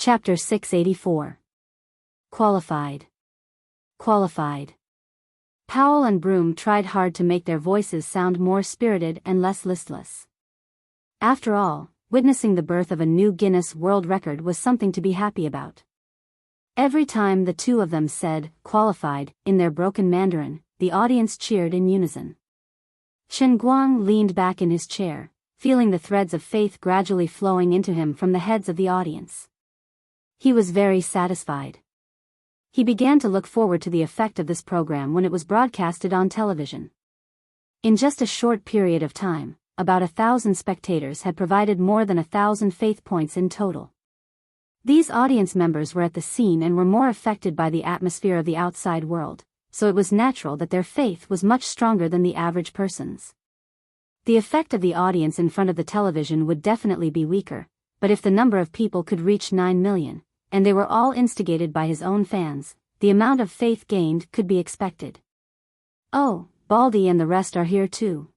Chapter 684. Qualified. Qualified. Powell and Broom tried hard to make their voices sound more spirited and less listless. After all, witnessing the birth of a new Guinness World Record was something to be happy about. Every time the two of them said, "qualified," in their broken Mandarin, the audience cheered in unison. Chen Guang leaned back in his chair, feeling the threads of faith gradually flowing into him from the heads of the audience. He was very satisfied. He began to look forward to the effect of this program when it was broadcasted on television. In just a short period of time, about 1,000 spectators had provided more than 1,000 faith points in total. These audience members were at the scene and were more affected by the atmosphere of the outside world, so it was natural that their faith was much stronger than the average person's. The effect of the audience in front of the television would definitely be weaker, but if the number of people could reach 9 million, and they were all instigated by his own fans, the amount of faith gained could be expected. "Oh, Baldy and the rest are here too."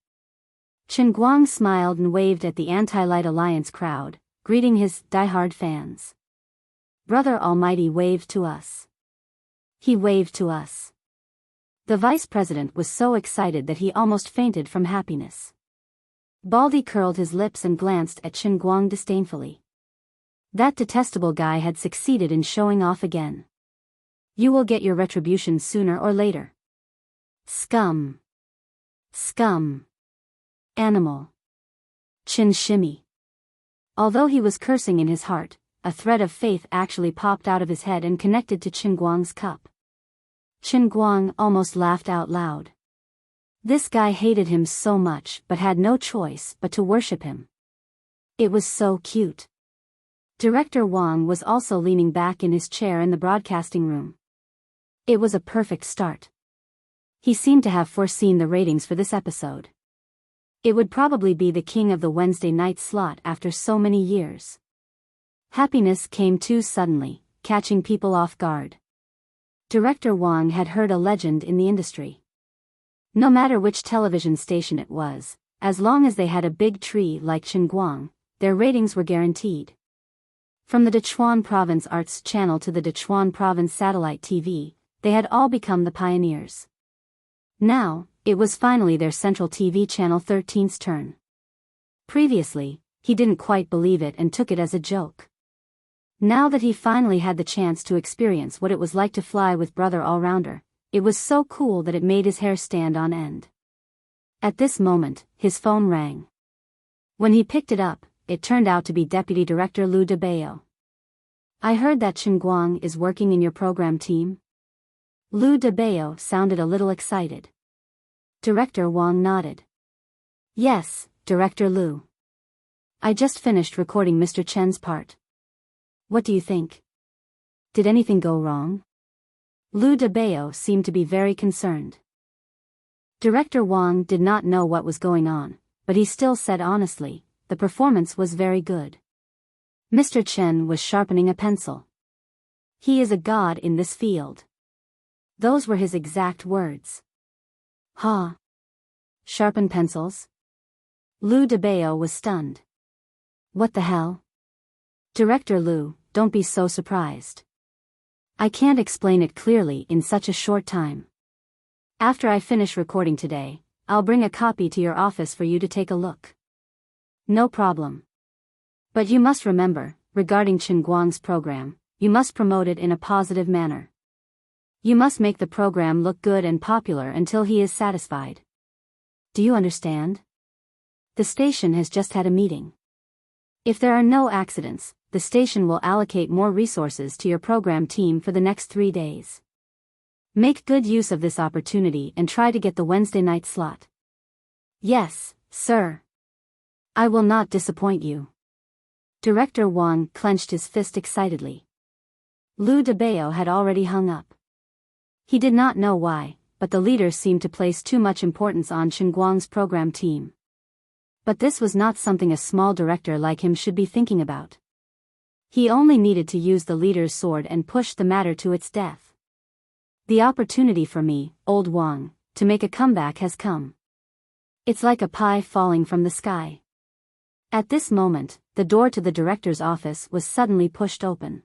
Chen Guang smiled and waved at the Anti-Light Alliance crowd, greeting his diehard fans. "Brother Almighty waved to us. He waved to us." The vice president was so excited that he almost fainted from happiness. Baldy curled his lips and glanced at Chen Guang disdainfully. That detestable guy had succeeded in showing off again. "You will get your retribution sooner or later. Scum. Scum. Animal." Chin shimmy. Although he was cursing in his heart, a thread of faith actually popped out of his head and connected to Chen Guang's cup. Chen Guang almost laughed out loud. This guy hated him so much but had no choice but to worship him. It was so cute. Director Wang was also leaning back in his chair in the broadcasting room. It was a perfect start. He seemed to have foreseen the ratings for this episode. It would probably be the king of the Wednesday night slot after so many years. Happiness came too suddenly, catching people off guard. Director Wang had heard a legend in the industry. No matter which television station it was, as long as they had a big tree like Chen Guang, their ratings were guaranteed. From the Sichuan Province Arts Channel to the Sichuan Province Satellite TV, they had all become the pioneers. Now, it was finally their Central TV Channel 13's turn. Previously, he didn't quite believe it and took it as a joke. Now that he finally had the chance to experience what it was like to fly with Brother Allrounder, it was so cool that it made his hair stand on end. At this moment, his phone rang. When he picked it up, it turned out to be Deputy Director Lu Debao. "I heard that Chen Guang is working in your program team?" Lu Debao sounded a little excited. Director Wang nodded. "Yes, Director Lu. I just finished recording Mr. Chen's part. What do you think? Did anything go wrong?" Lu Debao seemed to be very concerned. Director Wang did not know what was going on, but he still said honestly, the performance was very good. Mr. Chen was sharpening a pencil. "He is a god in this field." Those were his exact words. "Huh? Sharpen pencils?" Lu Debao was stunned. "What the hell?" "Director Lu, don't be so surprised. I can't explain it clearly in such a short time. After I finish recording today, I'll bring a copy to your office for you to take a look." "No problem. But you must remember, regarding Chen Guang's program, you must promote it in a positive manner. You must make the program look good and popular until he is satisfied. Do you understand? The station has just had a meeting. If there are no accidents, the station will allocate more resources to your program team for the next 3 days. Make good use of this opportunity and try to get the Wednesday night slot." "Yes, sir. I will not disappoint you." Director Wang clenched his fist excitedly. Lu Debao had already hung up. He did not know why, but the leader seemed to place too much importance on Chen Guang's program team. But this was not something a small director like him should be thinking about. He only needed to use the leader's sword and push the matter to its death. "The opportunity for me, old Wang, to make a comeback has come. It's like a pie falling from the sky." At this moment, the door to the director's office was suddenly pushed open.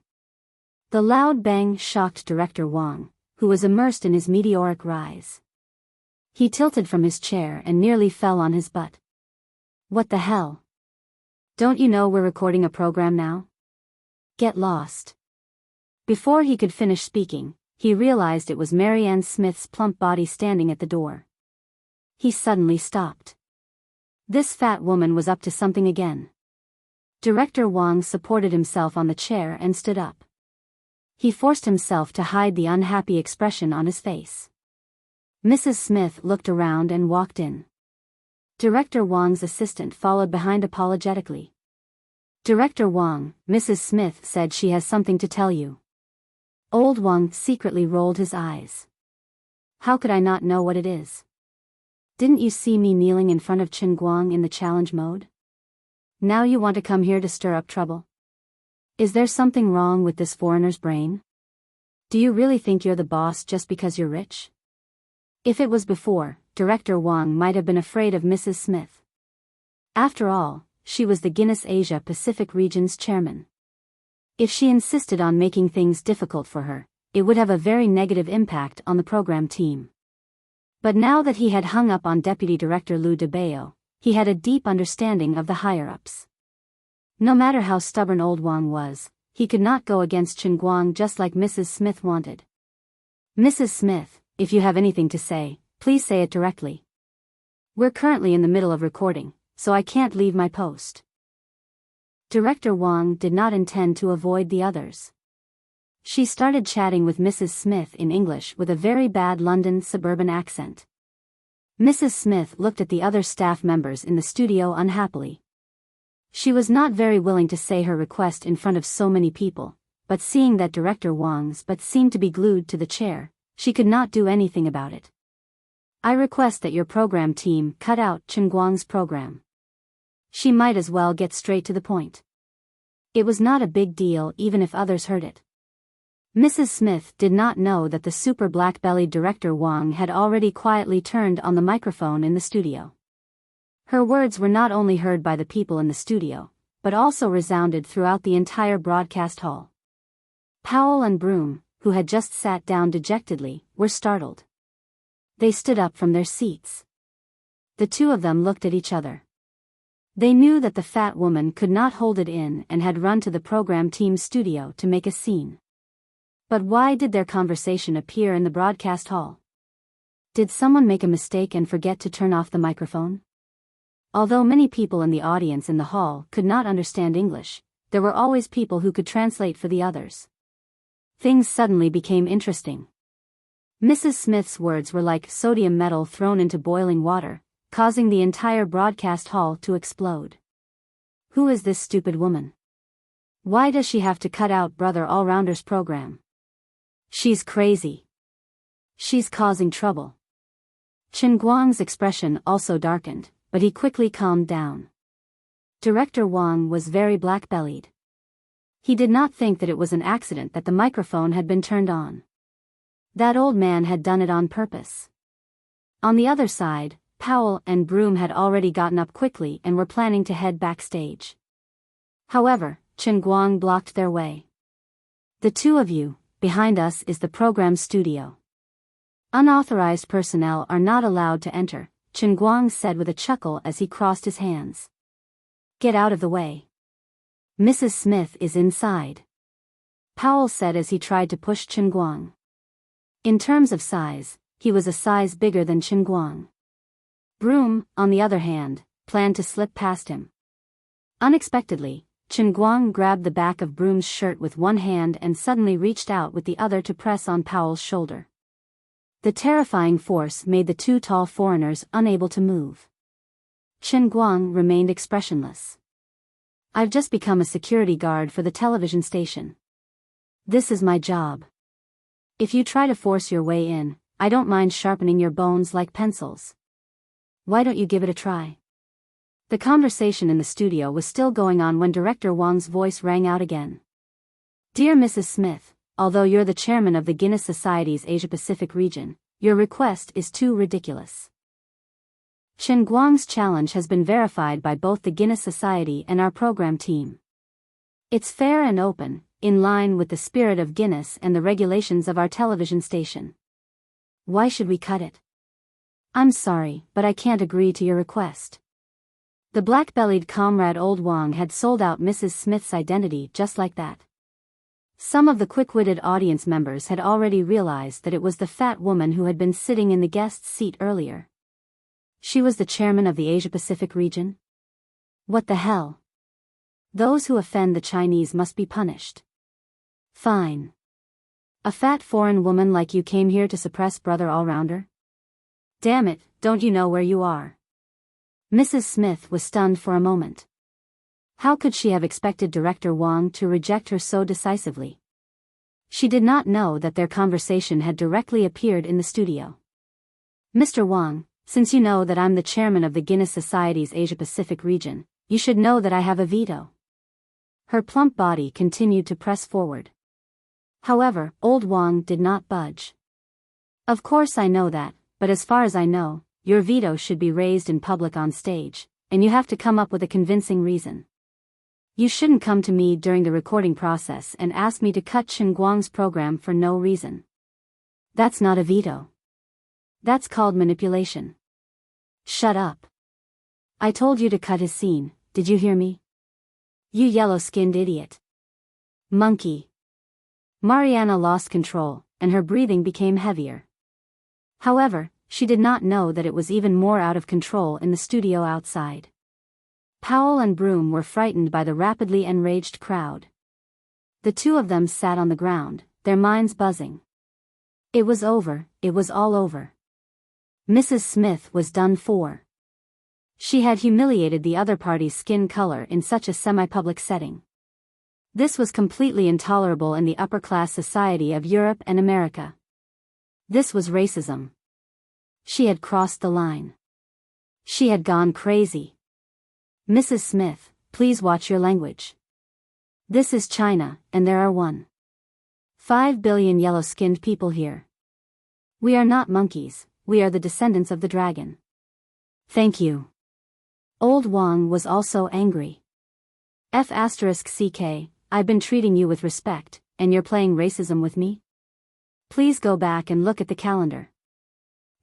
The loud bang shocked Director Wang, who was immersed in his meteoric rise. He tilted from his chair and nearly fell on his butt. What the hell? Don't you know we're recording a program now? Get lost. Before he could finish speaking, he realized it was Mary Ann Smith's plump body standing at the door. He suddenly stopped. This fat woman was up to something again. Director Wang supported himself on the chair and stood up. He forced himself to hide the unhappy expression on his face. Mrs. Smith looked around and walked in. Director Wang's assistant followed behind apologetically. Director Wang, Mrs. Smith said she has something to tell you. Old Wang secretly rolled his eyes. How could I not know what it is? Didn't you see me kneeling in front of Chen Guang in the challenge mode? Now you want to come here to stir up trouble? Is there something wrong with this foreigner's brain? Do you really think you're the boss just because you're rich? If it was before, Director Wang might have been afraid of Mrs. Smith. After all, she was the Guinness Asia Pacific region's chairman. If she insisted on making things difficult for her, it would have a very negative impact on the program team. But now that he had hung up on Deputy Director Liu Debao, he had a deep understanding of the higher-ups. No matter how stubborn old Wang was, he could not go against Chen Guang just like Mrs. Smith wanted. Mrs. Smith, if you have anything to say, please say it directly. We're currently in the middle of recording, so I can't leave my post. Director Wang did not intend to avoid the others. She started chatting with Mrs. Smith in English with a very bad London suburban accent. Mrs. Smith looked at the other staff members in the studio unhappily. She was not very willing to say her request in front of so many people, but seeing that Director Wang's butt seemed to be glued to the chair, she could not do anything about it. I request that your program team cut out Chen Guang's program. She might as well get straight to the point. It was not a big deal even if others heard it. Mrs. Smith did not know that the super black-bellied Director Wang had already quietly turned on the microphone in the studio. Her words were not only heard by the people in the studio, but also resounded throughout the entire broadcast hall. Powell and Broom, who had just sat down dejectedly, were startled. They stood up from their seats. The two of them looked at each other. They knew that the fat woman could not hold it in and had run to the program team's studio to make a scene. But why did their conversation appear in the broadcast hall? Did someone make a mistake and forget to turn off the microphone? Although many people in the audience in the hall could not understand English, there were always people who could translate for the others. Things suddenly became interesting. Mrs. Smith's words were like sodium metal thrown into boiling water, causing the entire broadcast hall to explode. Who is this stupid woman? Why does she have to cut out Brother Allrounder's program? She's crazy. She's causing trouble. Chen Guang's expression also darkened, but he quickly calmed down. Director Wang was very black-bellied. He did not think that it was an accident that the microphone had been turned on. That old man had done it on purpose. On the other side, Powell and Broom had already gotten up quickly and were planning to head backstage. However, Chen Guang blocked their way. The two of you, behind us is the program studio. Unauthorized personnel are not allowed to enter, Chen Guang said with a chuckle as he crossed his hands. Get out of the way. Mrs. Smith is inside. Powell said as he tried to push Chen Guang. In terms of size, he was a size bigger than Chen Guang. Broom, on the other hand, planned to slip past him. Unexpectedly, Chen Guang grabbed the back of Broom's shirt with one hand and suddenly reached out with the other to press on Powell's shoulder. The terrifying force made the two tall foreigners unable to move. Chen Guang remained expressionless. I've just become a security guard for the television station. This is my job. If you try to force your way in, I don't mind sharpening your bones like pencils. Why don't you give it a try? The conversation in the studio was still going on when Director Wang's voice rang out again. Dear Mrs. Smith, although you're the chairman of the Guinness Society's Asia-Pacific region, your request is too ridiculous. Chen Guang's challenge has been verified by both the Guinness Society and our program team. It's fair and open, in line with the spirit of Guinness and the regulations of our television station. Why should we cut it? I'm sorry, but I can't agree to your request. The black-bellied comrade Old Wang had sold out Mrs. Smith's identity just like that. Some of the quick-witted audience members had already realized that it was the fat woman who had been sitting in the guest's seat earlier. She was the chairman of the Asia-Pacific region? What the hell? Those who offend the Chinese must be punished. Fine. A fat foreign woman like you came here to suppress Brother All-Rounder? Damn it, don't you know where you are? Mrs. Smith was stunned for a moment. How could she have expected Director Wang to reject her so decisively? She did not know that their conversation had directly appeared in the studio. Mr. Wang, since you know that I'm the chairman of the Guinness Society's Asia-Pacific region, you should know that I have a veto. Her plump body continued to press forward. However, Old Wang did not budge. Of course I know that, but as far as I know, your veto should be raised in public on stage, and you have to come up with a convincing reason. You shouldn't come to me during the recording process and ask me to cut Chen Guang's program for no reason. That's not a veto. That's called manipulation. Shut up. I told you to cut his scene, did you hear me? You yellow-skinned idiot. Monkey. Mariana lost control, and her breathing became heavier. However, she did not know that it was even more out of control in the studio outside. Powell and Broom were frightened by the rapidly enraged crowd. The two of them sat on the ground, their minds buzzing. It was over, it was all over. Mrs. Smith was done for. She had humiliated the other party's skin color in such a semi-public setting. This was completely intolerable in the upper-class society of Europe and America. This was racism. She had crossed the line. She had gone crazy. Mrs. Smith, please watch your language. This is China, and there are 1.5 billion yellow-skinned people here. We are not monkeys, we are the descendants of the dragon. Thank you. Old Wang was also angry. F***ck, I've been treating you with respect, and you're playing racism with me? Please go back and look at the calendar.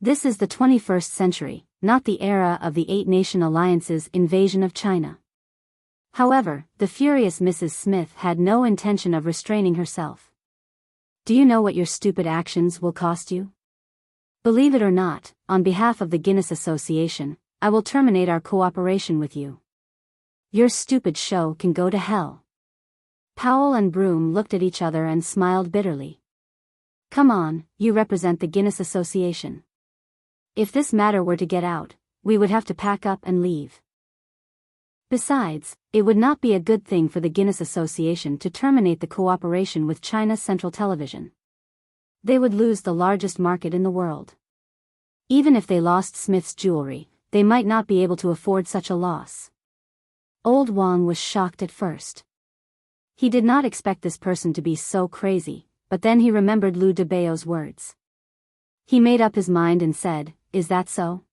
This is the 21st century, not the era of the Eight-Nation Alliance's invasion of China. However, the furious Mrs. Smith had no intention of restraining herself. Do you know what your stupid actions will cost you? Believe it or not, on behalf of the Guinness Association, I will terminate our cooperation with you. Your stupid show can go to hell. Powell and Broom looked at each other and smiled bitterly. Come on, you represent the Guinness Association. If this matter were to get out, we would have to pack up and leave. Besides, it would not be a good thing for the Guinness Association to terminate the cooperation with China Central Television. They would lose the largest market in the world. Even if they lost Smith's jewelry, they might not be able to afford such a loss. Old Wang was shocked at first. He did not expect this person to be so crazy, but then he remembered Liu Debao's words. He made up his mind and said, "Is that so?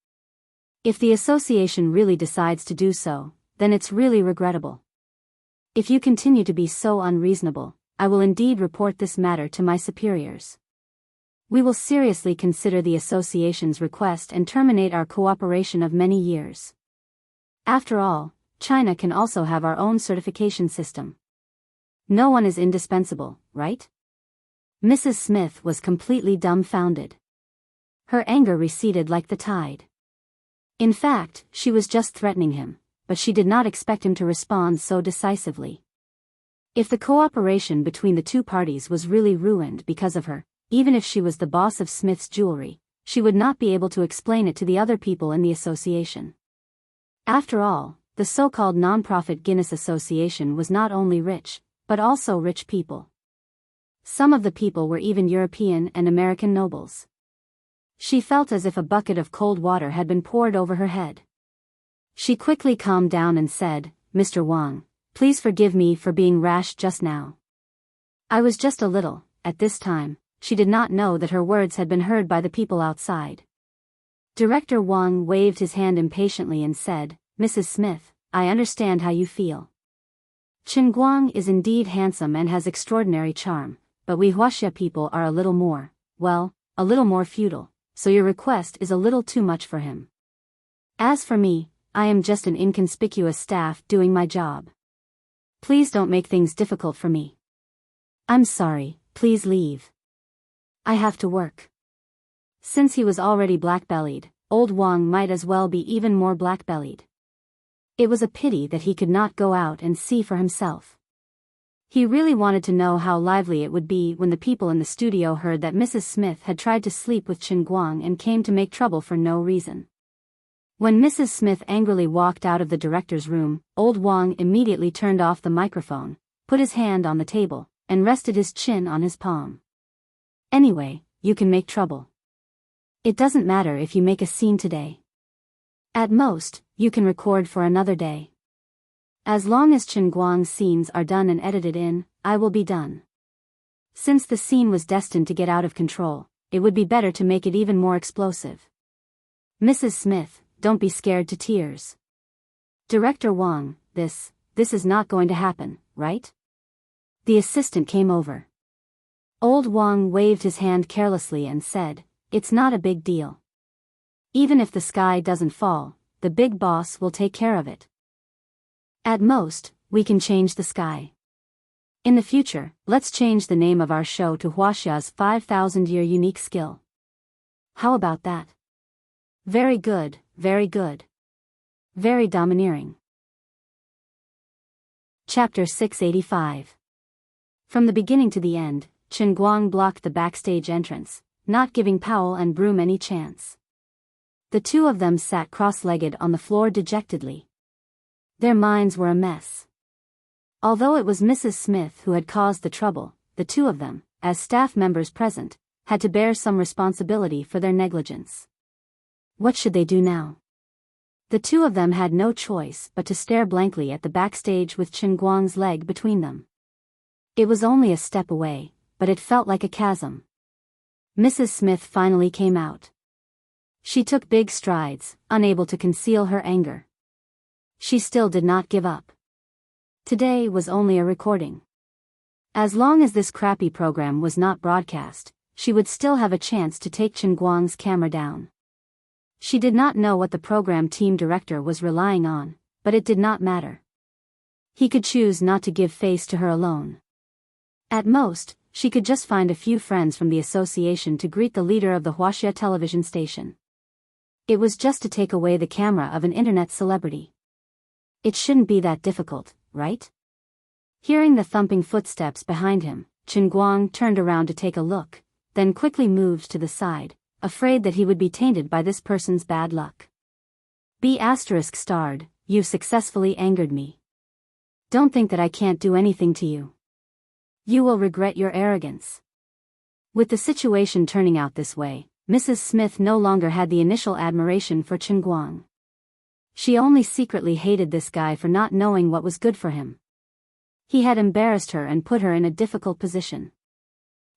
If the association really decides to do so, then it's really regrettable. If you continue to be so unreasonable, I will indeed report this matter to my superiors. We will seriously consider the association's request and terminate our cooperation of many years. After all, China can also have our own certification system. No one is indispensable, right?" Mrs. Smith was completely dumbfounded. Her anger receded like the tide. In fact, she was just threatening him, but she did not expect him to respond so decisively. If the cooperation between the two parties was really ruined because of her, even if she was the boss of Smith's jewelry, she would not be able to explain it to the other people in the association. After all, the so-called non-profit Guinness Association was not only rich, but also rich people. Some of the people were even European and American nobles. She felt as if a bucket of cold water had been poured over her head. She quickly calmed down and said, "Mr. Wang, please forgive me for being rash just now. I was just a little." At this time, she did not know that her words had been heard by the people outside. Director Wang waved his hand impatiently and said, "Mrs. Smith, I understand how you feel. Chen Guang is indeed handsome and has extraordinary charm, but we Huaxia people are a little more, well, a little more feudal, so your request is a little too much for him. As for me, I am just an inconspicuous staff doing my job. Please don't make things difficult for me. I'm sorry, please leave. I have to work. Since he was already black-bellied, old Wang might as well be even more black-bellied. It was a pity that he could not go out and see for himself. He really wanted to know how lively it would be when the people in the studio heard that Mrs. Smith had tried to sleep with Chen Guang and came to make trouble for no reason. When Mrs. Smith angrily walked out of the director's room, old Wang immediately turned off the microphone, put his hand on the table, and rested his chin on his palm. Anyway, you can make trouble. It doesn't matter if you make a scene today. At most, you can record for another day. As long as Chen Guang's scenes are done and edited in, I will be done. Since the scene was destined to get out of control, it would be better to make it even more explosive. Mrs. Smith, don't be scared to tears. Director Wang, this is not going to happen, right? The assistant came over. Old Wang waved his hand carelessly and said, "It's not a big deal. Even if the sky doesn't fall, the big boss will take care of it. At most, we can change the sky. In the future, let's change the name of our show to Huaxia's 5,000-year unique skill. How about that? Very good, very good. Very domineering." Chapter 685. From the beginning to the end, Chen Guang blocked the backstage entrance, not giving Powell and Broom any chance. The two of them sat cross-legged on the floor dejectedly. Their minds were a mess. Although it was Mrs. Smith who had caused the trouble, the two of them, as staff members present, had to bear some responsibility for their negligence. What should they do now? The two of them had no choice but to stare blankly at the backstage with Chen Guang's leg between them. It was only a step away, but it felt like a chasm. Mrs. Smith finally came out. She took big strides, unable to conceal her anger. She still did not give up. Today was only a recording. As long as this crappy program was not broadcast, she would still have a chance to take Chen Guang's camera down. She did not know what the program team director was relying on, but it did not matter. He could choose not to give face to her alone. At most, she could just find a few friends from the association to greet the leader of the Huaxia television station. It was just to take away the camera of an internet celebrity. It shouldn't be that difficult, right? Hearing the thumping footsteps behind him, Chen Guang turned around to take a look, then quickly moved to the side, afraid that he would be tainted by this person's bad luck. B****, you've successfully angered me. Don't think that I can't do anything to you. You will regret your arrogance. With the situation turning out this way, Mrs. Smith no longer had the initial admiration for Chen Guang. She only secretly hated this guy for not knowing what was good for him. He had embarrassed her and put her in a difficult position.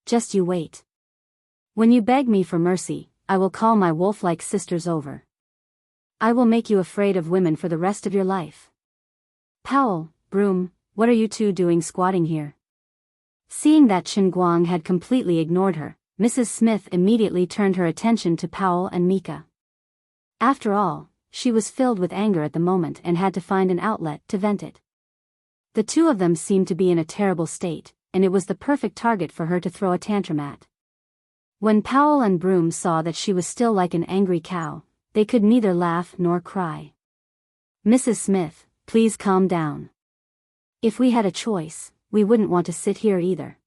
Just you wait. When you beg me for mercy, I will call my wolf-like sisters over. I will make you afraid of women for the rest of your life. Powell, Broom, what are you two doing squatting here? Seeing that Chen Guang had completely ignored her, Mrs. Smith immediately turned her attention to Powell and Mika. After all, she was filled with anger at the moment and had to find an outlet to vent it. The two of them seemed to be in a terrible state, and it was the perfect target for her to throw a tantrum at. When Powell and Broom saw that she was still like an angry cow, they could neither laugh nor cry. "Mrs. Smith, please calm down. If we had a choice, we wouldn't want to sit here either."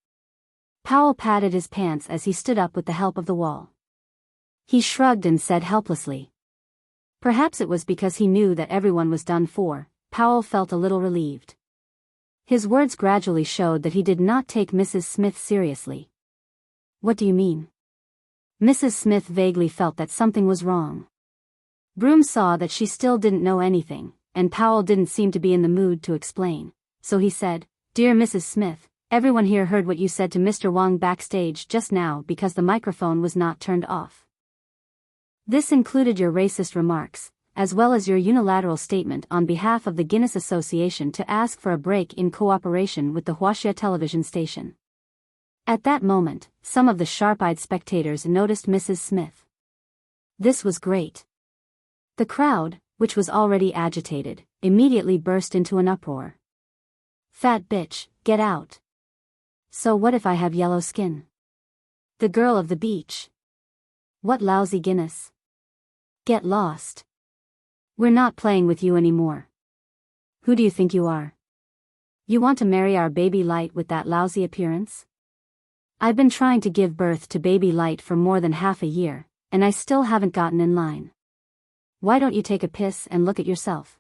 Powell patted his pants as he stood up with the help of the wall. He shrugged and said helplessly. Perhaps it was because he knew that everyone was done for, Powell felt a little relieved. His words gradually showed that he did not take Mrs. Smith seriously. "What do you mean?" Mrs. Smith vaguely felt that something was wrong. Broom saw that she still didn't know anything, and Powell didn't seem to be in the mood to explain, so he said, "Dear Mrs. Smith, everyone here heard what you said to Mr. Wang backstage just now because the microphone was not turned off. This included your racist remarks, as well as your unilateral statement on behalf of the Guinness Association to ask for a break in cooperation with the Huaxia television station. At that moment, some of the sharp-eyed spectators noticed Mrs. Smith. This was great. The crowd, which was already agitated, immediately burst into an uproar. "Fat bitch, get out. So what if I have yellow skin? The girl of the beach. What lousy Guinness. Get lost. We're not playing with you anymore. Who do you think you are? You want to marry our baby Light with that lousy appearance? I've been trying to give birth to baby Light for more than half a year, and I still haven't gotten in line. Why don't you take a piss and look at yourself?"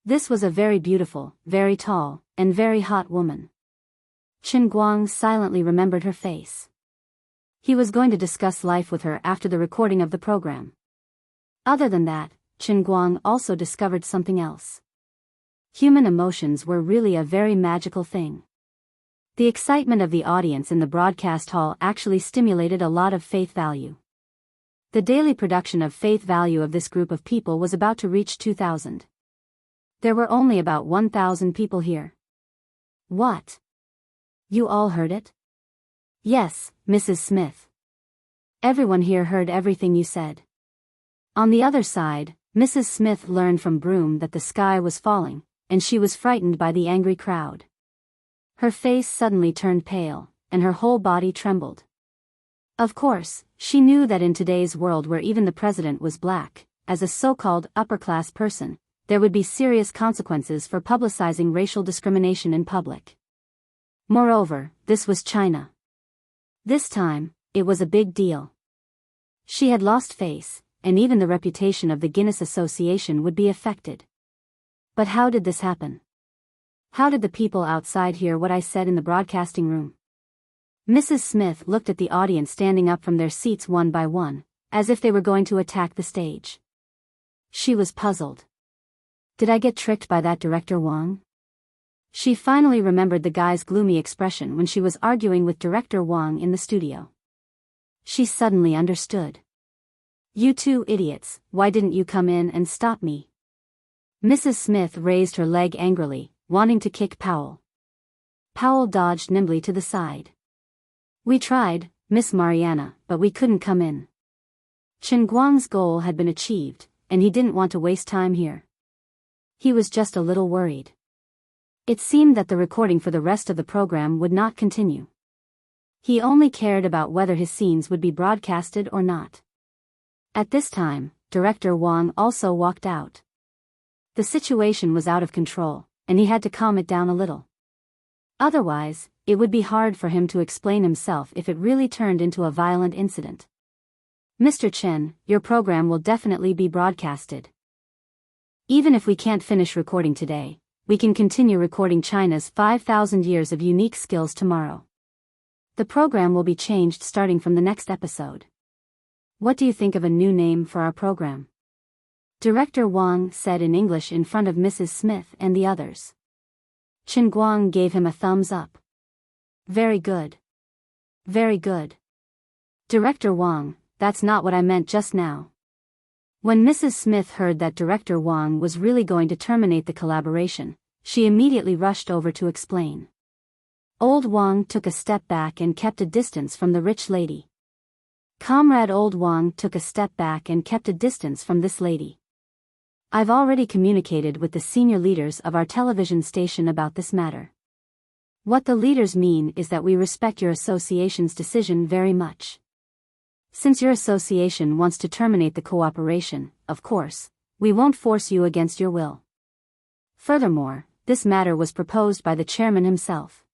This was a very beautiful, very tall, and very hot woman. Qin Guang silently remembered her face. He was going to discuss life with her after the recording of the program. Other than that, Qin Guang also discovered something else. Human emotions were really a very magical thing. The excitement of the audience in the broadcast hall actually stimulated a lot of faith value. The daily production of faith value of this group of people was about to reach 2,000. There were only about 1,000 people here. What? You all heard it? Yes, Mrs. Smith. Everyone here heard everything you said. On the other side, Mrs. Smith learned from Broom that the sky was falling, and she was frightened by the angry crowd. Her face suddenly turned pale, and her whole body trembled. Of course, she knew that in today's world where even the president was black, as a so-called upper-class person, there would be serious consequences for publicizing racial discrimination in public. Moreover, this was China. This time, it was a big deal. She had lost face, and even the reputation of the Guinness Association would be affected. But how did this happen? How did the people outside hear what I said in the broadcasting room? Mrs. Smith looked at the audience standing up from their seats one by one, as if they were going to attack the stage. She was puzzled. Did I get tricked by that Director Wang? She finally remembered the guy's gloomy expression when she was arguing with Director Wang in the studio. She suddenly understood. "You two idiots, why didn't you come in and stop me?" Mrs. Smith raised her leg angrily, wanting to kick Powell. Powell dodged nimbly to the side. "We tried, Miss Mariana, but we couldn't come in." Qin Guang's goal had been achieved, and he didn't want to waste time here. He was just a little worried. It seemed that the recording for the rest of the program would not continue. He only cared about whether his scenes would be broadcasted or not. At this time, Director Wang also walked out. The situation was out of control, and he had to calm it down a little. Otherwise, it would be hard for him to explain himself if it really turned into a violent incident. "Mr. Chen, your program will definitely be broadcasted. Even if we can't finish recording today, we can continue recording China's 5,000 years of unique skills tomorrow. The program will be changed starting from the next episode. What do you think of a new name for our program?" Director Wang said in English in front of Mrs. Smith and the others. Qin Guang gave him a thumbs up. "Very good. Very good. Director Wang, that's not what I meant just now." When Mrs. Smith heard that Director Wang was really going to terminate the collaboration, she immediately rushed over to explain. Old Wang took a step back and kept a distance from the rich lady. Comrade Old Wang took a step back and kept a distance from this lady. "I've already communicated with the senior leaders of our television station about this matter. What the leaders mean is that we respect your association's decision very much. Since your association wants to terminate the cooperation, of course, we won't force you against your will. Furthermore, this matter was proposed by the chairman himself.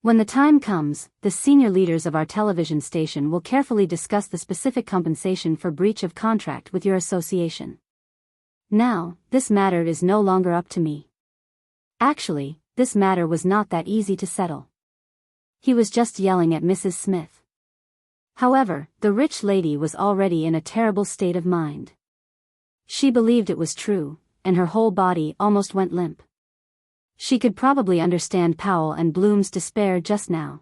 When the time comes, the senior leaders of our television station will carefully discuss the specific compensation for breach of contract with your association. Now, this matter is no longer up to me. Actually, this matter was not that easy to settle." He was just yelling at Mrs. Smith. However, the rich lady was already in a terrible state of mind. She believed it was true, and her whole body almost went limp. She could probably understand Powell and Bloom's despair just now.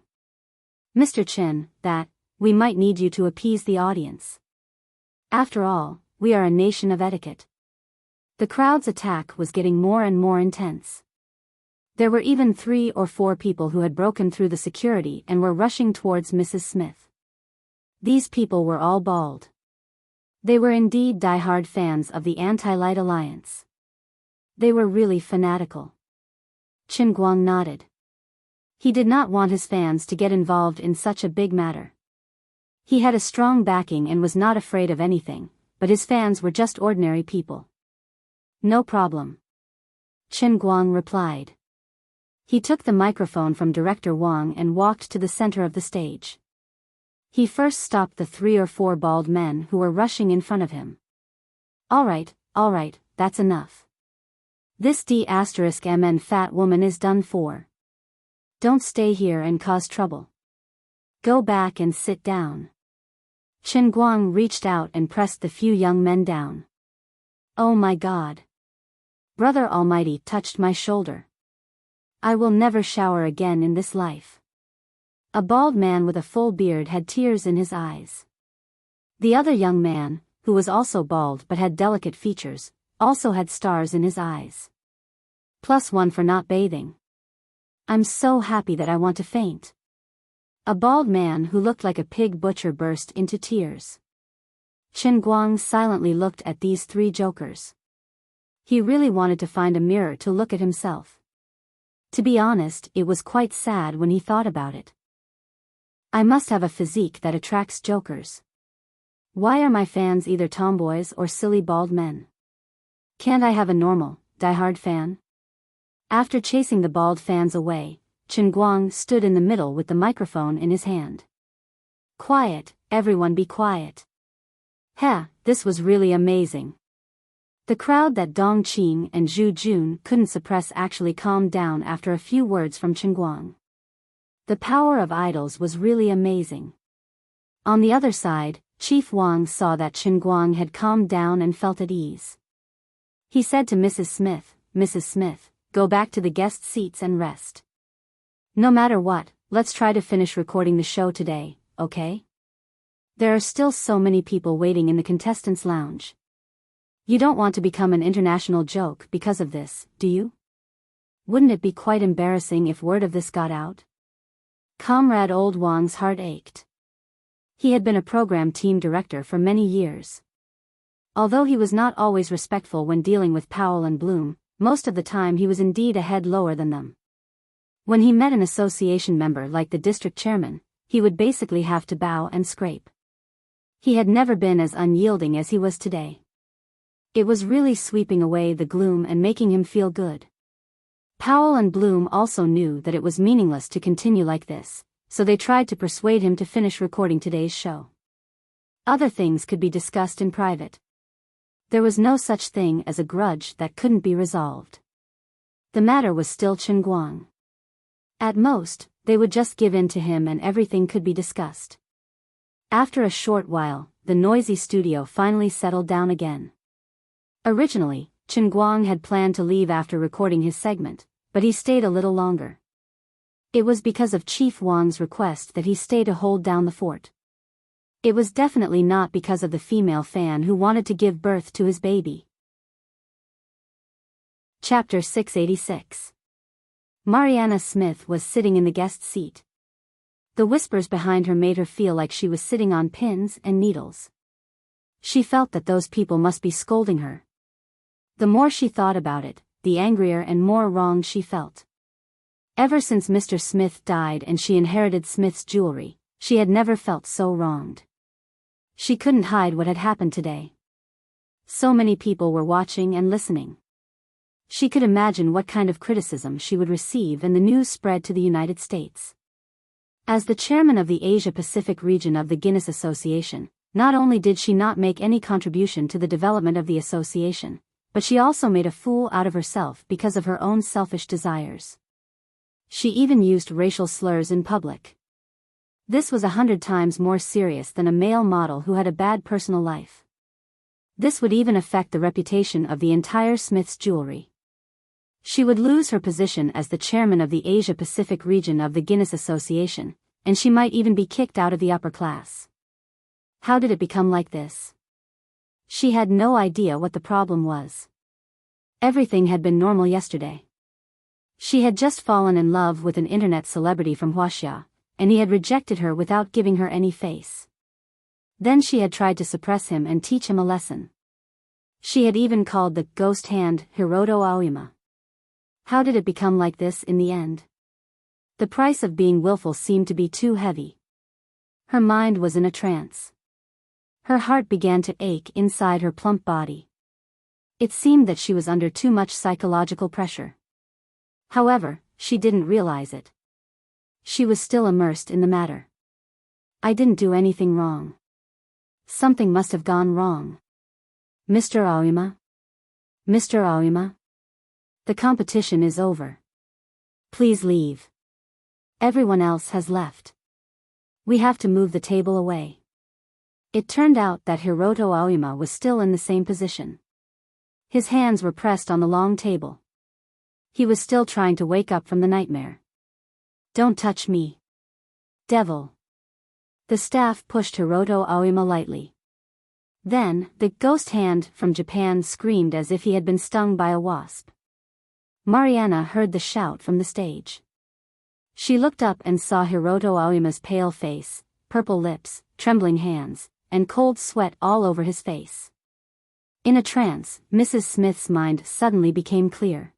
"Mr. Chen, we might need you to appease the audience. After all, we are a nation of etiquette. The crowd's attack was getting more and more intense. There were even 3 or 4 people who had broken through the security and were rushing towards Mrs. Smith. These people were all bald. They were indeed die-hard fans of the Anti-Light Alliance. They were really fanatical. Qin Guang nodded. He did not want his fans to get involved in such a big matter. He had a strong backing and was not afraid of anything, but his fans were just ordinary people. No problem. Qin Guang replied. He took the microphone from Director Wang and walked to the center of the stage. He first stopped the 3 or 4 bald men who were rushing in front of him. All right, that's enough. This D*MN fat woman is done for. Don't stay here and cause trouble. Go back and sit down. Qin Guang reached out and pressed the few young men down. Oh my God. Brother Almighty touched my shoulder. I will never shower again in this life. A bald man with a full beard had tears in his eyes. The other young man, who was also bald but had delicate features, also had stars in his eyes. +1 for not bathing. I'm so happy that I want to faint. A bald man who looked like a pig butcher burst into tears. Qin Guang silently looked at these 3 jokers. He really wanted to find a mirror to look at himself. To be honest, it was quite sad when he thought about it. I must have a physique that attracts jokers. Why are my fans either tomboys or silly bald men? Can't I have a normal, die-hard fan? After chasing the bald fans away, Qin Guang stood in the middle with the microphone in his hand. Quiet, everyone be quiet. This was really amazing. The crowd that Dong Qing and Zhu Jun couldn't suppress actually calmed down after a few words from Qin Guang. The power of idols was really amazing. On the other side, Chief Wang saw that Qin Guang had calmed down and felt at ease. He said to Mrs. Smith, go back to the guest seats and rest. No matter what, let's try to finish recording the show today, okay? There are still so many people waiting in the contestants' lounge. You don't want to become an international joke because of this, do you? Wouldn't it be quite embarrassing if word of this got out? Comrade Old Wang's heart ached. He had been a program team director for many years. Although he was not always respectful when dealing with Powell and Bloom, most of the time he was indeed a head lower than them. When he met an association member like the district chairman, he would basically have to bow and scrape. He had never been as unyielding as he was today. It was really sweeping away the gloom and making him feel good. Powell and Bloom also knew that it was meaningless to continue like this, so they tried to persuade him to finish recording today's show. Other things could be discussed in private. There was no such thing as a grudge that couldn't be resolved. The matter was still Qin Guang. At most, they would just give in to him and everything could be discussed. After a short while, the noisy studio finally settled down again. Originally, Qin Guang had planned to leave after recording his segment, but he stayed a little longer. It was because of Chief Wang's request that he stayed to hold down the fort. It was definitely not because of the female fan who wanted to give birth to his baby. Chapter 686. Mariana Smith was sitting in the guest seat. The whispers behind her made her feel like she was sitting on pins and needles. She felt that those people must be scolding her. The more she thought about it, the angrier and more wronged she felt. Ever since Mr. Smith died and she inherited Smith's jewelry, she had never felt so wronged. She couldn't hide what had happened today. So many people were watching and listening. She could imagine what kind of criticism she would receive, and the news spread to the United States. As the chairman of the Asia-Pacific region of the Guinness Association, not only did she not make any contribution to the development of the association, but she also made a fool out of herself because of her own selfish desires. She even used racial slurs in public. This was 100 times more serious than a male model who had a bad personal life. This would even affect the reputation of the entire Smith's jewelry. She would lose her position as the chairman of the Asia-Pacific region of the Guinness Association, and she might even be kicked out of the upper class. How did it become like this? She had no idea what the problem was. Everything had been normal yesterday. She had just fallen in love with an internet celebrity from Huaxia, and he had rejected her without giving her any face. Then she had tried to suppress him and teach him a lesson. She had even called the ghost hand Hiroto Aoyama. How did it become like this in the end? The price of being willful seemed to be too heavy. Her mind was in a trance. Her heart began to ache inside her plump body. It seemed that she was under too much psychological pressure. However, she didn't realize it. She was still immersed in the matter. I didn't do anything wrong. Something must have gone wrong. Mr. Aoyama? Mr. Aoyama? The competition is over. Please leave. Everyone else has left. We have to move the table away. It turned out that Hiroto Aoyama was still in the same position. His hands were pressed on the long table. He was still trying to wake up from the nightmare. Don't touch me. Devil. The staff pushed Hiroto Aoyama lightly. Then, the ghost hand from Japan screamed as if he had been stung by a wasp. Mariana heard the shout from the stage. She looked up and saw Hiroto Aoyama's pale face, purple lips, trembling hands, and cold sweat all over his face. In a trance, Mrs. Smith's mind suddenly became clear.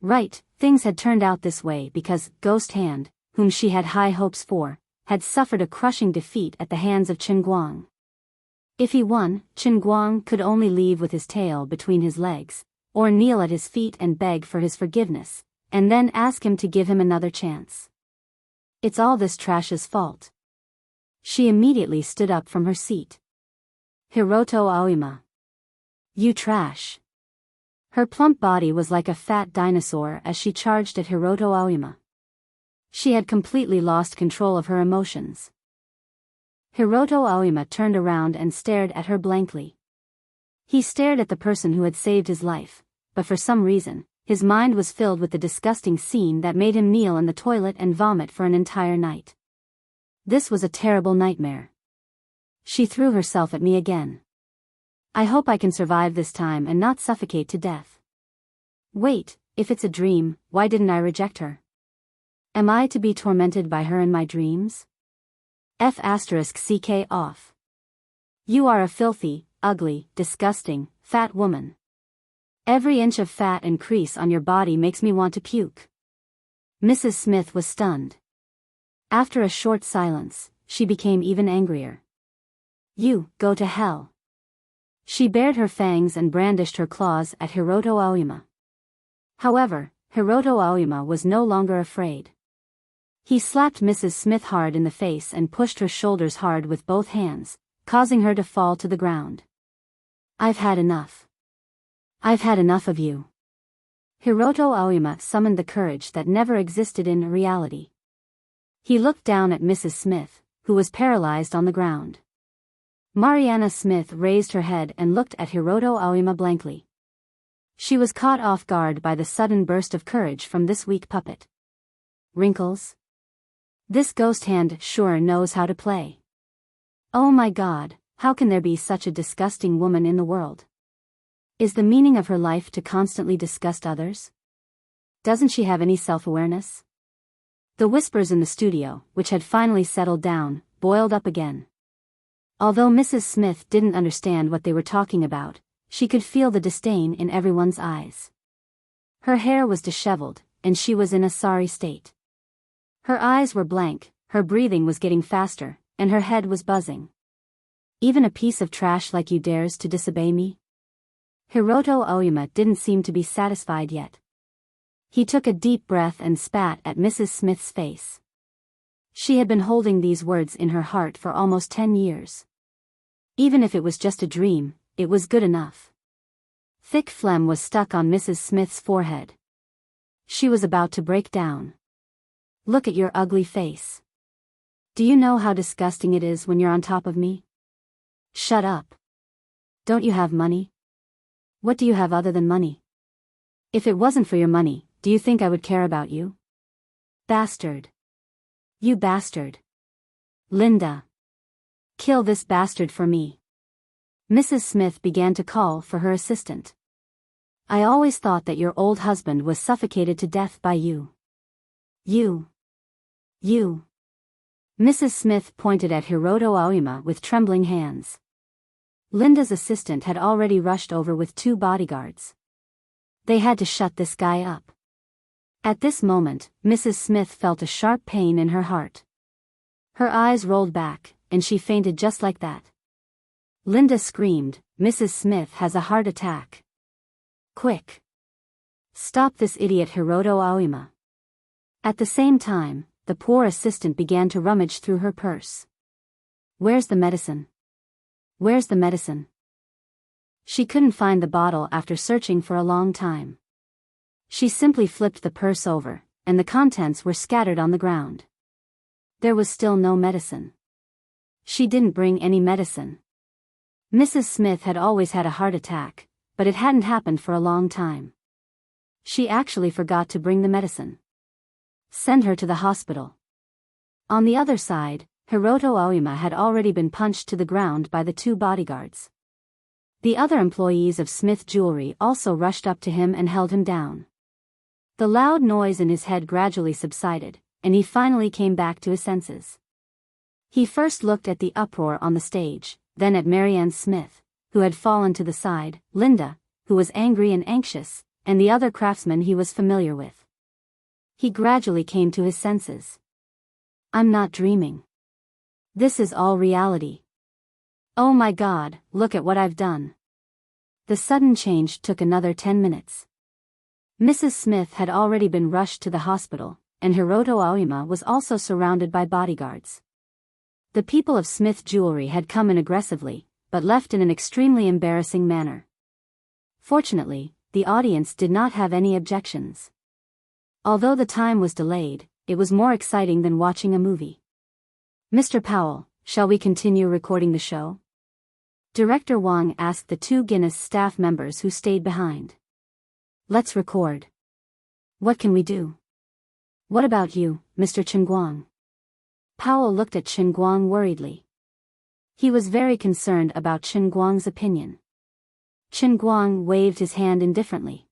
Right, things had turned out this way because Ghost Hand, whom she had high hopes for, had suffered a crushing defeat at the hands of Chen Guang. If he won, Chen Guang could only leave with his tail between his legs, or kneel at his feet and beg for his forgiveness, and then ask him to give him another chance. It's all this trash's fault. She immediately stood up from her seat. Hiroto Aoyama. You trash. Her plump body was like a fat dinosaur as she charged at Hiroto Aoyama. She had completely lost control of her emotions. Hiroto Aoyama turned around and stared at her blankly. He stared at the person who had saved his life, but for some reason, his mind was filled with the disgusting scene that made him kneel in the toilet and vomit for an entire night. This was a terrible nightmare. She threw herself at me again. I hope I can survive this time and not suffocate to death. Wait, if it's a dream, why didn't I reject her? Am I to be tormented by her in my dreams? F***ck off. You are a filthy, ugly, disgusting, fat woman. Every inch of fat and crease on your body makes me want to puke. Mrs. Smith was stunned. After a short silence, she became even angrier. You, go to hell. She bared her fangs and brandished her claws at Hiroto Aoyama. However, Hiroto Aoyama was no longer afraid. He slapped Mrs. Smith hard in the face and pushed her shoulders hard with both hands, causing her to fall to the ground. I've had enough. I've had enough of you. Hiroto Aoyama summoned the courage that never existed in reality. He looked down at Mrs. Smith, who was paralyzed on the ground. Mariana Smith raised her head and looked at Hiroto Aoyama blankly. She was caught off guard by the sudden burst of courage from this weak puppet. Wrinkles? This ghost hand sure knows how to play. Oh my God, how can there be such a disgusting woman in the world? Is the meaning of her life to constantly disgust others? Doesn't she have any self-awareness? The whispers in the studio, which had finally settled down, boiled up again. Although Mrs. Smith didn't understand what they were talking about, she could feel the disdain in everyone's eyes. Her hair was disheveled, and she was in a sorry state. Her eyes were blank, her breathing was getting faster, and her head was buzzing. Even a piece of trash like you dares to disobey me? Hiroto Aoyama didn't seem to be satisfied yet. He took a deep breath and spat at Mrs. Smith's face. She had been holding these words in her heart for almost 10 years. Even if it was just a dream, it was good enough. Thick phlegm was stuck on Mrs. Smith's forehead. She was about to break down. Look at your ugly face. Do you know how disgusting it is when you're on top of me? Shut up. Don't you have money? What do you have other than money? If it wasn't for your money, do you think I would care about you? Bastard. You bastard. Linda. Kill this bastard for me. Mrs. Smith began to call for her assistant. I always thought that your old husband was suffocated to death by you. You. Mrs. Smith pointed at Hiroto Aoyama with trembling hands. Linda's assistant had already rushed over with 2 bodyguards. They had to shut this guy up. At this moment, Mrs. Smith felt a sharp pain in her heart. Her eyes rolled back, and she fainted just like that. Linda screamed, "Mrs. Smith has a heart attack. Quick! Stop this idiot Hiroto Aoyama." At the same time, the poor assistant began to rummage through her purse. Where's the medicine? Where's the medicine? She couldn't find the bottle after searching for a long time. She simply flipped the purse over, and the contents were scattered on the ground. There was still no medicine. She didn't bring any medicine. Mrs. Smith had always had a heart attack, but it hadn't happened for a long time. She actually forgot to bring the medicine. Send her to the hospital. On the other side, Hiroto Aoyama had already been punched to the ground by the 2 bodyguards. The other employees of Smith Jewelry also rushed up to him and held him down. The loud noise in his head gradually subsided, and he finally came back to his senses. He first looked at the uproar on the stage, then at Marianne Smith, who had fallen to the side, Linda, who was angry and anxious, and the other craftsmen he was familiar with. He gradually came to his senses. I'm not dreaming. This is all reality. Oh my God, look at what I've done. The sudden change took another 10 minutes. Mrs. Smith had already been rushed to the hospital, and Hiroto Aoyama was also surrounded by bodyguards. The people of Smith Jewelry had come in aggressively, but left in an extremely embarrassing manner. Fortunately, the audience did not have any objections. Although the time was delayed, it was more exciting than watching a movie. Mr. Powell, shall we continue recording the show? Director Wang asked the 2 Guinness staff members who stayed behind. Let's record. What can we do? What about you, Mr. Chen Guang? Powell looked at Chen Guang worriedly. He was very concerned about Chen Guang's opinion. Chen Guang waved his hand indifferently.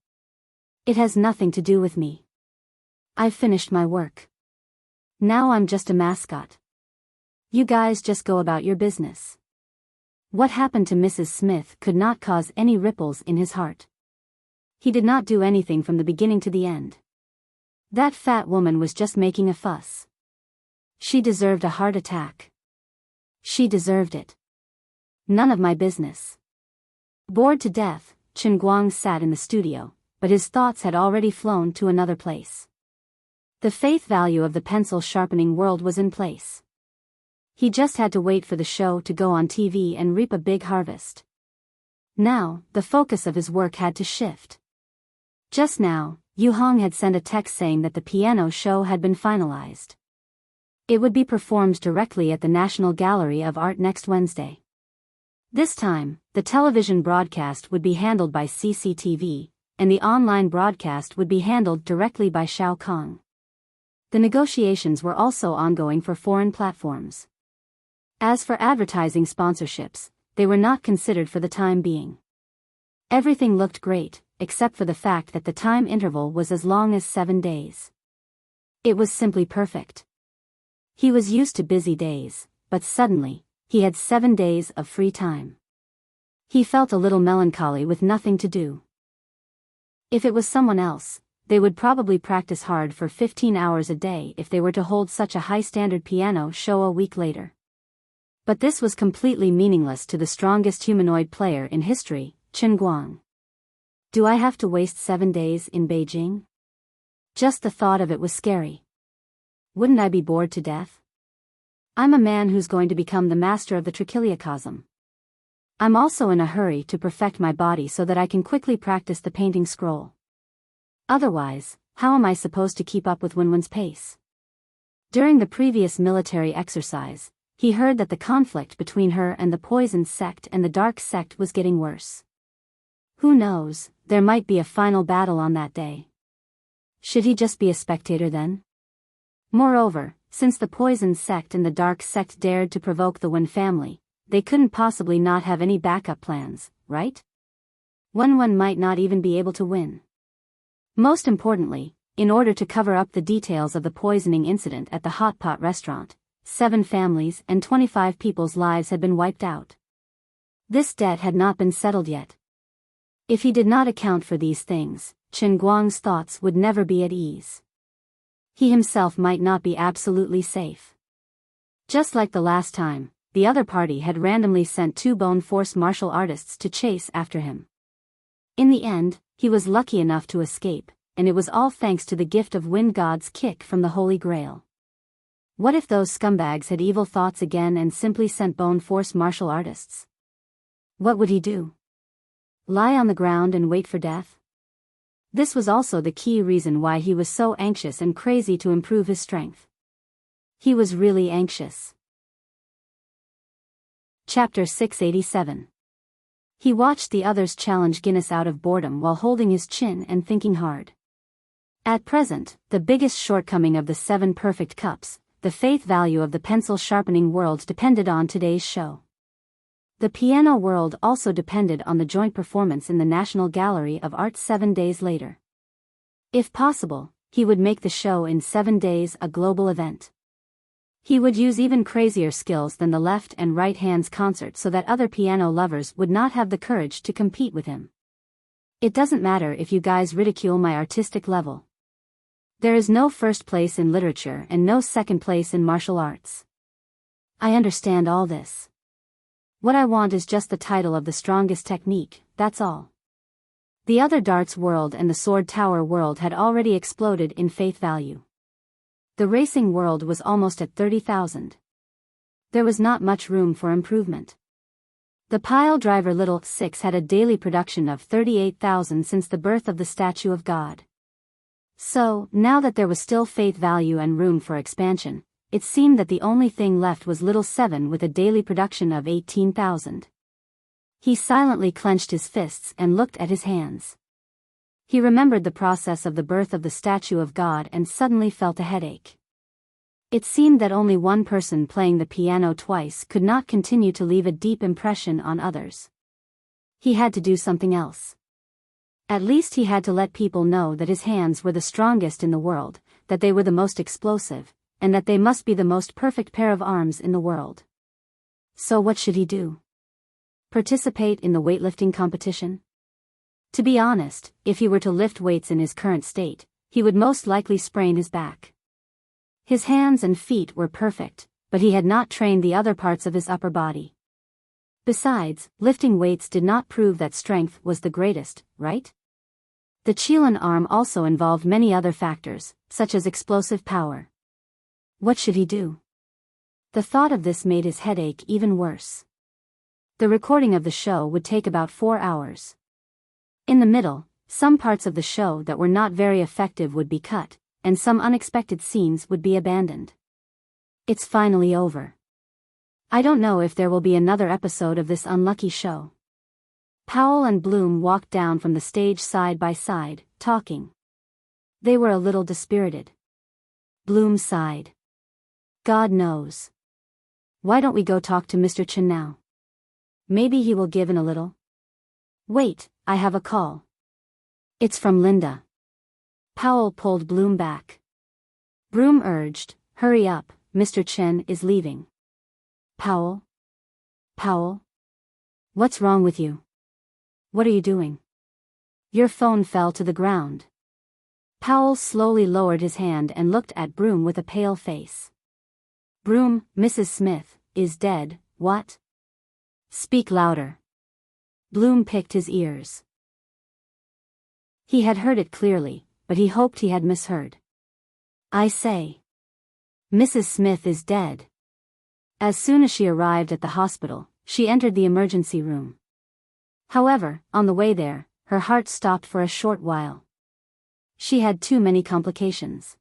It has nothing to do with me. I've finished my work. Now I'm just a mascot. You guys just go about your business. What happened to Mrs. Smith could not cause any ripples in his heart. He did not do anything from the beginning to the end. That fat woman was just making a fuss. She deserved a heart attack. She deserved it. None of my business. Bored to death, Chen Guang sat in the studio, but his thoughts had already flown to another place. The faith value of the pencil sharpening world was in place. He just had to wait for the show to go on TV and reap a big harvest. Now, the focus of his work had to shift. Just now, Yu Hong had sent a text saying that the piano show had been finalized. It would be performed directly at the National Gallery of Art next Wednesday. This time, the television broadcast would be handled by CCTV, and the online broadcast would be handled directly by Shao Kong. The negotiations were also ongoing for foreign platforms. As for advertising sponsorships, they were not considered for the time being. Everything looked great, except for the fact that the time interval was as long as 7 days. It was simply perfect. He was used to busy days, but suddenly, he had 7 days of free time. He felt a little melancholy with nothing to do. If it was someone else, they would probably practice hard for 15 hours a day if they were to hold such a high-standard piano show a week later. But this was completely meaningless to the strongest humanoid player in history, Chen Guang. Do I have to waste 7 days in Beijing? Just the thought of it was scary. Wouldn't I be bored to death? I'm a man who's going to become the master of the trichiliocosm. I'm also in a hurry to perfect my body so that I can quickly practice the painting scroll. Otherwise, how am I supposed to keep up with Wenwen's pace? During the previous military exercise, he heard that the conflict between her and the poison sect and the dark sect was getting worse. Who knows, there might be a final battle on that day. Should he just be a spectator then? Moreover, since the poison sect and the dark sect dared to provoke the Wen family, they couldn't possibly not have any backup plans, right? One might not even be able to win. Most importantly, in order to cover up the details of the poisoning incident at the Hot Pot restaurant, 7 families and 25 people's lives had been wiped out. This debt had not been settled yet. If he did not account for these things, Chen Guang's thoughts would never be at ease. He himself might not be absolutely safe. Just like the last time, the other party had randomly sent 2 Bone Force martial artists to chase after him. In the end, he was lucky enough to escape, and it was all thanks to the gift of Wind God's kick from the Holy Grail. What if those scumbags had evil thoughts again and simply sent Bone Force martial artists? What would he do? Lie on the ground and wait for death? This was also the key reason why he was so anxious and crazy to improve his strength. He was really anxious. Chapter 687. He watched the others challenge Guinness out of boredom while holding his chin and thinking hard. At present, the biggest shortcoming of the 7 perfect cups, the faith value of the pencil-sharpening world, depended on today's show. The piano world also depended on the joint performance in the National Gallery of Art 7 days later. If possible, he would make the show in 7 days a global event. He would use even crazier skills than the left and right hands concert so that other piano lovers would not have the courage to compete with him. It doesn't matter if you guys ridicule my artistic level. There is no first place in literature and no second place in martial arts. I understand all this. What I want is just the title of the strongest technique, that's all. The other darts world and the sword tower world had already exploded in faith value. The racing world was almost at 30,000. There was not much room for improvement. The pile driver Little 6 had a daily production of 38,000 since the birth of the statue of God. So, now that there was still faith value and room for expansion, it seemed that the only thing left was Little 7 with a daily production of 18,000. He silently clenched his fists and looked at his hands. He remembered the process of the birth of the statue of God and suddenly felt a headache. It seemed that only one person playing the piano twice could not continue to leave a deep impression on others. He had to do something else. At least he had to let people know that his hands were the strongest in the world, that they were the most explosive, and that they must be the most perfect pair of arms in the world. So what should he do? Participate in the weightlifting competition? To be honest, if he were to lift weights in his current state, he would most likely sprain his back. His hands and feet were perfect, but he had not trained the other parts of his upper body. Besides, lifting weights did not prove that strength was the greatest, right? The Qilin arm also involved many other factors, such as explosive power. What should he do? The thought of this made his headache even worse. The recording of the show would take about 4 hours. In the middle, some parts of the show that were not very effective would be cut, and some unexpected scenes would be abandoned. It's finally over. I don't know if there will be another episode of this unlucky show. Powell and Bloom walked down from the stage side by side, talking. They were a little dispirited. Bloom sighed. God knows. Why don't we go talk to Mr. Chen now? Maybe he will give in a little. Wait, I have a call. It's from Linda. Powell pulled Bloom back. Bloom urged, hurry up, Mr. Chen is leaving. Powell? Powell? What's wrong with you? What are you doing? Your phone fell to the ground. Powell slowly lowered his hand and looked at Bloom with a pale face. Bloom, Mrs. Smith, is dead, what? Speak louder. Bloom picked his ears. He had heard it clearly, but he hoped he had misheard. I say. Mrs. Smith is dead. As soon as she arrived at the hospital, she entered the emergency room. However, on the way there, her heart stopped for a short while. She had too many complications.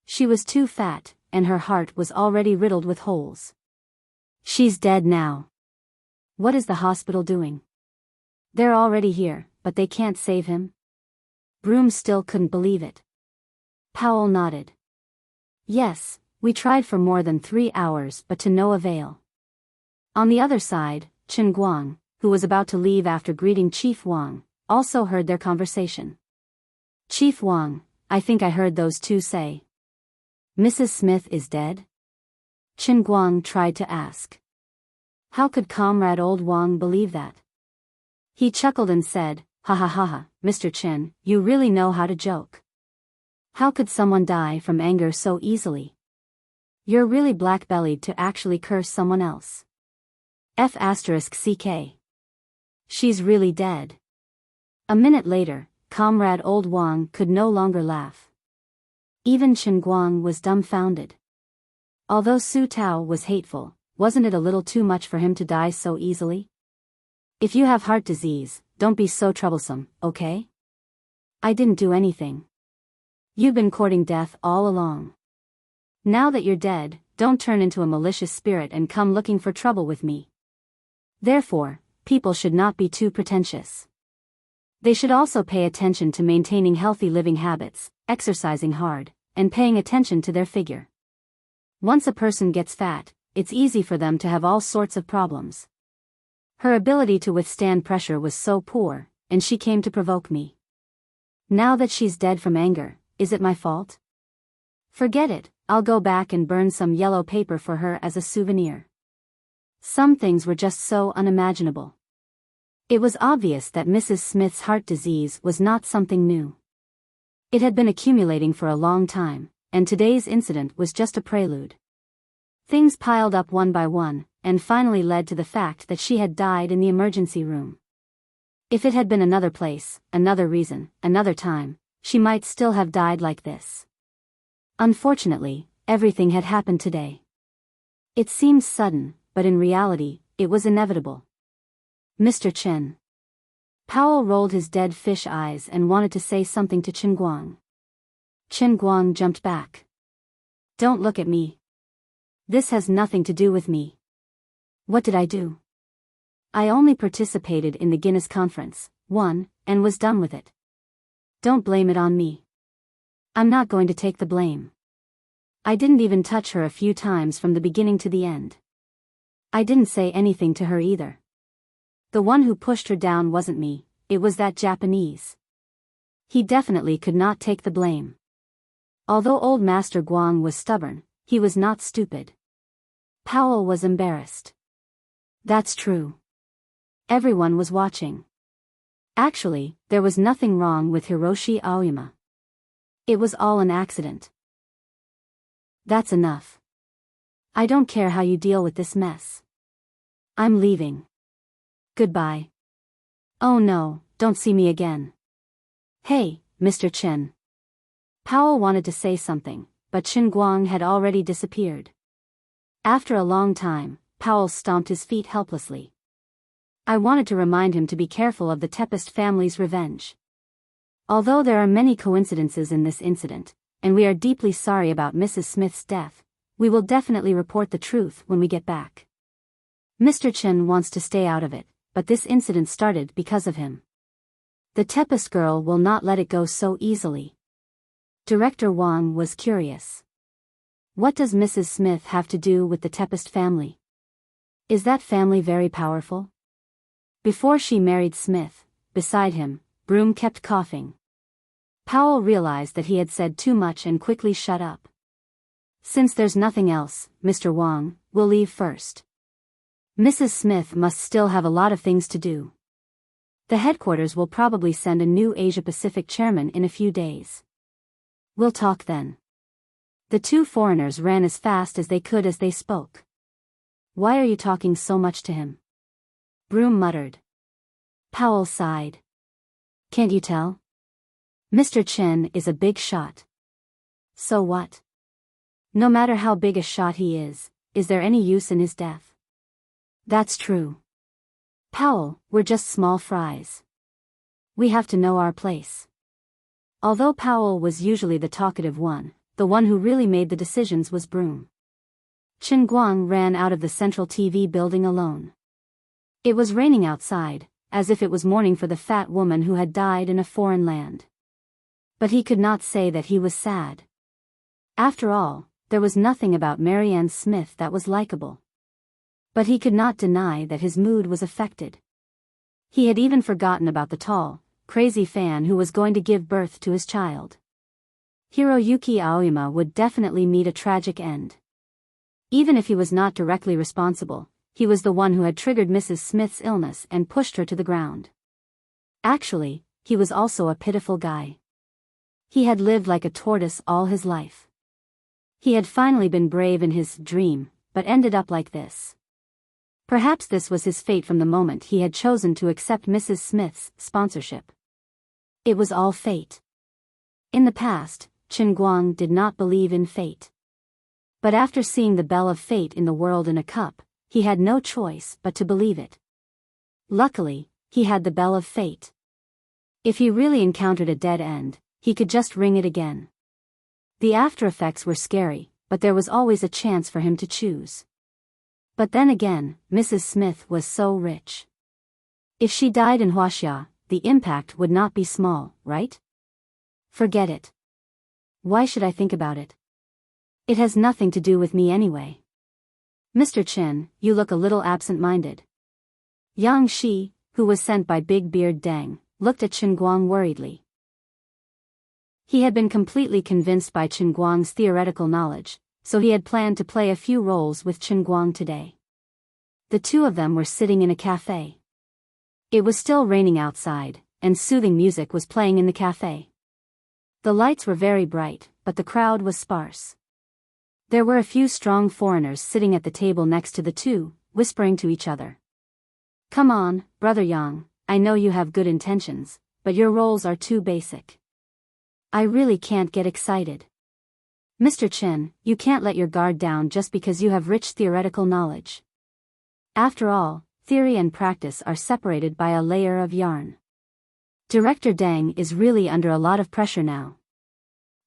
She was too fat, and her heart was already riddled with holes. She's dead now. What is the hospital doing? They're already here, but they can't save him? Bloom still couldn't believe it. Powell nodded. Yes, we tried for more than 3 hours but to no avail. On the other side, Chen Guang, who was about to leave after greeting Chief Wang, also heard their conversation. "Chief Wang, I think I heard those two say Mrs. Smith is dead?" Qin Guang tried to ask. How could Comrade Old Wang believe that? He chuckled and said, "Ha ha ha ha, Mr. Qin, you really know how to joke. How could someone die from anger so easily? You're really black-bellied to actually curse someone else. F***ck. She's really dead." A minute later, Comrade Old Wang could no longer laugh. Even Qin Guang was dumbfounded. Although Su Tao was hateful, wasn't it a little too much for him to die so easily? "If you have heart disease, don't be so troublesome, okay? I didn't do anything. You've been courting death all along. Now that you're dead, don't turn into a malicious spirit and come looking for trouble with me. Therefore, people should not be too pretentious. They should also pay attention to maintaining healthy living habits, exercising hard, and paying attention to their figure. Once a person gets fat, it's easy for them to have all sorts of problems." Her ability to withstand pressure was so poor, and she came to provoke me. Now that she's dead from anger, is it my fault? Forget it, I'll go back and burn some yellow paper for her as a souvenir. Some things were just so unimaginable. It was obvious that Mrs. Smith's heart disease was not something new. It had been accumulating for a long time, and today's incident was just a prelude. Things piled up one by one, and finally led to the fact that she had died in the emergency room. If it had been another place, another reason, another time, she might still have died like this. Unfortunately, everything had happened today. It seemed sudden, but in reality, it was inevitable. "Mr. Chen." Powell rolled his dead fish eyes and wanted to say something to Qin Guang. Qin Guang jumped back. "Don't look at me. This has nothing to do with me. What did I do? I only participated in the Guinness conference, won, and was done with it. Don't blame it on me. I'm not going to take the blame. I didn't even touch her a few times from the beginning to the end. I didn't say anything to her either. The one who pushed her down wasn't me, it was that Japanese. He definitely could not take the blame. Although old Master Guang was stubborn, he was not stupid." Powell was embarrassed. "That's true. Everyone was watching. Actually, there was nothing wrong with Hiroshi Aoyama. It was all an accident. That's enough. I don't care how you deal with this mess. I'm leaving. Goodbye. Oh no, don't see me again." "Hey, Mr. Chen." Powell wanted to say something, but Qin Guang had already disappeared. After a long time, Powell stomped his feet helplessly. I wanted to remind him to be careful of the Tempest family's revenge. Although there are many coincidences in this incident, and we are deeply sorry about Mrs. Smith's death, we will definitely report the truth when we get back. Mr. Chen wants to stay out of it, but this incident started because of him. The Tempest girl will not let it go so easily. Director Wang was curious. What does Mrs. Smith have to do with the Tempest family? Is that family very powerful? Before she married Smith, beside him, Broom kept coughing. Powell realized that he had said too much and quickly shut up. "Since there's nothing else, Mr. Wang, we'll leave first. Mrs. Smith must still have a lot of things to do. The headquarters will probably send a new Asia-Pacific chairman in a few days. We'll talk then." The two foreigners ran as fast as they could as they spoke. "Why are you talking so much to him?" Broom muttered. Powell sighed. "Can't you tell? Mr. Chen is a big shot." "So what? No matter how big a shot he is there any use in his death?" "That's true. Powell, we're just small fries. We have to know our place." Although Powell was usually the talkative one, the one who really made the decisions was Broom. Qin Guang ran out of the central TV building alone. It was raining outside, as if it was mourning for the fat woman who had died in a foreign land. But he could not say that he was sad. After all, there was nothing about Marianne Smith that was likable. But he could not deny that his mood was affected. He had even forgotten about the tall, crazy fan who was going to give birth to his child. Hiroyuki Aoyama would definitely meet a tragic end. Even if he was not directly responsible, he was the one who had triggered Mrs. Smith's illness and pushed her to the ground. Actually, he was also a pitiful guy. He had lived like a tortoise all his life. He had finally been brave in his dream, but ended up like this. Perhaps this was his fate from the moment he had chosen to accept Mrs. Smith's sponsorship. It was all fate. In the past, Chen Guang did not believe in fate. But after seeing the bell of fate in the world in a cup, he had no choice but to believe it. Luckily, he had the bell of fate. If he really encountered a dead end, he could just ring it again. The after effects were scary, but there was always a chance for him to choose. But then again, Mrs. Smith was so rich. If she died in Huaxia, the impact would not be small, right? Forget it. Why should I think about it? It has nothing to do with me anyway. Mr. Chen, you look a little absent-minded. Yang Shi, who was sent by Big Beard Deng, looked at Chen Guang worriedly. He had been completely convinced by Chen Guang's theoretical knowledge, so he had planned to play a few roles with Chen Guang today. The two of them were sitting in a cafe. It was still raining outside, and soothing music was playing in the cafe. The lights were very bright, but the crowd was sparse. There were a few strong foreigners sitting at the table next to the two, whispering to each other. Come on, Brother Yang, I know you have good intentions, but your roles are too basic. I really can't get excited. Mr. Chen, you can't let your guard down just because you have rich theoretical knowledge. After all, theory and practice are separated by a layer of yarn. Director Deng is really under a lot of pressure now.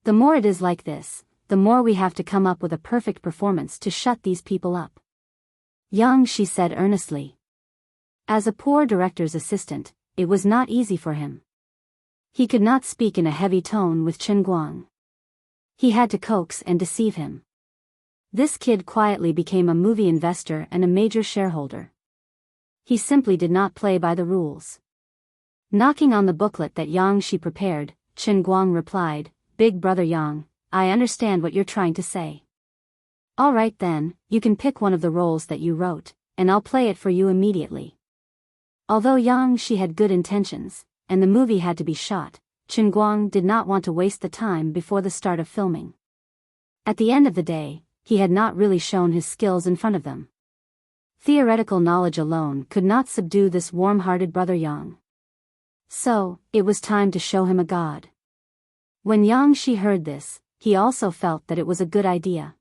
The more it is like this, the more we have to come up with a perfect performance to shut these people up. Yang Shi said earnestly. As a poor director's assistant, it was not easy for him. He could not speak in a heavy tone with Chen Guang. He had to coax and deceive him. This kid quietly became a movie investor and a major shareholder. He simply did not play by the rules. Knocking on the booklet that Yang Shi prepared, Chen Guang replied, Big Brother Yang, I understand what you're trying to say. All right then, you can pick one of the roles that you wrote, and I'll play it for you immediately. Although Yang Shi had good intentions, and the movie had to be shot, Chen Guang did not want to waste the time before the start of filming. At the end of the day, he had not really shown his skills in front of them. Theoretical knowledge alone could not subdue this warm-hearted Brother Yang. So, it was time to show him a god. When Yang Shi heard this, he also felt that it was a good idea.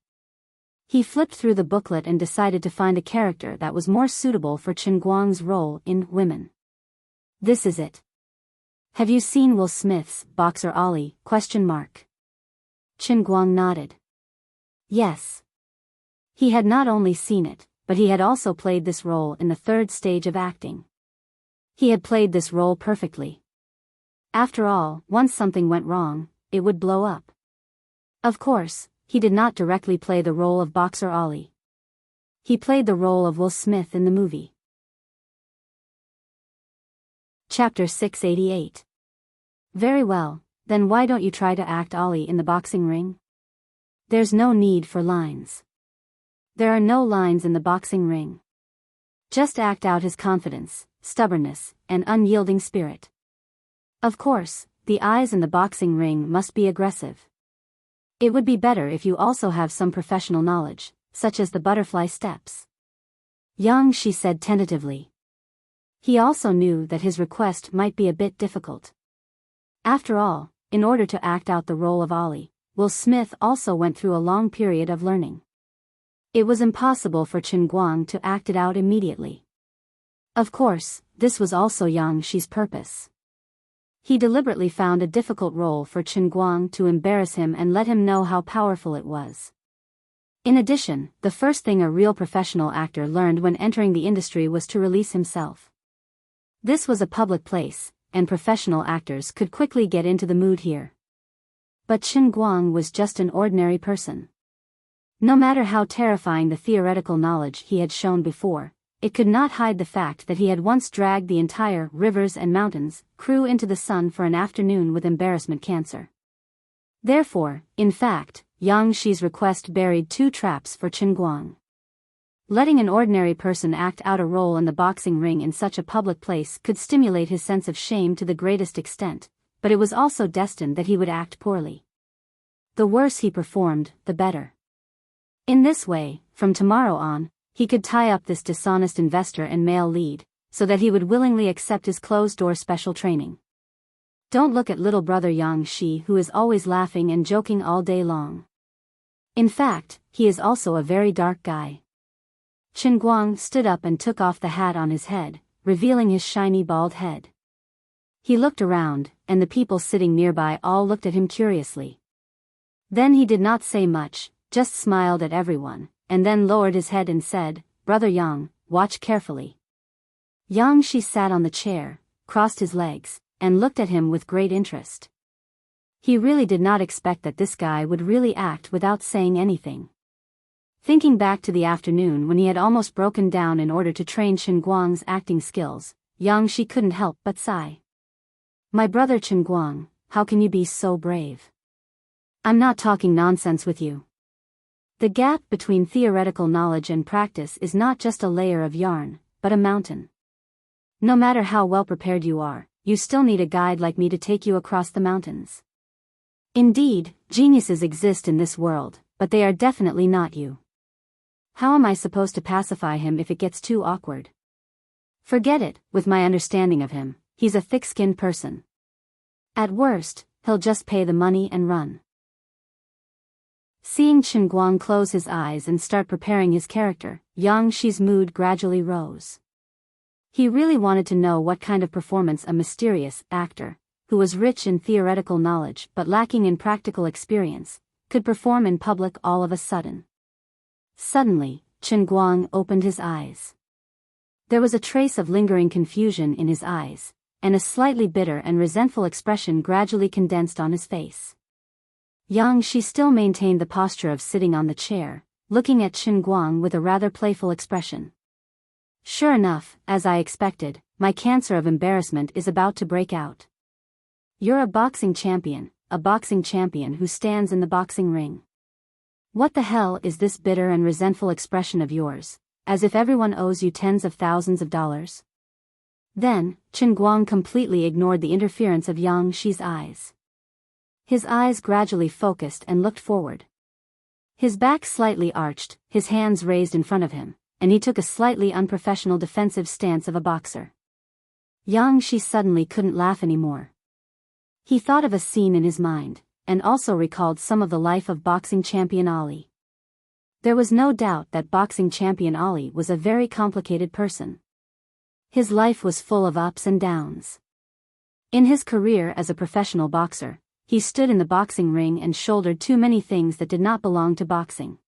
He flipped through the booklet and decided to find a character that was more suitable for Chen Guang's role in Women. This is it. Have you seen Will Smith's Boxer Ollie? Chen Guang nodded. Yes. He had not only seen it, but he had also played this role in the third stage of acting. He had played this role perfectly. After all, once something went wrong, it would blow up. Of course, he did not directly play the role of Boxer Ollie. He played the role of Will Smith in the movie. Chapter 688. Very well, then why don't you try to act Ollie in the boxing ring? There's no need for lines. There are no lines in the boxing ring. Just act out his confidence, stubbornness, and unyielding spirit. Of course, the eyes in the boxing ring must be aggressive. It would be better if you also have some professional knowledge, such as the butterfly steps. Yang Shi said tentatively. He also knew that his request might be a bit difficult. After all, in order to act out the role of Ollie, Will Smith also went through a long period of learning. It was impossible for Chen Guang to act it out immediately. Of course, this was also Yang Shi's purpose. He deliberately found a difficult role for Chen Guang to embarrass him and let him know how powerful it was. In addition, the first thing a real professional actor learned when entering the industry was to release himself. This was a public place, and professional actors could quickly get into the mood here. But Chen Guang was just an ordinary person. No matter how terrifying the theoretical knowledge he had shown before, it could not hide the fact that he had once dragged the entire Rivers and Mountains crew into the sun for an afternoon with embarrassment cancer. Therefore, in fact, Yang Shi's request buried two traps for Chen Guang. Letting an ordinary person act out a role in the boxing ring in such a public place could stimulate his sense of shame to the greatest extent, but it was also destined that he would act poorly. The worse he performed, the better. In this way, from tomorrow on, he could tie up this dishonest investor and male lead, so that he would willingly accept his closed-door special training. Don't look at little brother Yang Shi, who is always laughing and joking all day long. In fact, he is also a very dark guy. Chen Guang stood up and took off the hat on his head, revealing his shiny bald head. He looked around, and the people sitting nearby all looked at him curiously. Then he did not say much, just smiled at everyone, and then lowered his head and said, "Brother Yang, watch carefully." Yang Shi sat on the chair, crossed his legs, and looked at him with great interest. He really did not expect that this guy would really act without saying anything. Thinking back to the afternoon when he had almost broken down in order to train Chen Guang's acting skills, Yang Shi couldn't help but sigh. "My brother Chen Guang, how can you be so brave? I'm not talking nonsense with you. The gap between theoretical knowledge and practice is not just a layer of yarn, but a mountain. No matter how well prepared you are, you still need a guide like me to take you across the mountains. Indeed, geniuses exist in this world, but they are definitely not you. How am I supposed to pacify him if it gets too awkward? Forget it, with my understanding of him, he's a thick-skinned person. At worst, he'll just pay the money and run." Seeing Chen Guang close his eyes and start preparing his character, Yang Shi's mood gradually rose. He really wanted to know what kind of performance a mysterious actor, who was rich in theoretical knowledge but lacking in practical experience, could perform in public all of a sudden. Suddenly, Chen Guang opened his eyes. There was a trace of lingering confusion in his eyes, and a slightly bitter and resentful expression gradually condensed on his face. Yang Shi still maintained the posture of sitting on the chair, looking at Chen Guang with a rather playful expression. "Sure enough, as I expected, my cancer of embarrassment is about to break out. You're a boxing champion who stands in the boxing ring. What the hell is this bitter and resentful expression of yours, as if everyone owes you tens of thousands of dollars?" Then, Chen Guang completely ignored the interference of Yang Shi's eyes. His eyes gradually focused and looked forward. His back slightly arched, his hands raised in front of him, and he took a slightly unprofessional defensive stance of a boxer. Yang Shi suddenly couldn't laugh anymore. He thought of a scene in his mind, and also recalled some of the life of boxing champion Ali. There was no doubt that boxing champion Ali was a very complicated person. His life was full of ups and downs. In his career as a professional boxer, he stood in the boxing ring and shouldered too many things that did not belong to boxing.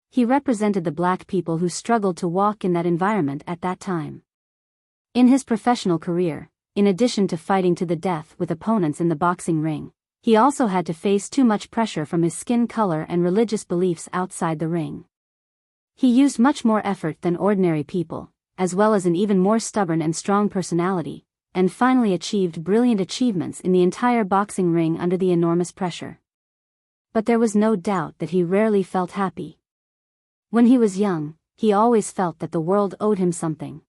He represented the black people who struggled to walk in that environment at that time. In his professional career, in addition to fighting to the death with opponents in the boxing ring, he also had to face too much pressure from his skin color and religious beliefs outside the ring. He used much more effort than ordinary people, as well as an even more stubborn and strong personality, and finally achieved brilliant achievements in the entire boxing ring under the enormous pressure. But there was no doubt that he rarely felt happy. When he was young, he always felt that the world owed him something.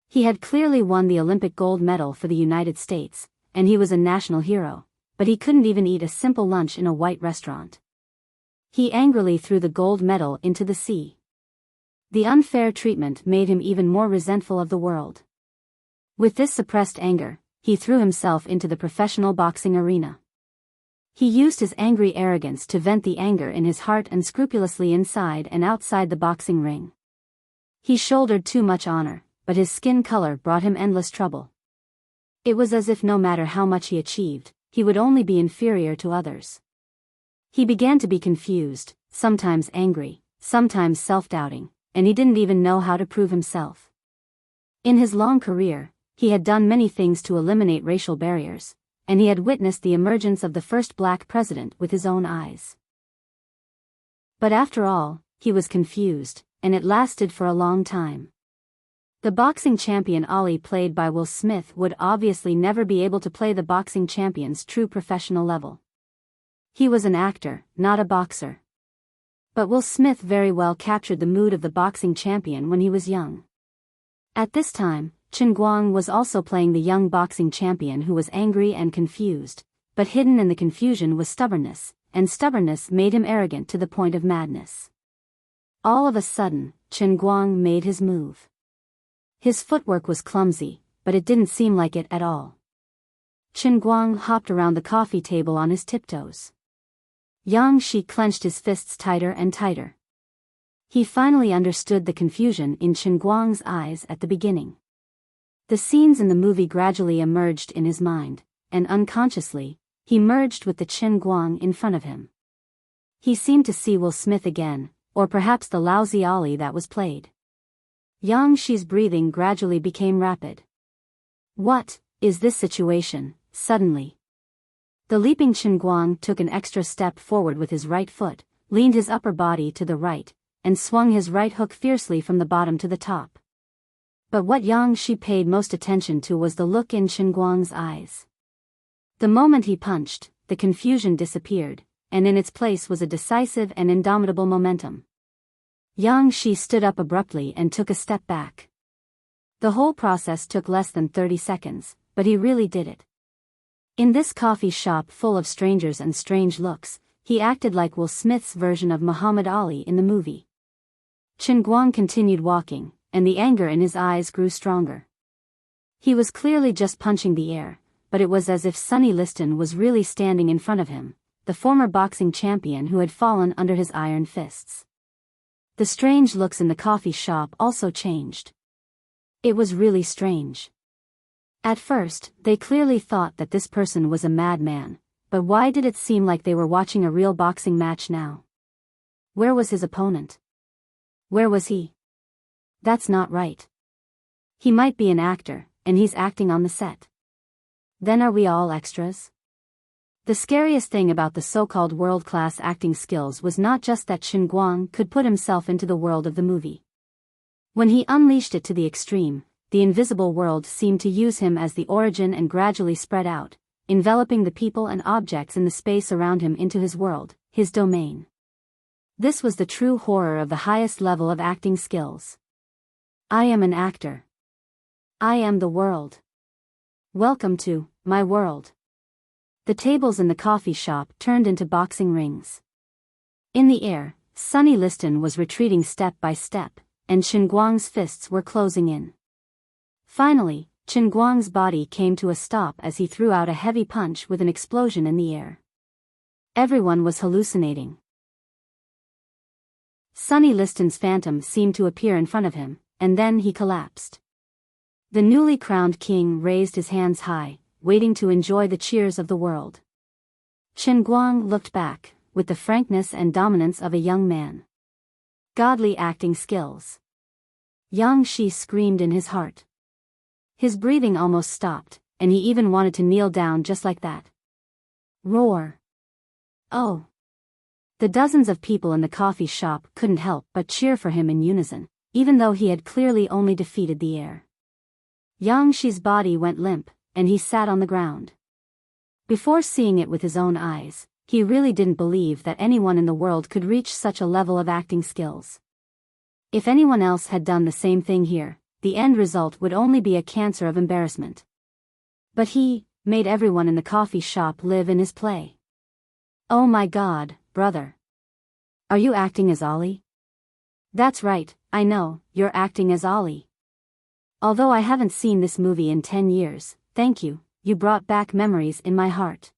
He had clearly won the Olympic gold medal for the United States, and he was a national hero, but he couldn't even eat a simple lunch in a white restaurant. He angrily threw the gold medal into the sea. The unfair treatment made him even more resentful of the world. With this suppressed anger, he threw himself into the professional boxing arena. He used his angry arrogance to vent the anger in his heart unscrupulously inside and outside the boxing ring. He shouldered too much honor, but his skin color brought him endless trouble. It was as if no matter how much he achieved, he would only be inferior to others. He began to be confused, sometimes angry, sometimes self-doubting, and he didn't even know how to prove himself. In his long career, he had done many things to eliminate racial barriers, and he had witnessed the emergence of the first black president with his own eyes. But after all, he was confused, and it lasted for a long time. The boxing champion Ollie, played by Will Smith, would obviously never be able to play the boxing champion's true professional level. He was an actor, not a boxer. But Will Smith very well captured the mood of the boxing champion when he was young. At this time, Chen Guang was also playing the young boxing champion who was angry and confused, but hidden in the confusion was stubbornness, and stubbornness made him arrogant to the point of madness. All of a sudden, Chen Guang made his move. His footwork was clumsy, but it didn't seem like it at all. Chen Guang hopped around the coffee table on his tiptoes. Yang Shi clenched his fists tighter and tighter. He finally understood the confusion in Chen Guang's eyes at the beginning. The scenes in the movie gradually emerged in his mind, and unconsciously, he merged with the Chen Guang in front of him. He seemed to see Will Smith again, or perhaps the lousy Ollie that was played. Yang Shi's breathing gradually became rapid. What is this situation, suddenly? The leaping Chen Guang took an extra step forward with his right foot, leaned his upper body to the right, and swung his right hook fiercely from the bottom to the top. But what Yang Shi paid most attention to was the look in Chen Guang's eyes. The moment he punched, the confusion disappeared, and in its place was a decisive and indomitable momentum. Yang Shi stood up abruptly and took a step back. The whole process took less than 30 seconds, but he really did it. In this coffee shop full of strangers and strange looks, he acted like Will Smith's version of Muhammad Ali in the movie. Chen Guang continued walking, and the anger in his eyes grew stronger. He was clearly just punching the air, but it was as if Sonny Liston was really standing in front of him, the former boxing champion who had fallen under his iron fists. The strange looks in the coffee shop also changed. It was really strange. At first, they clearly thought that this person was a madman, but why did it seem like they were watching a real boxing match now? Where was his opponent? Where was he? That's not right. He might be an actor, and he's acting on the set. Then are we all extras? The scariest thing about the so-called world-class acting skills was not just that Chen Guang could put himself into the world of the movie. When he unleashed it to the extreme, the invisible world seemed to use him as the origin and gradually spread out, enveloping the people and objects in the space around him into his world, his domain. This was the true horror of the highest level of acting skills. I am an actor. I am the world. Welcome to my world. The tables in the coffee shop turned into boxing rings. In the air, Sonny Liston was retreating step by step, and Chen Guang's fists were closing in. Finally, Chen Guang's body came to a stop as he threw out a heavy punch with an explosion in the air. Everyone was hallucinating. Sonny Liston's phantom seemed to appear in front of him, and then he collapsed. The newly crowned king raised his hands high, waiting to enjoy the cheers of the world. Chen Guang looked back, with the frankness and dominance of a young man. Godly acting skills. Yang Shi screamed in his heart. His breathing almost stopped, and he even wanted to kneel down just like that. Roar. Oh. The dozens of people in the coffee shop couldn't help but cheer for him in unison, even though he had clearly only defeated the air. Yang Shi's body went limp, and he sat on the ground. Before seeing it with his own eyes, he really didn't believe that anyone in the world could reach such a level of acting skills. If anyone else had done the same thing here, the end result would only be a cancer of embarrassment. But he made everyone in the coffee shop live in his play. Oh my God, brother. Are you acting as Ollie? That's right, I know, you're acting as Ollie. Although I haven't seen this movie in 10 years, thank you, you brought back memories in my heart.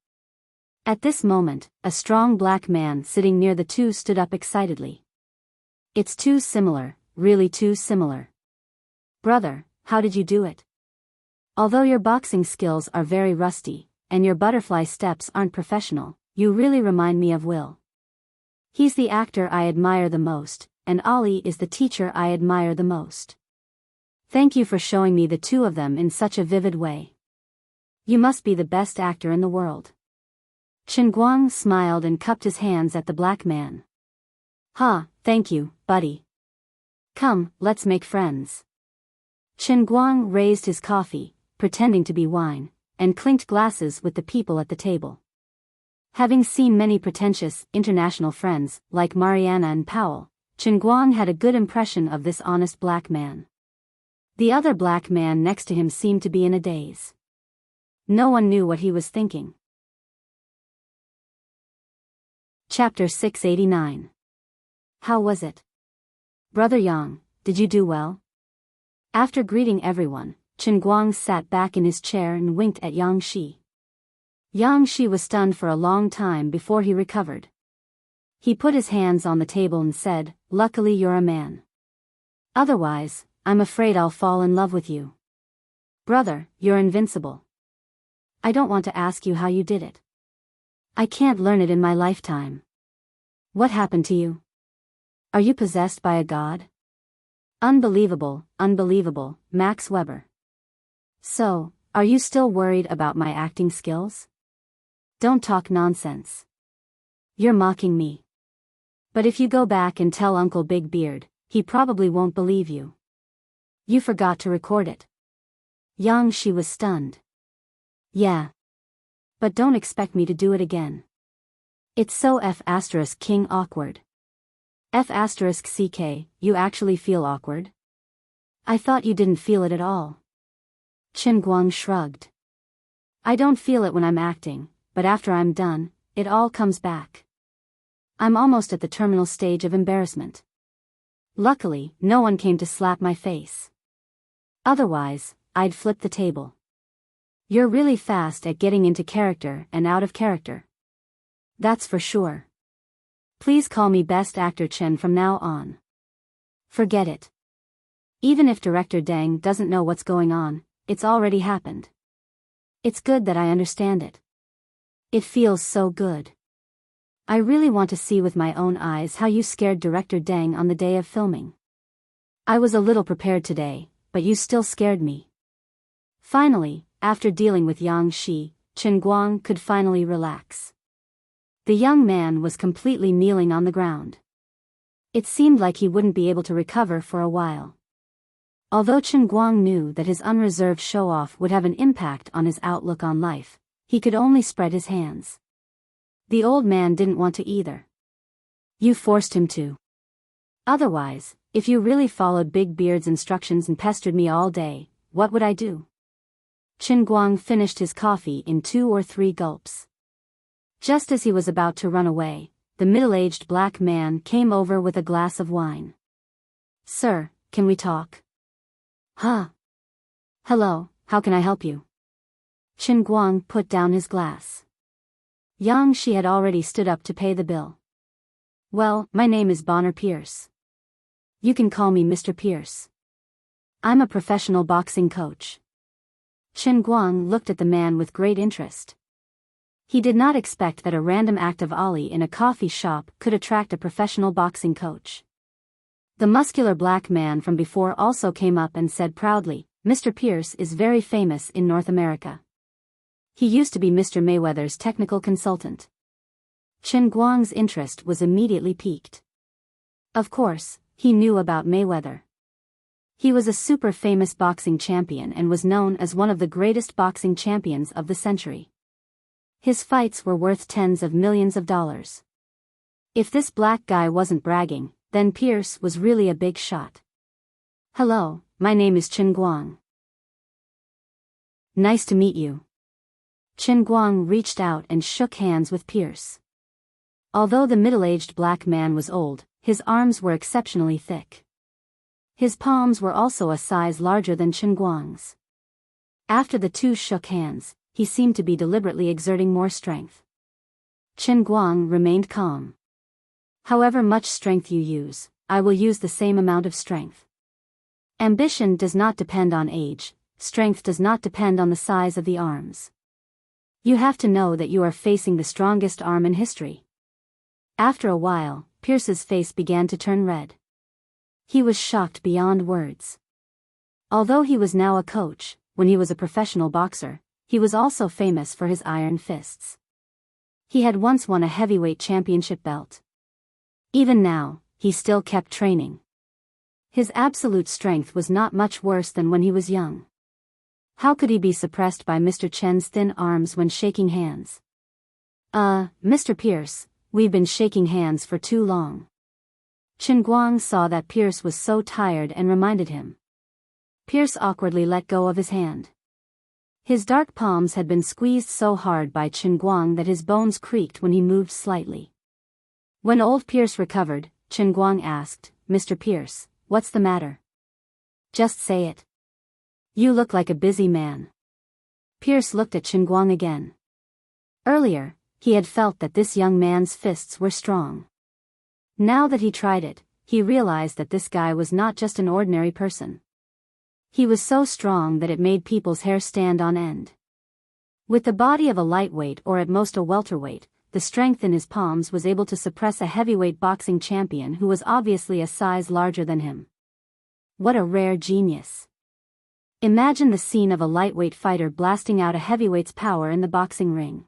At this moment, a strong black man sitting near the two stood up excitedly. It's too similar, really too similar. Brother, how did you do it? Although your boxing skills are very rusty, and your butterfly steps aren't professional, you really remind me of Will. He's the actor I admire the most, and Ollie is the teacher I admire the most. Thank you for showing me the two of them in such a vivid way. You must be the best actor in the world. Chen Guang smiled and cupped his hands at the black man. Ha, thank you, buddy. Come, let's make friends. Chen Guang raised his coffee, pretending to be wine, and clinked glasses with the people at the table. Having seen many pretentious, international friends, like Mariana and Powell, Chen Guang had a good impression of this honest black man. The other black man next to him seemed to be in a daze. No one knew what he was thinking. Chapter 689. How was it? Brother Yang, did you do well? After greeting everyone, Chen Guang sat back in his chair and winked at Yang Shi. Yang Shi was stunned for a long time before he recovered. He put his hands on the table and said, "Luckily you're a man. Otherwise, I'm afraid I'll fall in love with you. Brother, you're invincible. I don't want to ask you how you did it. I can't learn it in my lifetime. What happened to you? Are you possessed by a god?" Unbelievable, unbelievable, Max Weber. So, are you still worried about my acting skills? Don't talk nonsense. You're mocking me. But if you go back and tell Uncle Big Beard, he probably won't believe you. You forgot to record it. Yang Shi was stunned. Yeah. But don't expect me to do it again. It's so F***king awkward. F***ck, you actually feel awkward? I thought you didn't feel it at all. Chen Guang shrugged. I don't feel it when I'm acting, but after I'm done, it all comes back. I'm almost at the terminal stage of embarrassment. Luckily, no one came to slap my face. Otherwise, I'd flip the table. You're really fast at getting into character and out of character. That's for sure. Please call me Best Actor Chen from now on. Forget it. Even if Director Deng doesn't know what's going on, it's already happened. It's good that I understand it. It feels so good. I really want to see with my own eyes how you scared Director Deng on the day of filming. I was a little prepared today, but you still scared me. Finally, after dealing with Yang Shi, Chen Guang could finally relax. The young man was completely kneeling on the ground. It seemed like he wouldn't be able to recover for a while. Although Chen Guang knew that his unreserved show-off would have an impact on his outlook on life, he could only spread his hands. The old man didn't want to either. You forced him to. Otherwise, if you really followed Big Beard's instructions and pestered me all day, what would I do? Chen Guang finished his coffee in 2 or 3 gulps. Just as he was about to run away, the middle-aged black man came over with a glass of wine. Sir, can we talk? Huh? Hello, how can I help you? Chen Guang put down his glass. Yang Shi had already stood up to pay the bill. Well, my name is Bonner Pierce. You can call me Mr. Pierce. I'm a professional boxing coach. Chen Guang looked at the man with great interest. He did not expect that a random act of Ali in a coffee shop could attract a professional boxing coach. The muscular black man from before also came up and said proudly, Mr. Pierce is very famous in North America. He used to be Mr. Mayweather's technical consultant. Chen Guang's interest was immediately piqued. Of course, he knew about Mayweather. He was a super famous boxing champion and was known as one of the greatest boxing champions of the century. His fights were worth tens of millions of dollars. If this black guy wasn't bragging, then Pierce was really a big shot. Hello, my name is Chen Guang. Nice to meet you. Chen Guang reached out and shook hands with Pierce. Although the middle-aged black man was old, his arms were exceptionally thick. His palms were also a size larger than Chen Guang's. After the two shook hands, he seemed to be deliberately exerting more strength. Chen Guang remained calm. However much strength you use, I will use the same amount of strength. Ambition does not depend on age, strength does not depend on the size of the arms. You have to know that you are facing the strongest arm in history. After a while, Pierce's face began to turn red. He was shocked beyond words. Although he was now a coach, when he was a professional boxer, he was also famous for his iron fists. He had once won a heavyweight championship belt. Even now, he still kept training. His absolute strength was not much worse than when he was young. How could he be suppressed by Mr. Chen's thin arms when shaking hands? Mr. Pierce, we've been shaking hands for too long. Chen Guang saw that Pierce was so tired and reminded him. Pierce awkwardly let go of his hand. His dark palms had been squeezed so hard by Chen Guang that his bones creaked when he moved slightly. When old Pierce recovered, Chen Guang asked, "Mr. Pierce, what's the matter? Just say it. You look like a busy man." Pierce looked at Chen Guang again. Earlier, he had felt that this young man's fists were strong. Now that he tried it, he realized that this guy was not just an ordinary person. He was so strong that it made people's hair stand on end. With the body of a lightweight or at most a welterweight, the strength in his palms was able to suppress a heavyweight boxing champion who was obviously a size larger than him. What a rare genius. Imagine the scene of a lightweight fighter blasting out a heavyweight's power in the boxing ring.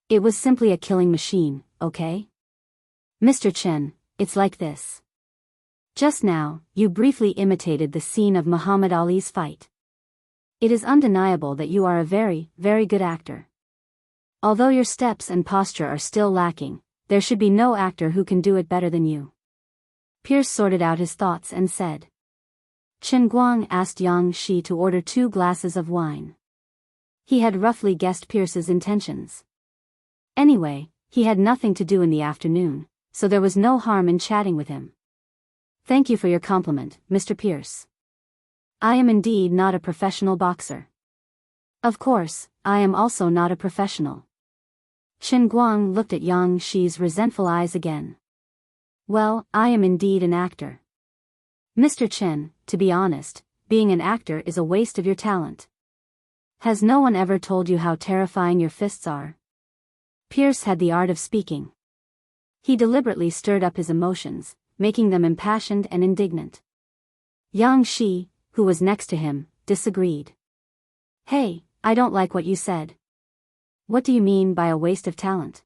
It was simply a killing machine, okay? Mr. Chen, it's like this. Just now, you briefly imitated the scene of Muhammad Ali's fight. It is undeniable that you are a very, very good actor. Although your steps and posture are still lacking, there should be no actor who can do it better than you. Pierce sorted out his thoughts and said. Chen Guang asked Yang Shi to order 2 glasses of wine. He had roughly guessed Pierce's intentions. Anyway, he had nothing to do in the afternoon, so there was no harm in chatting with him. Thank you for your compliment, Mr. Pierce. I am indeed not a professional boxer. Of course, I am also not a professional. Chen Guang looked at Yang Shi's resentful eyes again. Well, I am indeed an actor. Mr. Chen, to be honest, being an actor is a waste of your talent. Has no one ever told you how terrifying your fists are? Pierce had the art of speaking. He deliberately stirred up his emotions, making them impassioned and indignant. Yang Shi, who was next to him, disagreed. Hey, I don't like what you said. What do you mean by a waste of talent?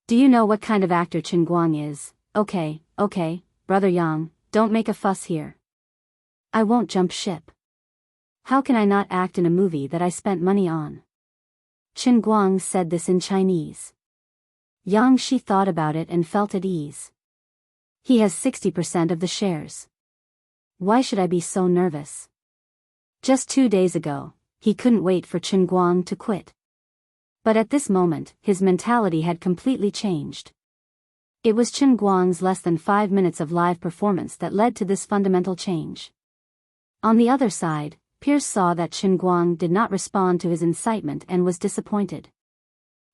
Do you know what kind of actor Chen Guang is? Okay, brother Yang, don't make a fuss here. I won't jump ship. How can I not act in a movie that I spent money on? Chen Guang said this in Chinese. Yang Shi thought about it and felt at ease. He has 60% of the shares. Why should I be so nervous? Just 2 days ago, he couldn't wait for Chen Guang to quit. But at this moment, his mentality had completely changed. It was Chen Guang's less than 5 minutes of live performance that led to this fundamental change. On the other side, Pierce saw that Chen Guang did not respond to his incitement and was disappointed.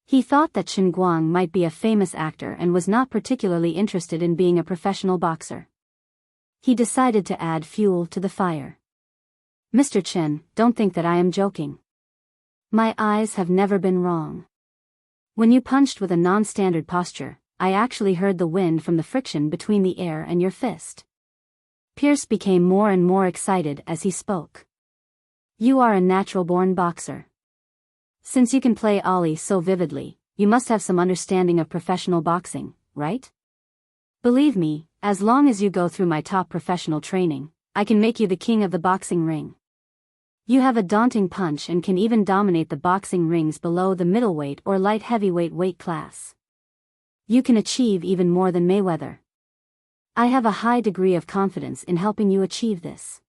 He thought that Chen Guang might be a famous actor and was not particularly interested in being a professional boxer. He decided to add fuel to the fire. Mr. Chen, don't think that I am joking. My eyes have never been wrong. When you punched with a non-standard posture, I actually heard the wind from the friction between the air and your fist. Pierce became more and more excited as he spoke. You are a natural-born boxer. Since you can play Ali so vividly, you must have some understanding of professional boxing, right? Believe me, as long as you go through my top professional training, I can make you the king of the boxing ring. You have a daunting punch and can even dominate the boxing rings below the middleweight or light heavyweight weight class. You can achieve even more than Mayweather. I have a high degree of confidence in helping you achieve this.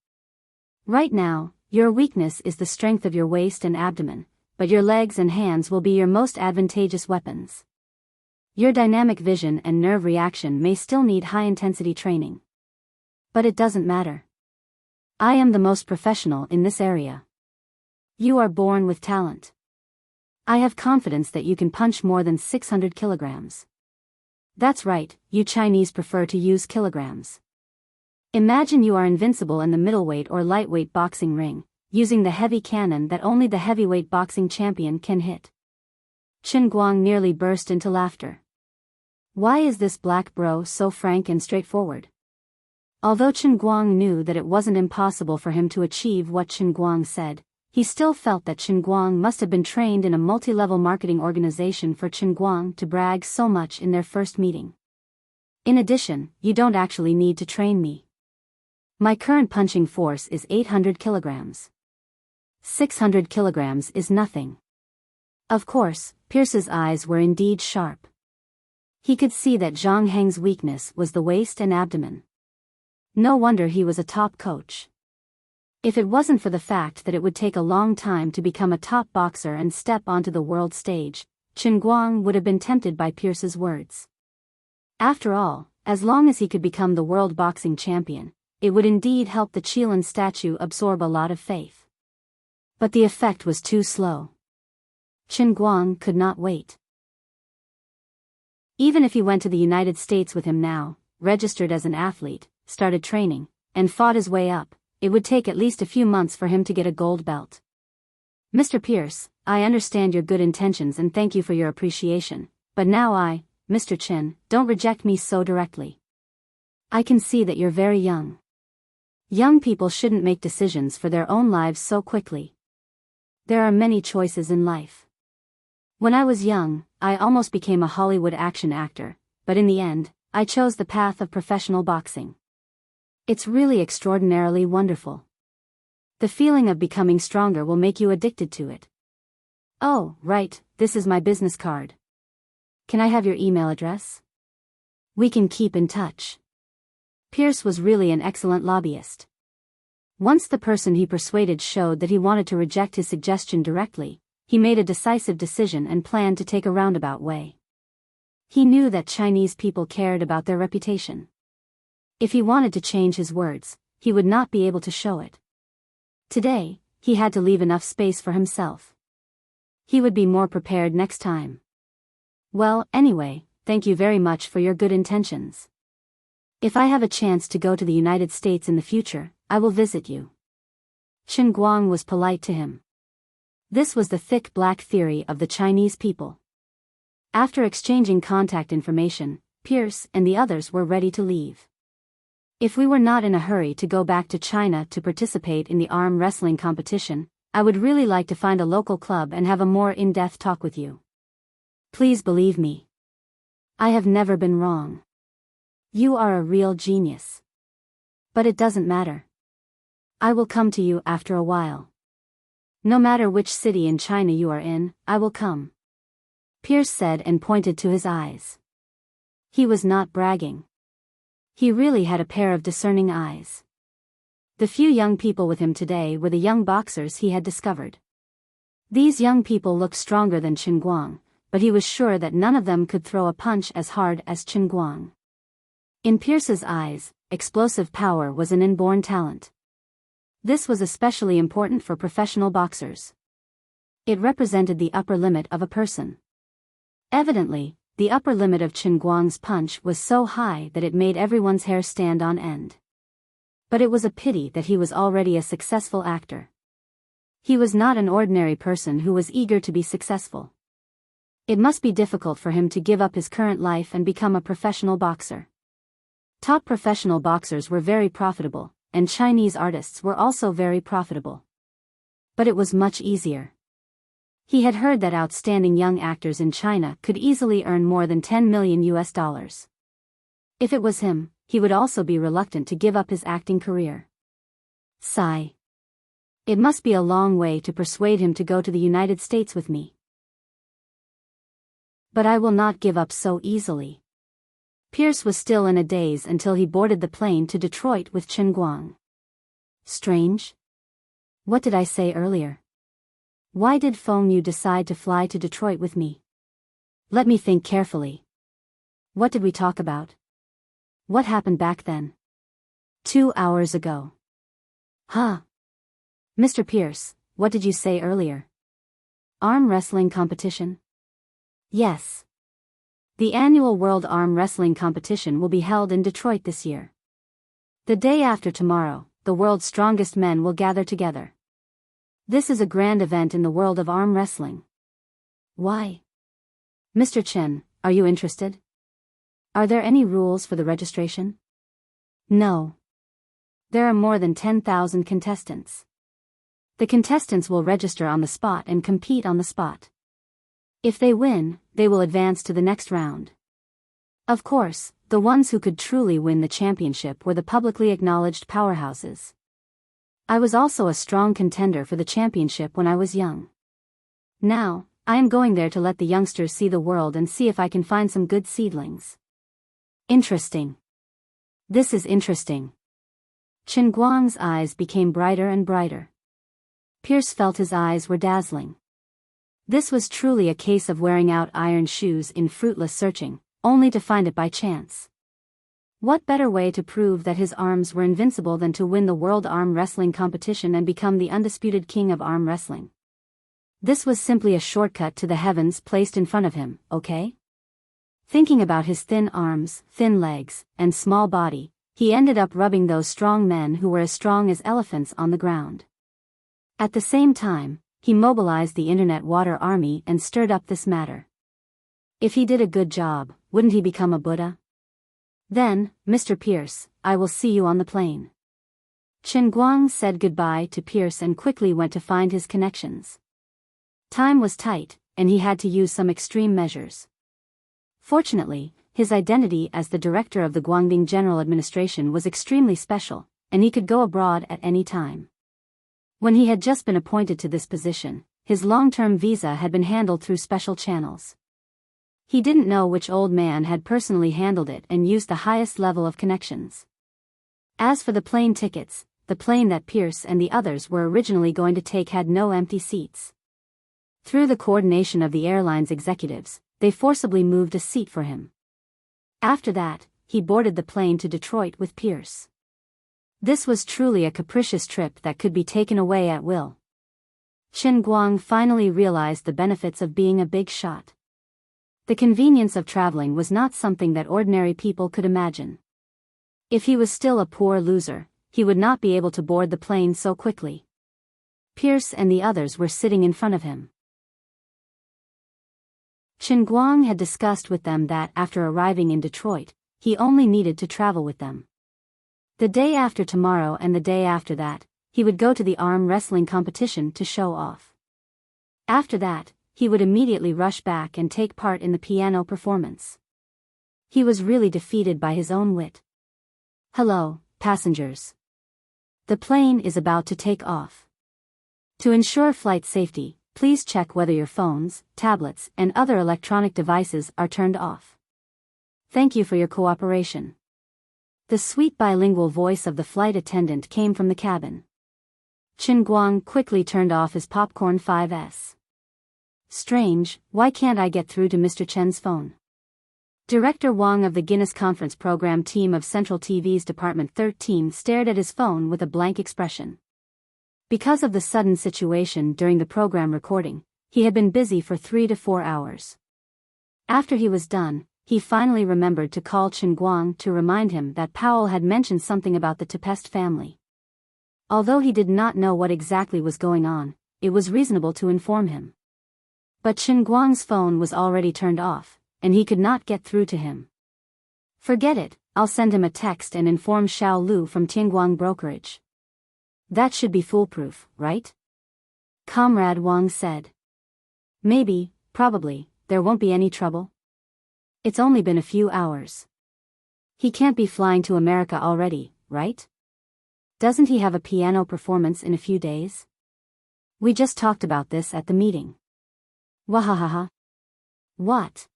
Right now, your weakness is the strength of your waist and abdomen, but your legs and hands will be your most advantageous weapons. Your dynamic vision and nerve reaction may still need high-intensity training. But it doesn't matter. I am the most professional in this area. You are born with talent. I have confidence that you can punch more than 600 kilograms. That's right, you Chinese prefer to use kilograms. Imagine you are invincible in the middleweight or lightweight boxing ring, using the heavy cannon that only the heavyweight boxing champion can hit. Chen Guang nearly burst into laughter. Why is this black bro so frank and straightforward? Although Chen Guang knew that it wasn't impossible for him to achieve what Chen Guang said, he still felt that Chen Guang must have been trained in a multi-level marketing organization for Chen Guang to brag so much in their first meeting. In addition, you don't actually need to train me. My current punching force is 800 kilograms. 600 kilograms is nothing. Of course, Pierce's eyes were indeed sharp. He could see that Zhang Heng's weakness was the waist and abdomen. No wonder he was a top coach. If it wasn't for the fact that it would take a long time to become a top boxer and step onto the world stage, Chen Guang would have been tempted by Pierce's words. After all, as long as he could become the world boxing champion, it would indeed help the Qilin statue absorb a lot of faith. But the effect was too slow. Chen Guang could not wait. Even if he went to the United States with him now, registered as an athlete, started training, and fought his way up, it would take at least a few months for him to get a gold belt. Mr. Pierce, I understand your good intentions and thank you for your appreciation, but now Mr. Chen, don't reject me so directly. I can see that you're very young. Young people shouldn't make decisions for their own lives so quickly. There are many choices in life. When I was young, I almost became a Hollywood action actor, but in the end, I chose the path of professional boxing. It's really extraordinarily wonderful. The feeling of becoming stronger will make you addicted to it. Oh, right, this is my business card. Can I have your email address? We can keep in touch. Pierce was really an excellent lobbyist. Once the person he persuaded showed that he wanted to reject his suggestion directly, he made a decisive decision and planned to take a roundabout way. He knew that Chinese people cared about their reputation. If he wanted to change his words, he would not be able to show it. Today, he had to leave enough space for himself. He would be more prepared next time. Well, anyway, thank you very much for your good intentions. If I have a chance to go to the United States in the future, I will visit you. Chen Guang was polite to him. This was the thick black theory of the Chinese people. After exchanging contact information, Pierce and the others were ready to leave. If we were not in a hurry to go back to China to participate in the arm wrestling competition, I would really like to find a local club and have a more in-depth talk with you. Please believe me. I have never been wrong. You are a real genius. But it doesn't matter. I will come to you after a while. No matter which city in China you are in, I will come. Pierce said and pointed to his eyes. He was not bragging. He really had a pair of discerning eyes. The few young people with him today were the young boxers he had discovered. These young people looked stronger than Chen Guang, but he was sure that none of them could throw a punch as hard as Chen Guang. In Pierce's eyes, explosive power was an inborn talent. This was especially important for professional boxers. It represented the upper limit of a person. Evidently, the upper limit of Chen Guang's punch was so high that it made everyone's hair stand on end. But it was a pity that he was already a successful actor. He was not an ordinary person who was eager to be successful. It must be difficult for him to give up his current life and become a professional boxer. Top professional boxers were very profitable, and Chinese artists were also very profitable. But it was much easier. He had heard that outstanding young actors in China could easily earn more than 10 million US dollars. If it was him, he would also be reluctant to give up his acting career. Sigh. It must be a long way to persuade him to go to the United States with me. But I will not give up so easily. Pierce was still in a daze until he boarded the plane to Detroit with Chen Guang. Strange? What did I say earlier? Why did Feng Yu decide to fly to Detroit with me? Let me think carefully. What did we talk about? What happened back then? 2 hours ago. Huh? Mr. Pierce, what did you say earlier? Arm wrestling competition? Yes. The annual World Arm Wrestling Competition will be held in Detroit this year. The day after tomorrow, the world's strongest men will gather together. This is a grand event in the world of arm wrestling. Why? Mr. Chen, are you interested? Are there any rules for the registration? No. There are more than 10,000 contestants. The contestants will register on the spot and compete on the spot. If they win, they will advance to the next round. Of course, the ones who could truly win the championship were the publicly acknowledged powerhouses. I was also a strong contender for the championship when I was young. Now, I am going there to let the youngsters see the world and see if I can find some good seedlings. Interesting. This is interesting. Chen Guang's eyes became brighter and brighter. Pierce felt his eyes were dazzling. This was truly a case of wearing out iron shoes in fruitless searching, only to find it by chance. What better way to prove that his arms were invincible than to win the World Arm Wrestling competition and become the undisputed king of arm wrestling? This was simply a shortcut to the heavens placed in front of him, okay? Thinking about his thin arms, thin legs, and small body, he ended up rubbing those strong men who were as strong as elephants on the ground. At the same time, he mobilized the Internet Water Army and stirred up this matter. If he did a good job, wouldn't he become a Buddha? Then, Mr. Pierce, I will see you on the plane. Chen Guang said goodbye to Pierce and quickly went to find his connections. Time was tight, and he had to use some extreme measures. Fortunately, his identity as the director of the Guangding General Administration was extremely special, and he could go abroad at any time. When he had just been appointed to this position, his long-term visa had been handled through special channels. He didn't know which old man had personally handled it and used the highest level of connections. As for the plane tickets, the plane that Pierce and the others were originally going to take had no empty seats. Through the coordination of the airline's executives, they forcibly moved a seat for him. After that, he boarded the plane to Detroit with Pierce. This was truly a capricious trip that could be taken away at will. Chen Guang finally realized the benefits of being a big shot. The convenience of traveling was not something that ordinary people could imagine. If he was still a poor loser, he would not be able to board the plane so quickly. Pierce and the others were sitting in front of him. Chen Guang had discussed with them that after arriving in Detroit, he only needed to travel with them. The day after tomorrow and the day after that, he would go to the arm wrestling competition to show off. After that, he would immediately rush back and take part in the piano performance. He was really defeated by his own wit. Hello, passengers. The plane is about to take off. To ensure flight safety, please check whether your phones, tablets, and other electronic devices are turned off. Thank you for your cooperation. The sweet bilingual voice of the flight attendant came from the cabin. Chen Guang quickly turned off his Popcorn 5S. Strange, why can't I get through to Mr. Chen's phone? Director Wang of the Guinness Conference Program team of Central TV's Department 13 stared at his phone with a blank expression. Because of the sudden situation during the program recording, he had been busy for 3 to 4 hours. After he was done, he finally remembered to call Chen Guang to remind him that Powell had mentioned something about the Tempest family. Although he did not know what exactly was going on, it was reasonable to inform him. But Chen Guang's phone was already turned off, and he could not get through to him. Forget it, I'll send him a text and inform Xiao Lu from Tianguang Brokerage. That should be foolproof, right? Comrade Wang said. Maybe, probably, there won't be any trouble. It's only been a few hours. He can't be flying to America already, right? Doesn't he have a piano performance in a few days? We just talked about this at the meeting. Wahahaha. What?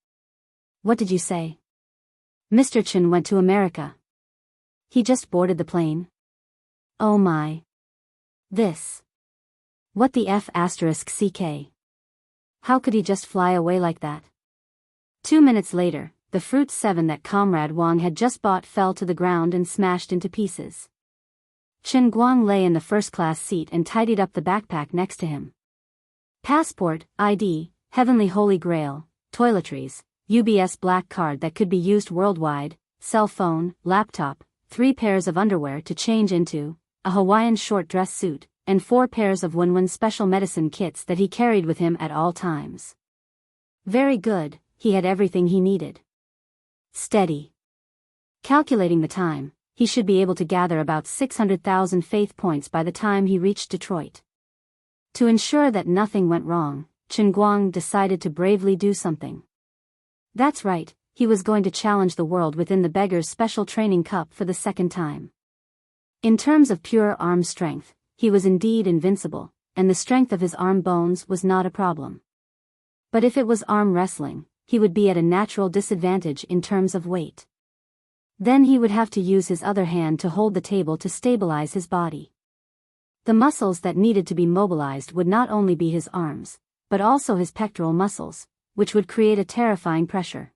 What did you say? Mr. Chen went to America. He just boarded the plane. Oh my. This. What the F***CK? How could he just fly away like that? 2 minutes later, the Fruit 7 that Comrade Wang had just bought fell to the ground and smashed into pieces. Chen Guang lay in the first-class seat and tidied up the backpack next to him. Passport, ID, Heavenly Holy Grail, toiletries, UBS black card that could be used worldwide, cell phone, laptop, 3 pairs of underwear to change into, a Hawaiian short dress suit, and 4 pairs of Wenwen special medicine kits that he carried with him at all times. Very good, he had everything he needed. Steady. Calculating the time, he should be able to gather about 600,000 faith points by the time he reached Detroit. To ensure that nothing went wrong, Chen Guang decided to bravely do something. That's right, he was going to challenge the world within the Beggar's Special Training Cup for the second time. In terms of pure arm strength, he was indeed invincible, and the strength of his arm bones was not a problem. But if it was arm wrestling, he would be at a natural disadvantage in terms of weight. Then he would have to use his other hand to hold the table to stabilize his body. The muscles that needed to be mobilized would not only be his arms, but also his pectoral muscles, which would create a terrifying pressure.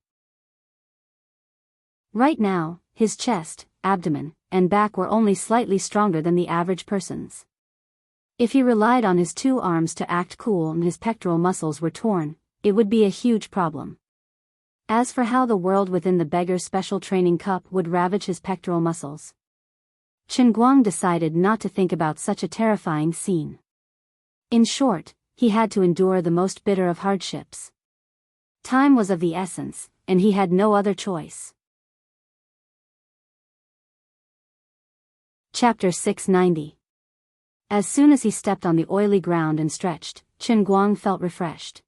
Right now, his chest, abdomen, and back were only slightly stronger than the average person's. If he relied on his two arms to act cool and his pectoral muscles were torn, it would be a huge problem. As for how the world within the Beggar's Special Training Cup would ravage his pectoral muscles, Chen Guang decided not to think about such a terrifying scene. In short, he had to endure the most bitter of hardships. Time was of the essence, and he had no other choice. Chapter 690. As soon as he stepped on the oily ground and stretched, Chen Guang felt refreshed.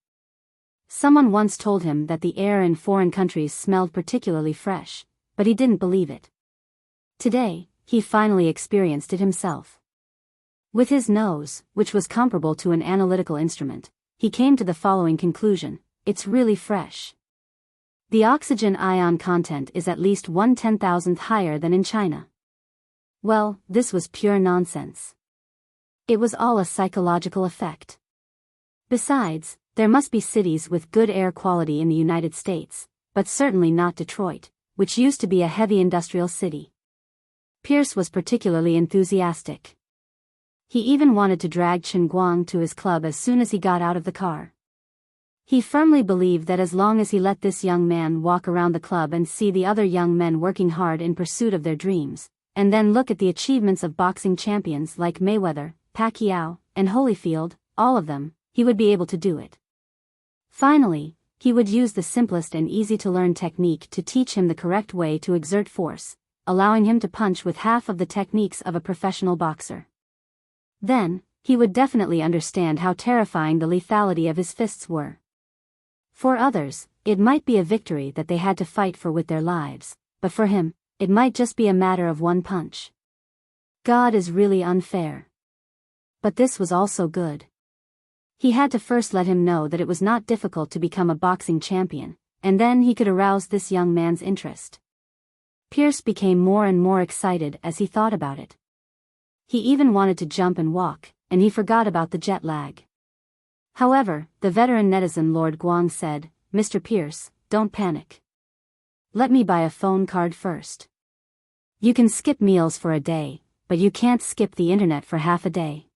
Someone once told him that the air in foreign countries smelled particularly fresh, but he didn't believe it. Today, he finally experienced it himself. With his nose, which was comparable to an analytical instrument, he came to the following conclusion: it's really fresh. The oxygen ion content is at least 1/10,000th higher than in China. Well, this was pure nonsense. It was all a psychological effect. Besides, there must be cities with good air quality in the United States, but certainly not Detroit, which used to be a heavy industrial city. Pierce was particularly enthusiastic. He even wanted to drag Chen Guang to his club as soon as he got out of the car. He firmly believed that as long as he let this young man walk around the club and see the other young men working hard in pursuit of their dreams, and then look at the achievements of boxing champions like Mayweather, Pacquiao, and Holyfield, all of them, he would be able to do it. Finally, he would use the simplest and easy-to-learn technique to teach him the correct way to exert force, allowing him to punch with half of the techniques of a professional boxer. Then, he would definitely understand how terrifying the lethality of his fists were. For others, it might be a victory that they had to fight for with their lives, but for him, it might just be a matter of one punch. God is really unfair. But this was also good. He had to first let him know that it was not difficult to become a boxing champion, and then he could arouse this young man's interest. Pierce became more and more excited as he thought about it. He even wanted to jump and walk, and he forgot about the jet lag. However, the veteran netizen Lord Guang said, "Mr. Pierce, don't panic. Let me buy a phone card first. You can skip meals for a day, but you can't skip the internet for half a day.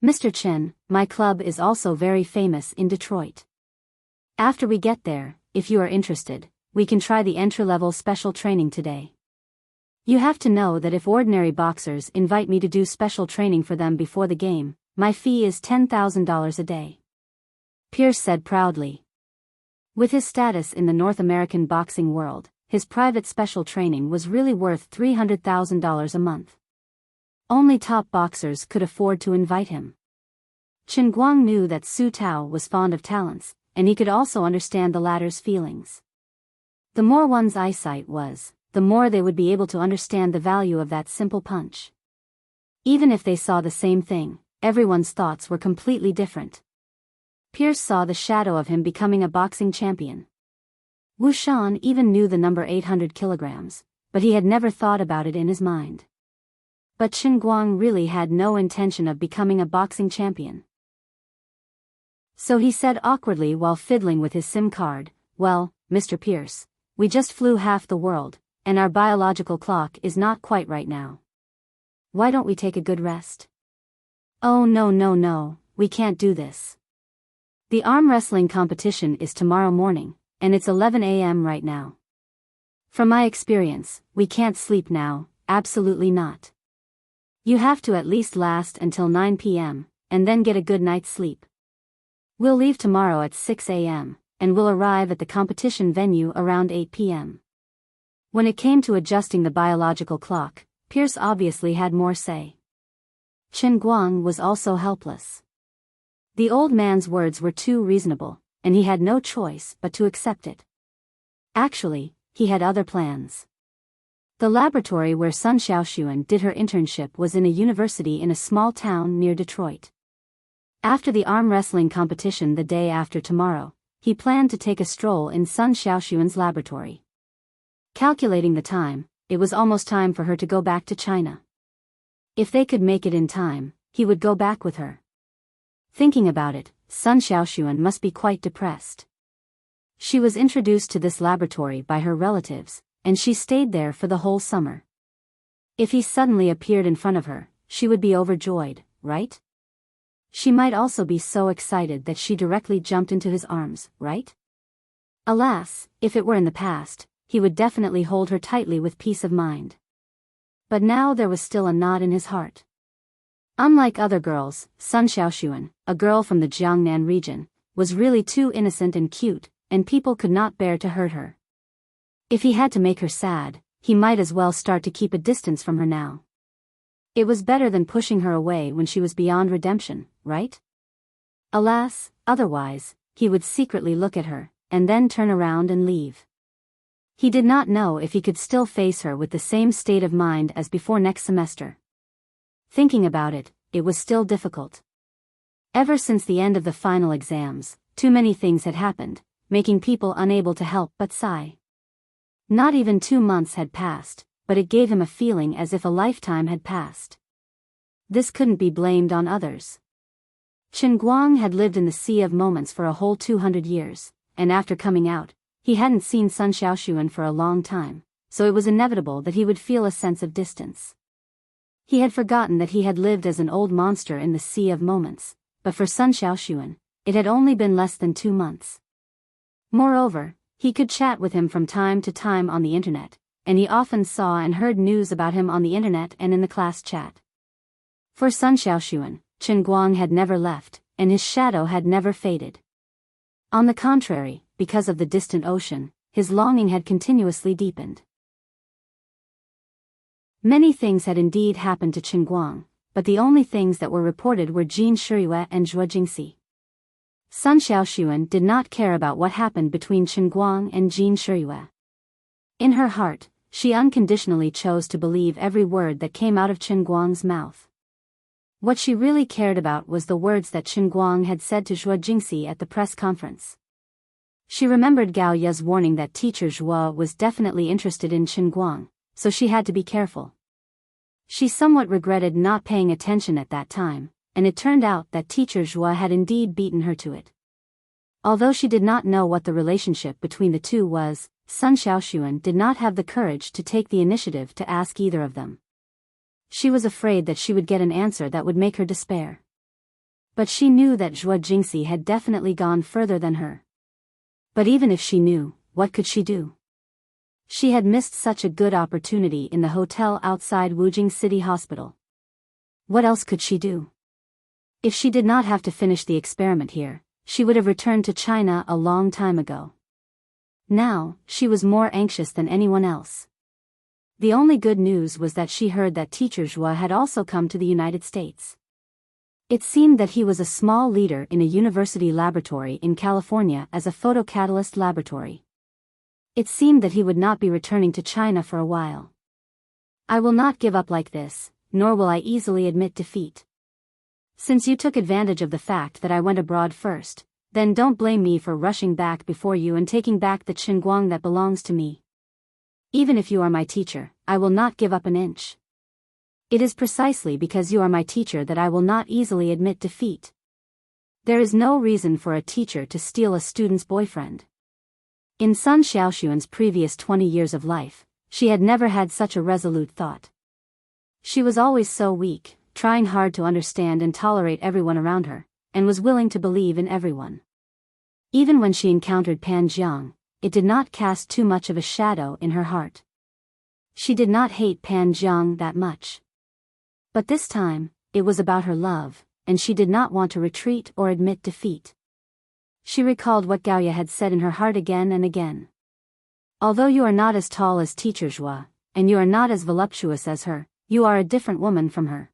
Mr. Chen, my club is also very famous in Detroit. After we get there, if you are interested, we can try the entry-level special training today. You have to know that if ordinary boxers invite me to do special training for them before the game, my fee is $10,000 a day." Pierce said proudly. With his status in the North American boxing world, his private special training was really worth $300,000 a month. Only top boxers could afford to invite him. Chen Guang knew that Su Tao was fond of talents, and he could also understand the latter's feelings. The more one's eyesight was, the more they would be able to understand the value of that simple punch. Even if they saw the same thing, everyone's thoughts were completely different. Pierce saw the shadow of him becoming a boxing champion. Wu Shan even knew the number 800 kilograms, but he had never thought about it in his mind. But Chen Guang really had no intention of becoming a boxing champion. So he said awkwardly while fiddling with his SIM card, "Well, Mr. Pierce, we just flew half the world, and our biological clock is not quite right now. Why don't we take a good rest?" "Oh no, we can't do this. The arm wrestling competition is tomorrow morning, and it's 11 a.m. right now. From my experience, we can't sleep now, absolutely not. You have to at least last until 9 p.m., and then get a good night's sleep. We'll leave tomorrow at 6 a.m., and we'll arrive at the competition venue around 8 p.m. When it came to adjusting the biological clock, Pierce obviously had more say. Chen Guang was also helpless. The old man's words were too reasonable, and he had no choice but to accept it. Actually, he had other plans. The laboratory where Sun Xiaoxuan did her internship was in a university in a small town near Detroit. After the arm wrestling competition the day after tomorrow, he planned to take a stroll in Sun Xiaoxuan's laboratory. Calculating the time, it was almost time for her to go back to China. If they could make it in time, he would go back with her. Thinking about it, Sun Xiaoxuan must be quite depressed. She was introduced to this laboratory by her relatives, and she stayed there for the whole summer. If he suddenly appeared in front of her, she would be overjoyed, right? She might also be so excited that she directly jumped into his arms, right? Alas, if it were in the past, he would definitely hold her tightly with peace of mind. But now there was still a knot in his heart. Unlike other girls, Sun Xiaoxuan, a girl from the Jiangnan region, was really too innocent and cute, and people could not bear to hurt her. If he had to make her sad, he might as well start to keep a distance from her now. It was better than pushing her away when she was beyond redemption, right? Alas, otherwise, he would secretly look at her, and then turn around and leave. He did not know if he could still face her with the same state of mind as before next semester. Thinking about it, it was still difficult. Ever since the end of the final exams, too many things had happened, making people unable to help but sigh. Not even 2 months had passed, but it gave him a feeling as if a lifetime had passed. This couldn't be blamed on others. Chen Guang had lived in the Sea of Moments for a whole 200 years, and after coming out, he hadn't seen Sun Xiaoxuan for a long time, so it was inevitable that he would feel a sense of distance. He had forgotten that he had lived as an old monster in the Sea of Moments, but for Sun Xiaoxuan, it had only been less than 2 months. Moreover, he could chat with him from time to time on the internet, and he often saw and heard news about him on the internet and in the class chat. For Sun Xiaoxuan, Chen Guang had never left, and his shadow had never faded. On the contrary, because of the distant ocean, his longing had continuously deepened. Many things had indeed happened to Chen Guang, but the only things that were reported were Jin Shiyue and Zhuo Jingxi. Sun Xiaoxuan did not care about what happened between Chen Guang and Jin Shiyue. In her heart, she unconditionally chose to believe every word that came out of Chen Guang's mouth. What she really cared about was the words that Chen Guang had said to Zhuo Jingxi at the press conference. She remembered Gao Ye's warning that teacher Zhuo was definitely interested in Chen Guang, so she had to be careful. She somewhat regretted not paying attention at that time, and it turned out that teacher Zhuo had indeed beaten her to it. Although she did not know what the relationship between the two was, Sun Xiaoxuan did not have the courage to take the initiative to ask either of them. She was afraid that she would get an answer that would make her despair. But she knew that Zhuo Jingxi had definitely gone further than her. But even if she knew, what could she do? She had missed such a good opportunity in the hotel outside Wujing City Hospital. What else could she do? If she did not have to finish the experiment here, she would have returned to China a long time ago. Now, she was more anxious than anyone else. The only good news was that she heard that teacher Zhuo had also come to the United States. It seemed that he was a small leader in a university laboratory in California as a photocatalyst laboratory. It seemed that he would not be returning to China for a while. I will not give up like this, nor will I easily admit defeat. Since you took advantage of the fact that I went abroad first, then don't blame me for rushing back before you and taking back the Chen Guang that belongs to me. Even if you are my teacher, I will not give up an inch. It is precisely because you are my teacher that I will not easily admit defeat. There is no reason for a teacher to steal a student's boyfriend. In Sun Xiaoxuan's previous 20 years of life, she had never had such a resolute thought. She was always so weak, trying hard to understand and tolerate everyone around her, and was willing to believe in everyone. Even when she encountered Pan Jiang, it did not cast too much of a shadow in her heart. She did not hate Pan Jiang that much. But this time, it was about her love, and she did not want to retreat or admit defeat. She recalled what Gao Ye had said in her heart again and again. Although you are not as tall as teacher Zhuo, and you are not as voluptuous as her, you are a different woman from her.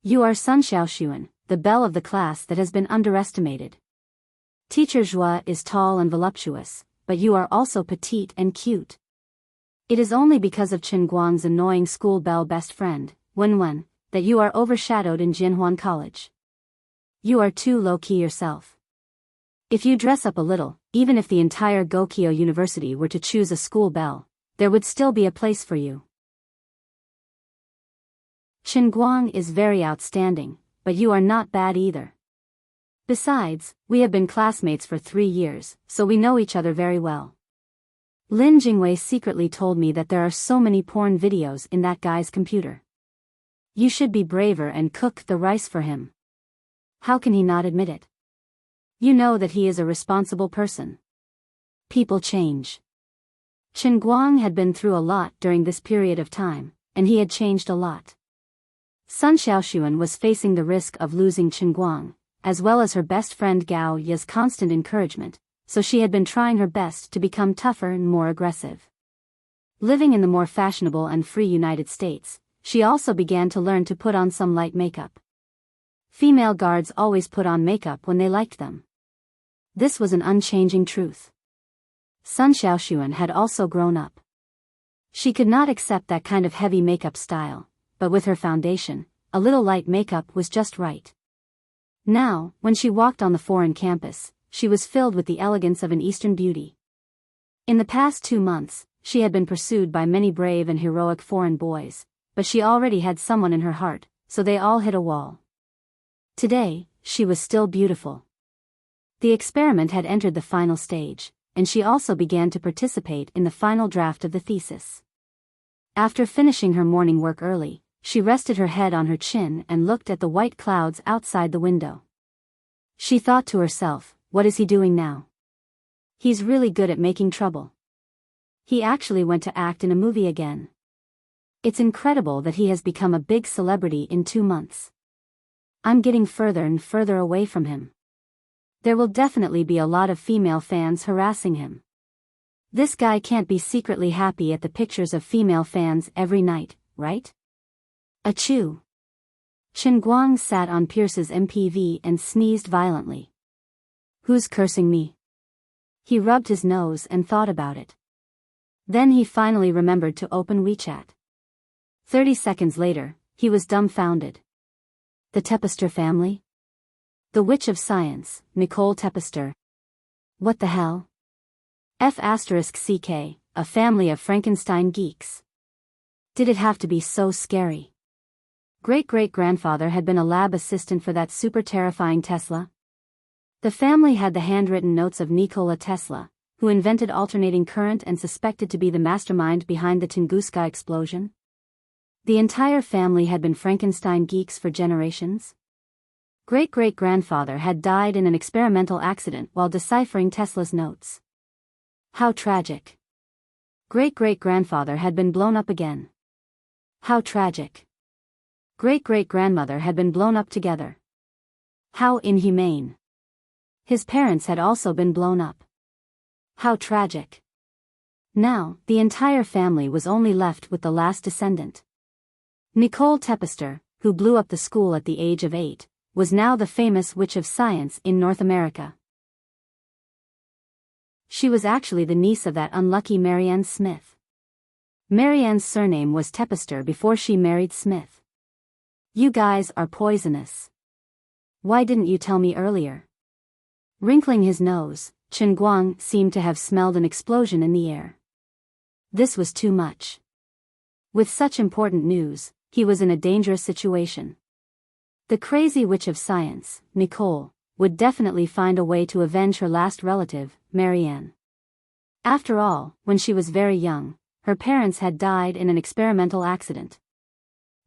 You are Sun Xiaoxuan, the belle of the class that has been underestimated. Teacher Zhuo is tall and voluptuous, but you are also petite and cute. It is only because of Chen Guang's annoying school belle best friend, Wen, that you are overshadowed in Jinhuan College. You are too low-key yourself. If you dress up a little, even if the entire Gokyo University were to choose a school belle, there would still be a place for you. Chen Guang is very outstanding, but you are not bad either. Besides, we have been classmates for 3 years, so we know each other very well. Lin Jingwei secretly told me that there are so many porn videos in that guy's computer. You should be braver and cook the rice for him. How can he not admit it? You know that he is a responsible person. People change. Chen Guang had been through a lot during this period of time, and he had changed a lot. Sun Xiaoxuan was facing the risk of losing Chen Guang, as well as her best friend Gao Ya's constant encouragement, so she had been trying her best to become tougher and more aggressive. Living in the more fashionable and free United States, she also began to learn to put on some light makeup. Female guards always put on makeup when they liked them. This was an unchanging truth. Sun Xiaoxuan had also grown up. She could not accept that kind of heavy makeup style, but with her foundation, a little light makeup was just right. Now, when she walked on the foreign campus, she was filled with the elegance of an Eastern beauty. In the past 2 months, she had been pursued by many brave and heroic foreign boys, but she already had someone in her heart, so they all hit a wall. Today, she was still beautiful. The experiment had entered the final stage, and she also began to participate in the final draft of the thesis. After finishing her morning work early, she rested her head on her chin and looked at the white clouds outside the window. She thought to herself, what is he doing now? He's really good at making trouble. He actually went to act in a movie again. It's incredible that he has become a big celebrity in 2 months. I'm getting further and further away from him. There will definitely be a lot of female fans harassing him. This guy can't be secretly happy at the pictures of female fans every night, right? Achoo! Chen Guang sat on Pierce's MPV and sneezed violently. Who's cursing me? He rubbed his nose and thought about it. Then he finally remembered to open WeChat. 30 seconds later, he was dumbfounded. The Tepester family? The Witch of Science, Nicole Tepester. What the hell? F***CK, a family of Frankenstein geeks. Did it have to be so scary? Great-great-grandfather had been a lab assistant for that super terrifying Tesla. The family had the handwritten notes of Nikola Tesla, who invented alternating current and suspected to be the mastermind behind the Tunguska explosion. The entire family had been Frankenstein geeks for generations. Great-great-grandfather had died in an experimental accident while deciphering Tesla's notes. How tragic. Great-great-grandfather had been blown up again. How tragic. Great-great-grandmother had been blown up together. How inhumane. His parents had also been blown up. How tragic. Now, the entire family was only left with the last descendant. Nicole Tepester, who blew up the school at the age of 8, was now the famous Witch of Science in North America. She was actually the niece of that unlucky Marianne Smith. Marianne's surname was Tepester before she married Smith. You guys are poisonous. Why didn't you tell me earlier? Wrinkling his nose, Chen Guang seemed to have smelled an explosion in the air. This was too much. With such important news, he was in a dangerous situation. The crazy Witch of Science, Nicole, would definitely find a way to avenge her last relative, Marianne. After all, when she was very young, her parents had died in an experimental accident.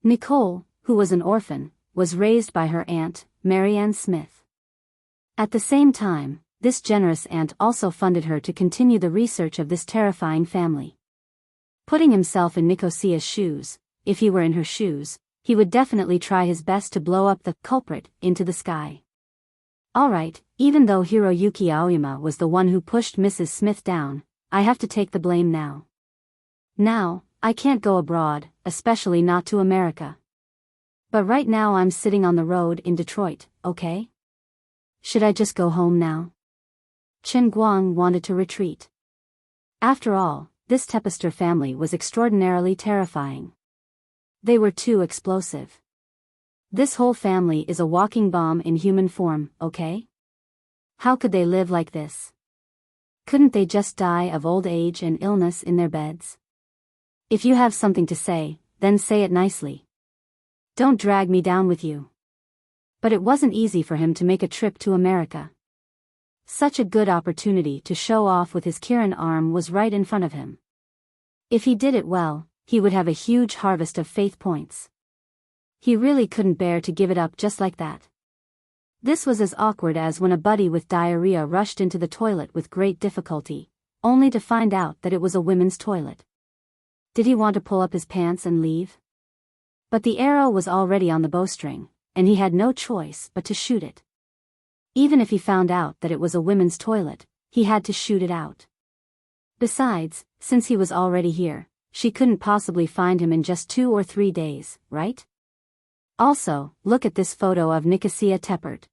Nicole, who was an orphan, was raised by her aunt, Marianne Smith. At the same time, this generous aunt also funded her to continue the research of this terrifying family. Putting himself in Nicosia's shoes, if he were in her shoes, he would definitely try his best to blow up the culprit into the sky. Alright, even though Hiroyuki Aoyama was the one who pushed Mrs. Smith down, I have to take the blame now. Now, I can't go abroad, especially not to America. But right now I'm sitting on the road in Detroit, okay? Should I just go home now? Chen Guang wanted to retreat. After all, this Tepester family was extraordinarily terrifying. They were too explosive. This whole family is a walking bomb in human form, okay? How could they live like this? Couldn't they just die of old age and illness in their beds? If you have something to say, then say it nicely. Don't drag me down with you. But it wasn't easy for him to make a trip to America. Such a good opportunity to show off with his Kirin arm was right in front of him. If he did it well, he would have a huge harvest of faith points. He really couldn't bear to give it up just like that. This was as awkward as when a buddy with diarrhea rushed into the toilet with great difficulty, only to find out that it was a women's toilet. Did he want to pull up his pants and leave? But the arrow was already on the bowstring, and he had no choice but to shoot it. Even if he found out that it was a women's toilet, he had to shoot it out. Besides, since he was already here, she couldn't possibly find him in just 2 or 3 days, right? Also, look at this photo of Nicosia Teppert.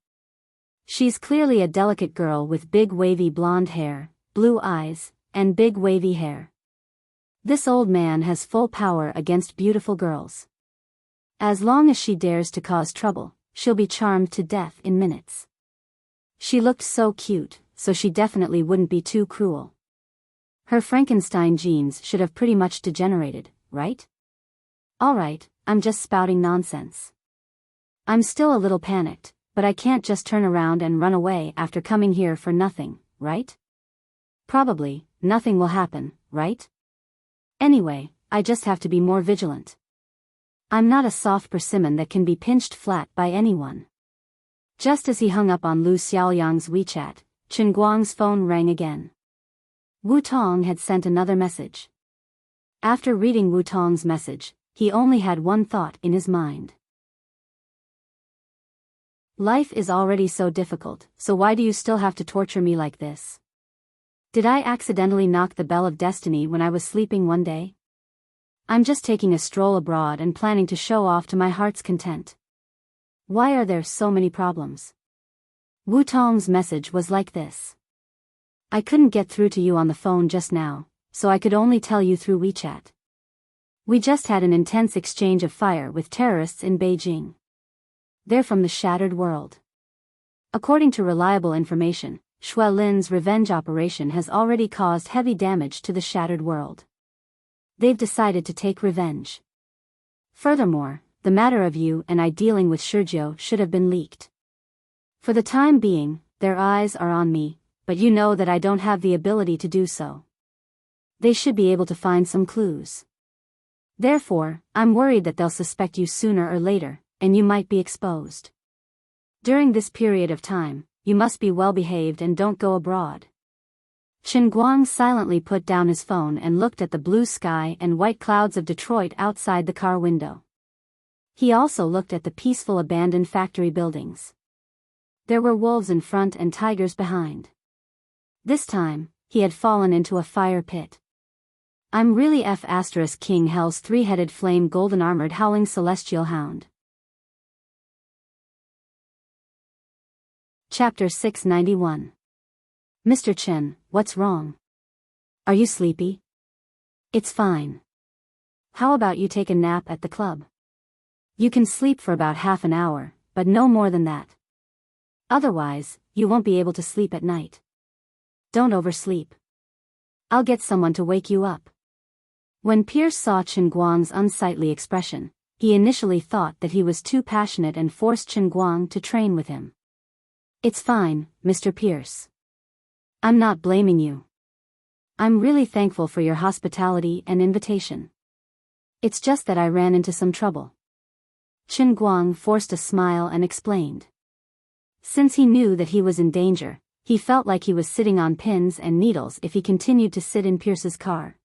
She's clearly a delicate girl with big wavy blonde hair, blue eyes, and big wavy hair. This old man has full power against beautiful girls. As long as she dares to cause trouble, she'll be charmed to death in minutes. She looked so cute, so she definitely wouldn't be too cruel. Her Frankenstein genes should have pretty much degenerated, right? Alright, I'm just spouting nonsense. I'm still a little panicked, but I can't just turn around and run away after coming here for nothing, right? Probably, nothing will happen, right? Anyway, I just have to be more vigilant. I'm not a soft persimmon that can be pinched flat by anyone. Just as he hung up on Lu Xiaoyang's WeChat, Chen Guang's phone rang again. Wu Tong had sent another message. After reading Wu Tong's message, he only had one thought in his mind. Life is already so difficult, so why do you still have to torture me like this? Did I accidentally knock the bell of destiny when I was sleeping one day? I'm just taking a stroll abroad and planning to show off to my heart's content. Why are there so many problems? Wu Tong's message was like this. I couldn't get through to you on the phone just now, so I could only tell you through WeChat. We just had an intense exchange of fire with terrorists in Beijing. They're from the shattered world. According to reliable information, Xue Lin's revenge operation has already caused heavy damage to the shattered world. They've decided to take revenge. Furthermore, the matter of you and I dealing with Sergio should have been leaked. For the time being, their eyes are on me, but you know that I don't have the ability to do so. They should be able to find some clues. Therefore, I'm worried that they'll suspect you sooner or later, and you might be exposed. During this period of time, you must be well behaved and don't go abroad. Chen Guang silently put down his phone and looked at the blue sky and white clouds of Detroit outside the car window. He also looked at the peaceful abandoned factory buildings. There were wolves in front and tigers behind. This time, he had fallen into a fire pit. I'm really King Hell's three-headed flame golden armored howling celestial hound. Chapter 691. Mr. Chen, what's wrong? Are you sleepy? It's fine. How about you take a nap at the club? You can sleep for about half an hour, but no more than that. Otherwise, you won't be able to sleep at night. Don't oversleep. I'll get someone to wake you up. When Pierce saw Chen Guang's unsightly expression, he initially thought that he was too passionate and forced Chen Guang to train with him. It's fine, Mr. Pierce. I'm not blaming you. I'm really thankful for your hospitality and invitation. It's just that I ran into some trouble. Chen Guang forced a smile and explained. Since he knew that he was in danger, he felt like he was sitting on pins and needles if he continued to sit in Pierce's car.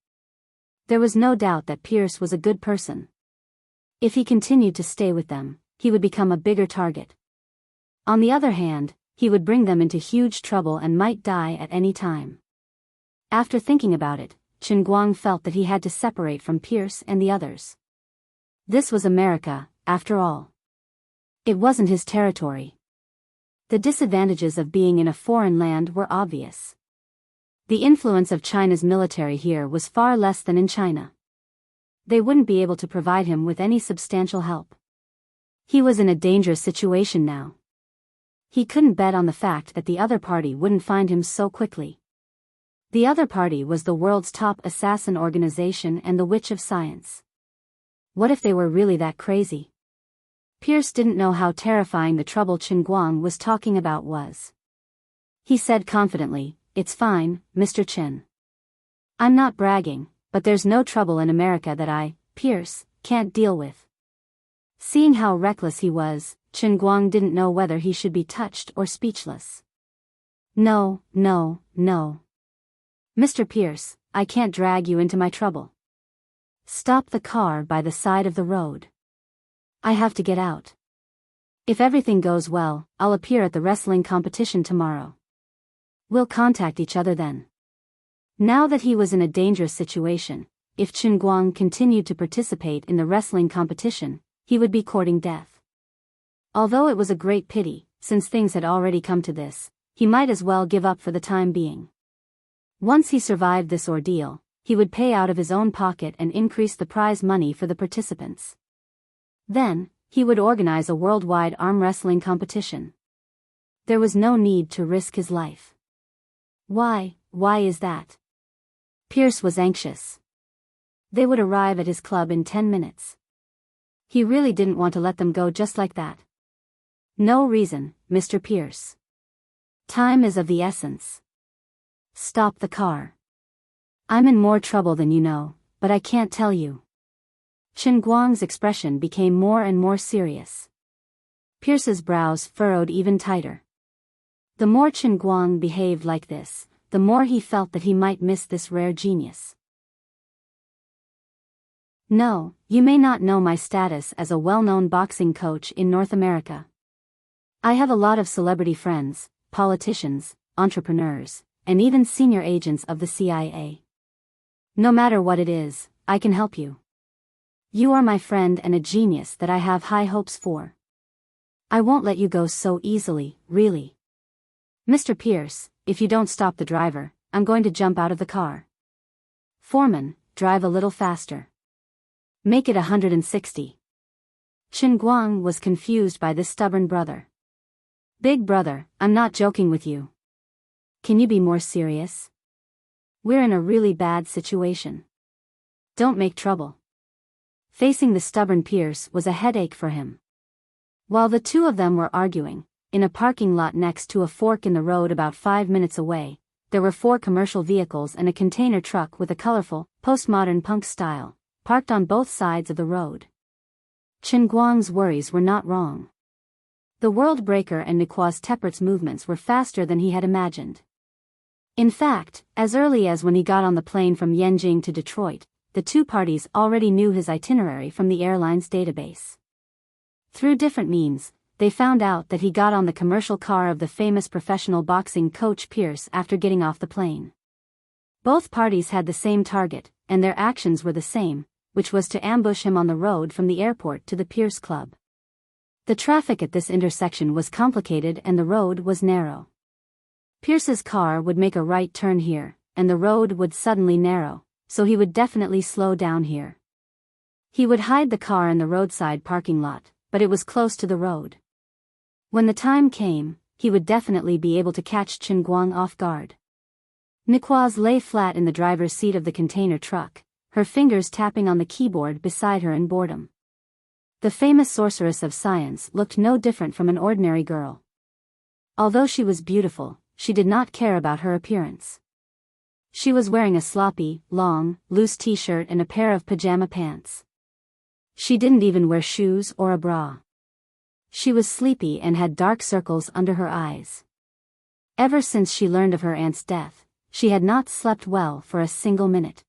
There was no doubt that Pierce was a good person. If he continued to stay with them, he would become a bigger target. On the other hand, he would bring them into huge trouble and might die at any time. After thinking about it, Chen Guang felt that he had to separate from Pierce and the others. This was America, after all. It wasn't his territory. The disadvantages of being in a foreign land were obvious. The influence of China's military here was far less than in China. They wouldn't be able to provide him with any substantial help. He was in a dangerous situation now. He couldn't bet on the fact that the other party wouldn't find him so quickly. The other party was the world's top assassin organization and the Witch of Science. What if they were really that crazy? Pierce didn't know how terrifying the trouble Chen Guang was talking about was. He said confidently, "It's fine, Mr. Chen. I'm not bragging, but there's no trouble in America that I, Pierce, can't deal with." Seeing how reckless he was, Chen Guang didn't know whether he should be touched or speechless. No. Mr. Pierce, I can't drag you into my trouble. Stop the car by the side of the road. I have to get out. If everything goes well, I'll appear at the wrestling competition tomorrow. We'll contact each other then. Now that he was in a dangerous situation, if Chen Guang continued to participate in the wrestling competition, he would be courting death. Although it was a great pity, since things had already come to this, he might as well give up for the time being. Once he survived this ordeal, he would pay out of his own pocket and increase the prize money for the participants. Then, he would organize a worldwide arm wrestling competition. There was no need to risk his life. Why is that? Pierce was anxious. They would arrive at his club in 10 minutes. He really didn't want to let them go just like that. No reason, Mr. Pierce. Time is of the essence. Stop the car. I'm in more trouble than you know, but I can't tell you. Chen Guang's expression became more and more serious. Pierce's brows furrowed even tighter. The more Chen Guang behaved like this, the more he felt that he might miss this rare genius. No, you may not know my status as a well-known boxing coach in North America. I have a lot of celebrity friends, politicians, entrepreneurs, and even senior agents of the CIA. No matter what it is, I can help you. You are my friend and a genius that I have high hopes for. I won't let you go so easily, really. Mr. Pierce, if you don't stop the driver, I'm going to jump out of the car. Foreman, drive a little faster. Make it 160. Chen Guang was confused by this stubborn brother. Big brother, I'm not joking with you. Can you be more serious? We're in a really bad situation. Don't make trouble. Facing the stubborn Pierce was a headache for him. While the two of them were arguing, in a parking lot next to a fork in the road about 5 minutes away, there were 4 commercial vehicles and a container truck with a colorful, postmodern punk style, parked on both sides of the road. Chen Guang's worries were not wrong. The World Breaker and Nicoise Teppert's movements were faster than he had imagined. In fact, as early as when he got on the plane from Yanjing to Detroit, the two parties already knew his itinerary from the airline's database. Through different means, they found out that he got on the commercial car of the famous professional boxing coach Pierce after getting off the plane. Both parties had the same target, and their actions were the same, which was to ambush him on the road from the airport to the Pierce Club. The traffic at this intersection was complicated and the road was narrow. Pierce's car would make a right turn here, and the road would suddenly narrow, so he would definitely slow down here. He would hide the car in the roadside parking lot, but it was close to the road. When the time came, he would definitely be able to catch Chen Guang off guard. Nicoise lay flat in the driver's seat of the container truck, her fingers tapping on the keyboard beside her in boredom. The famous sorceress of science looked no different from an ordinary girl. Although she was beautiful, she did not care about her appearance. She was wearing a sloppy, long, loose t-shirt and a pair of pajama pants. She didn't even wear shoes or a bra. She was sleepy and had dark circles under her eyes. Ever since she learned of her aunt's death, she had not slept well for a single minute.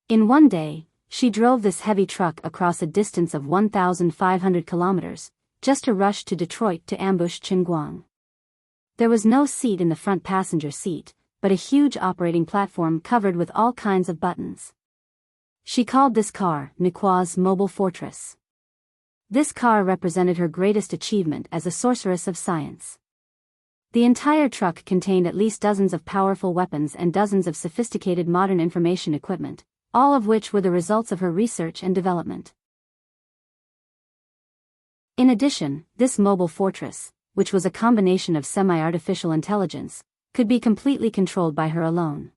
In one day, she drove this heavy truck across a distance of 1,500 kilometers, just to rush to Detroit to ambush Chen Guang. There was no seat in the front passenger seat, but a huge operating platform covered with all kinds of buttons. She called this car Nicoise's Mobile Fortress. This car represented her greatest achievement as a sorceress of science. The entire truck contained at least dozens of powerful weapons and dozens of sophisticated modern information equipment, all of which were the results of her research and development. In addition, this mobile fortress, which was a combination of semi-artificial intelligence, could be completely controlled by her alone.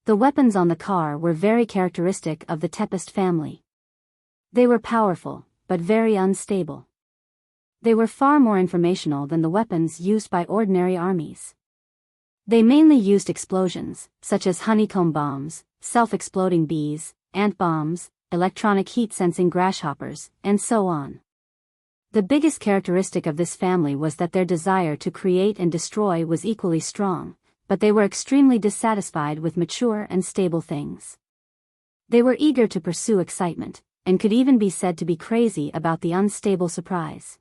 The weapons on the car were very characteristic of the Tempest family. They were powerful, but very unstable. They were far more informational than the weapons used by ordinary armies. They mainly used explosions, such as honeycomb bombs, self-exploding bees, ant bombs, electronic heat-sensing grasshoppers, and so on. The biggest characteristic of this family was that their desire to create and destroy was equally strong, but they were extremely dissatisfied with mature and stable things. They were eager to pursue excitement, and could even be said to be crazy about the unstable surprise.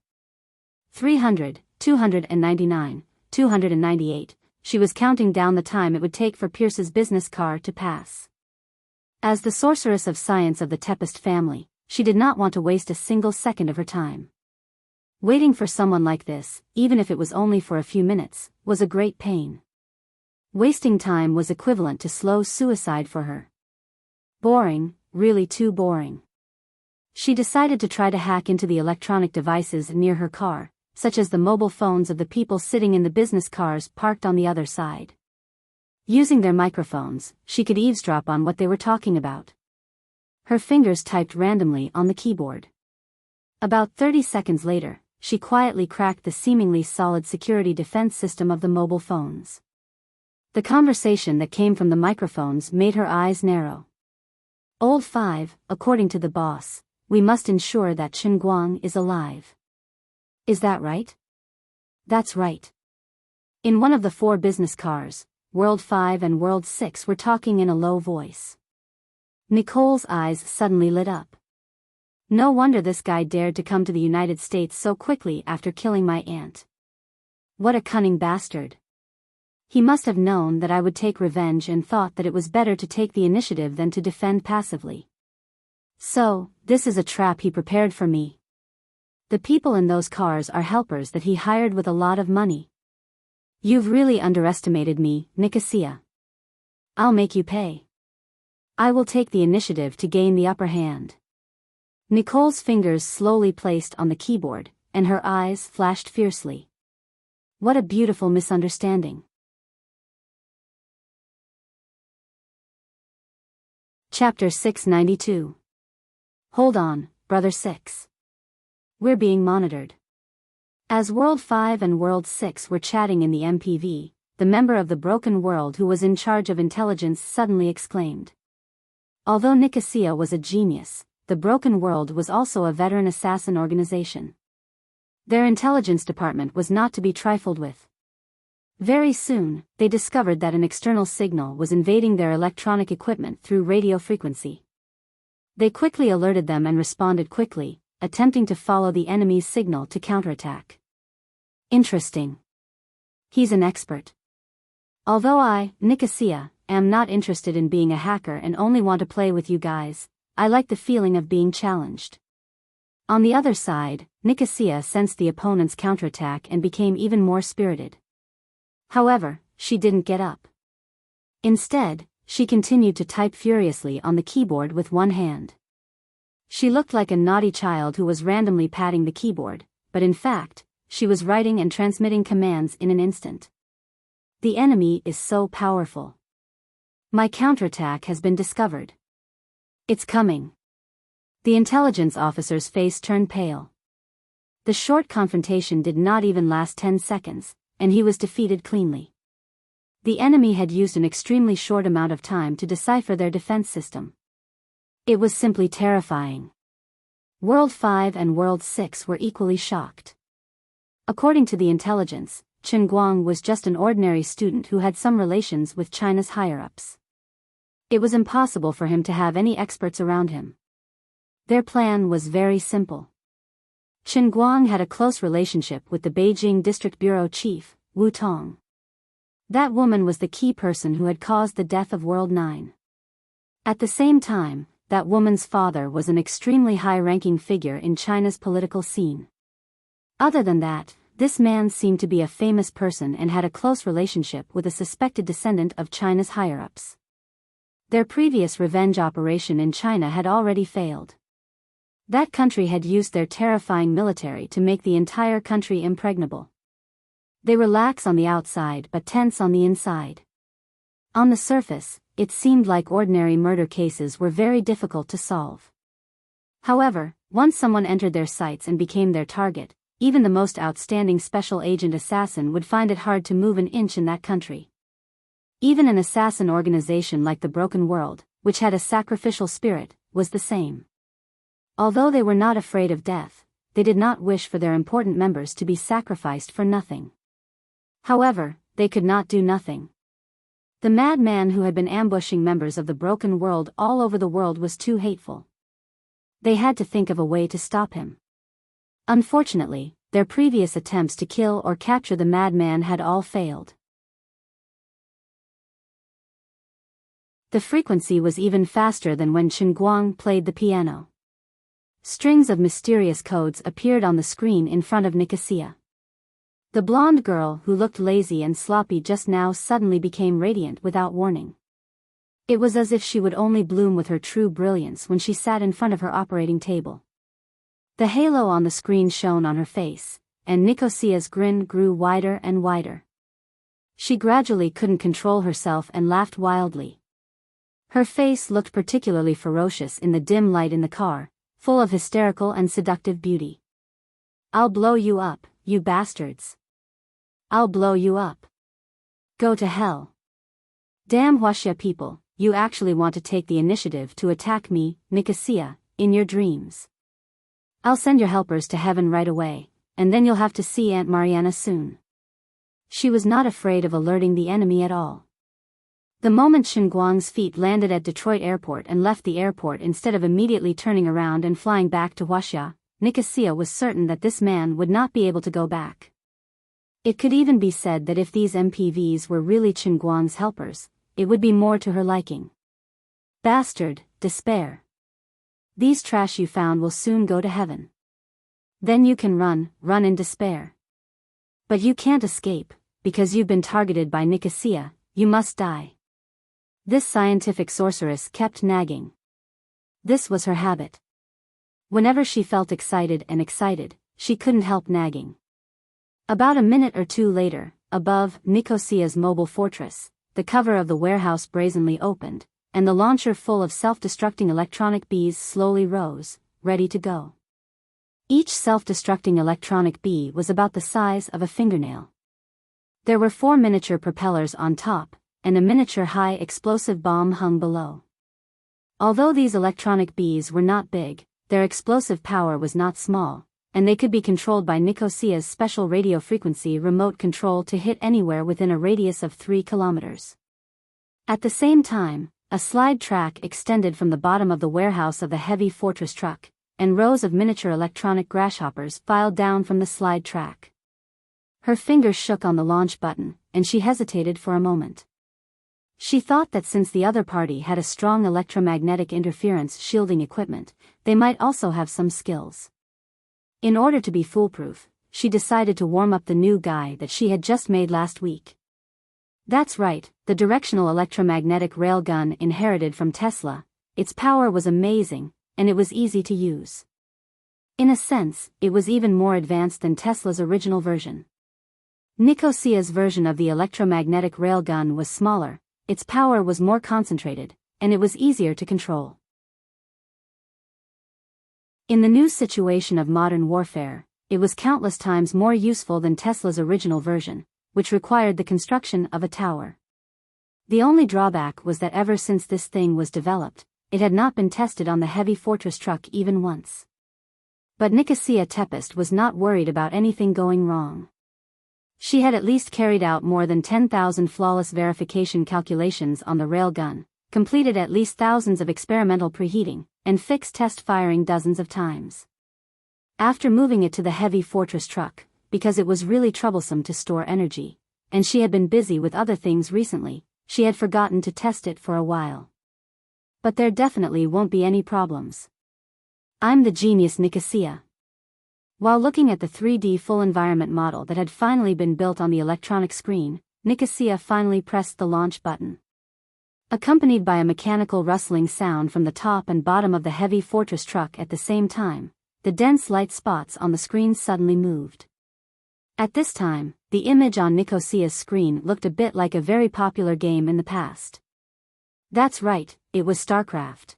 300, 299, 298, she was counting down the time it would take for Pierce's business car to pass. As the sorceress of science of the Tempest family, she did not want to waste a single second of her time. Waiting for someone like this, even if it was only for a few minutes, was a great pain. Wasting time was equivalent to slow suicide for her. Boring, really too boring. She decided to try to hack into the electronic devices near her car, such as the mobile phones of the people sitting in the business cars parked on the other side. Using their microphones, she could eavesdrop on what they were talking about. Her fingers typed randomly on the keyboard. About 30 seconds later, she quietly cracked the seemingly solid security defense system of the mobile phones. The conversation that came from the microphones made her eyes narrow. Old 5, according to the boss, we must ensure that Chen Guang is alive. Is that right? That's right. In one of the 4 business cars, World 5 and World 6 were talking in a low voice. Nicole's eyes suddenly lit up. No wonder this guy dared to come to the United States so quickly after killing my aunt. What a cunning bastard. He must have known that I would take revenge and thought that it was better to take the initiative than to defend passively. So, this is a trap he prepared for me. The people in those cars are helpers that he hired with a lot of money. You've really underestimated me, Nicosia. I'll make you pay. I will take the initiative to gain the upper hand. Nicole's fingers slowly placed on the keyboard, and her eyes flashed fiercely. What a beautiful misunderstanding. Chapter 692. Hold on, Brother 6. We're being monitored. As World 5 and World 6 were chatting in the MPV, the member of the Broken World who was in charge of intelligence suddenly exclaimed. Although Nicosia was a genius, the Broken World was also a veteran assassin organization. Their intelligence department was not to be trifled with. Very soon, they discovered that an external signal was invading their electronic equipment through radio frequency. They quickly alerted them and responded quickly, attempting to follow the enemy's signal to counterattack. Interesting. He's an expert. Although I, Nicosia, am not interested in being a hacker and only want to play with you guys, I like the feeling of being challenged. On the other side, Nicosia sensed the opponent's counterattack and became even more spirited. However, she didn't get up. Instead, she continued to type furiously on the keyboard with one hand. She looked like a naughty child who was randomly patting the keyboard, but in fact, she was writing and transmitting commands in an instant. The enemy is so powerful. My counterattack has been discovered. It's coming. The intelligence officer's face turned pale. The short confrontation did not even last 10 seconds, and he was defeated cleanly. The enemy had used an extremely short amount of time to decipher their defense system. It was simply terrifying. World 5 and World 6 were equally shocked. According to the intelligence, Chen Guang was just an ordinary student who had some relations with China's higher-ups. It was impossible for him to have any experts around him. Their plan was very simple. Chen Guang had a close relationship with the Beijing District Bureau Chief, Wu Tong. That woman was the key person who had caused the death of World 9. At the same time, that woman's father was an extremely high-ranking figure in China's political scene. Other than that, This man seemed to be a famous person and had a close relationship with a suspected descendant of China's higher-ups. Their previous revenge operation in China had already failed. That country had used their terrifying military to make the entire country impregnable. They were lax on the outside but tense on the inside. On the surface, it seemed like ordinary murder cases were very difficult to solve. However, once someone entered their sights and became their target, even the most outstanding special agent assassin would find it hard to move an inch in that country. Even an assassin organization like the Broken World, which had a sacrificial spirit, was the same. Although they were not afraid of death, they did not wish for their important members to be sacrificed for nothing. However, they could not do nothing. The madman who had been ambushing members of the Broken World all over the world was too hateful. They had to think of a way to stop him. Unfortunately, their previous attempts to kill or capture the madman had all failed. The frequency was even faster than when Chen Guang played the piano. Strings of mysterious codes appeared on the screen in front of Nicosia. The blonde girl who looked lazy and sloppy just now suddenly became radiant without warning. It was as if she would only bloom with her true brilliance when she sat in front of her operating table. The halo on the screen shone on her face, and Nicosia's grin grew wider and wider. She gradually couldn't control herself and laughed wildly. Her face looked particularly ferocious in the dim light in the car, full of hysterical and seductive beauty. "I'll blow you up, you bastards. I'll blow you up. Go to hell. Damn Huaxia people, you actually want to take the initiative to attack me, Nicosia, in your dreams. I'll send your helpers to heaven right away, and then you'll have to see Aunt Mariana soon." She was not afraid of alerting the enemy at all. The moment Shen Guang's feet landed at Detroit Airport and left the airport instead of immediately turning around and flying back to Huaxia, Nicosia was certain that this man would not be able to go back. It could even be said that if these MPVs were really Chen Guang's helpers, it would be more to her liking. Bastard, despair. These trash you found will soon go to heaven. Then you can run in despair. But you can't escape, because you've been targeted by Nicosia, you must die. This scientific sorceress kept nagging. This was her habit. Whenever she felt excited, she couldn't help nagging. About a minute or two later, above Nicosia's mobile fortress, the cover of the warehouse brazenly opened, and the launcher full of self-destructing electronic bees slowly rose, ready to go. Each self-destructing electronic bee was about the size of a fingernail. There were 4 miniature propellers on top, and a miniature high explosive bomb hung below. Although these electronic bees were not big, their explosive power was not small, and they could be controlled by Nicosia's special radio frequency remote control to hit anywhere within a radius of 3 kilometers. At the same time, a slide track extended from the bottom of the warehouse of the heavy fortress truck, and rows of miniature electronic grasshoppers filed down from the slide track. Her fingers shook on the launch button, and she hesitated for a moment. She thought that since the other party had a strong electromagnetic interference shielding equipment, they might also have some skills. In order to be foolproof, she decided to warm up the new guy that she had just made last week. That's right, the directional electromagnetic railgun inherited from Tesla. Its power was amazing, and it was easy to use. In a sense, it was even more advanced than Tesla's original version. Nicosia's version of the electromagnetic railgun was smaller, its power was more concentrated, and it was easier to control. In the new situation of modern warfare, it was countless times more useful than Tesla's original version, which required the construction of a tower. The only drawback was that ever since this thing was developed, it had not been tested on the heavy fortress truck even once. But Nicosia Tempest was not worried about anything going wrong. She had at least carried out more than 10,000 flawless verification calculations on the railgun, completed at least thousands of experimental preheating, and fixed test firing dozens of times. After moving it to the heavy fortress truck, because it was really troublesome to store energy, and she had been busy with other things recently, she had forgotten to test it for a while. But there definitely won't be any problems. I'm the genius Nicosia. While looking at the 3D full environment model that had finally been built on the electronic screen, Nicosia finally pressed the launch button. Accompanied by a mechanical rustling sound from the top and bottom of the heavy fortress truck at the same time, the dense light spots on the screen suddenly moved. At this time, the image on Nicosia's screen looked a bit like a very popular game in the past. That's right, it was StarCraft.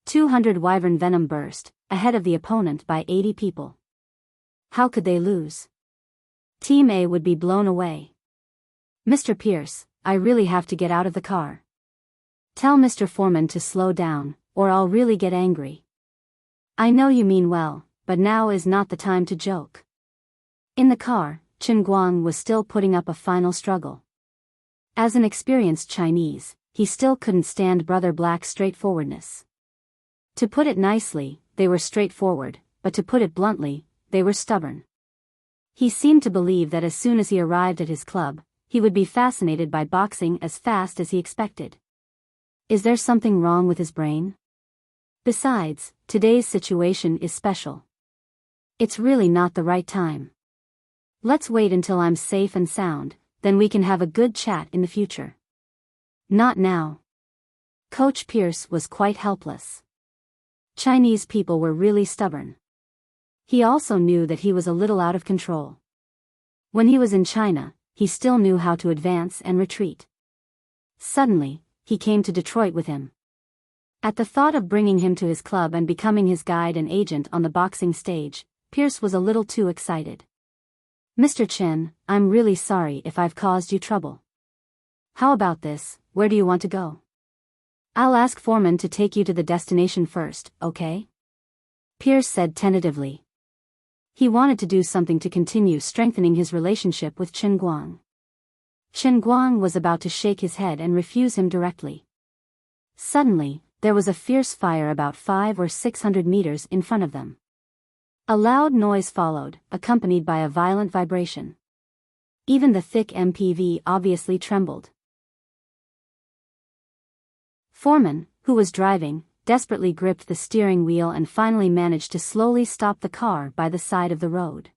200 Wyvern Venom burst, ahead of the opponent by 80 people. How could they lose? Team A would be blown away. Mr. Pierce, I really have to get out of the car. Tell Mr. Foreman to slow down, or I'll really get angry. I know you mean well, but now is not the time to joke. In the car, Chen Guang was still putting up a final struggle. As an experienced Chinese, he still couldn't stand Brother Black's straightforwardness. To put it nicely, they were straightforward, but to put it bluntly, they were stubborn. He seemed to believe that as soon as he arrived at his club, he would be fascinated by boxing as fast as he expected. Is there something wrong with his brain? Besides, today's situation is special. It's really not the right time. Let's wait until I'm safe and sound, then we can have a good chat in the future. Not now. Coach Pierce was quite helpless. Chinese people were really stubborn. He also knew that he was a little out of control. When he was in China, he still knew how to advance and retreat. Suddenly, he came to Detroit with him. At the thought of bringing him to his club and becoming his guide and agent on the boxing stage, Pierce was a little too excited. Mr. Chen, I'm really sorry if I've caused you trouble. How about this, where do you want to go? I'll ask Foreman to take you to the destination first, okay? Pierce said tentatively. He wanted to do something to continue strengthening his relationship with Chen Guang. Chen Guang was about to shake his head and refuse him directly. Suddenly, there was a fierce fire about 500 or 600 meters in front of them. A loud noise followed, accompanied by a violent vibration. Even the thick MPV obviously trembled. Foreman, who was driving, desperately gripped the steering wheel and finally managed to slowly stop the car by the side of the road.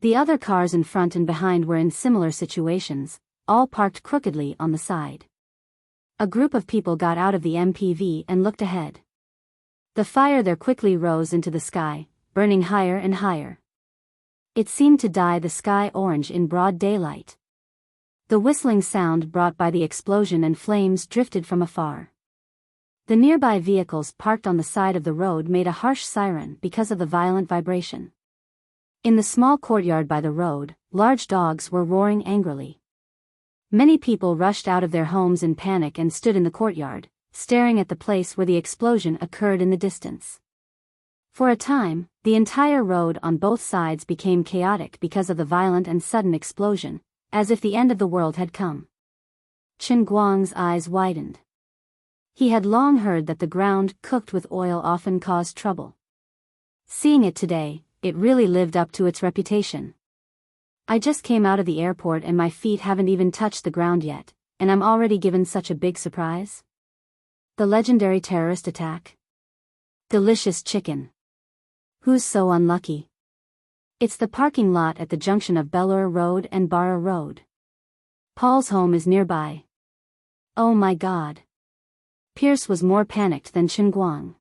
The other cars in front and behind were in similar situations, all parked crookedly on the side. A group of people got out of the MPV and looked ahead. The fire there quickly rose into the sky, burning higher and higher. It seemed to dye the sky orange in broad daylight. The whistling sound brought by the explosion and flames drifted from afar. The nearby vehicles parked on the side of the road made a harsh siren because of the violent vibration. In the small courtyard by the road, large dogs were roaring angrily. Many people rushed out of their homes in panic and stood in the courtyard, staring at the place where the explosion occurred in the distance. For a time, the entire road on both sides became chaotic because of the violent and sudden explosion, as if the end of the world had come. Chen Guang's eyes widened. He had long heard that the ground cooked with oil often caused trouble. Seeing it today, it really lived up to its reputation. I just came out of the airport and my feet haven't even touched the ground yet, and I'm already given such a big surprise. The legendary terrorist attack. Delicious chicken. Who's so unlucky? It's the parking lot at the junction of Bellure Road and Barra Road. Paul's home is nearby. Oh my God. Pierce was more panicked than Chen Guang.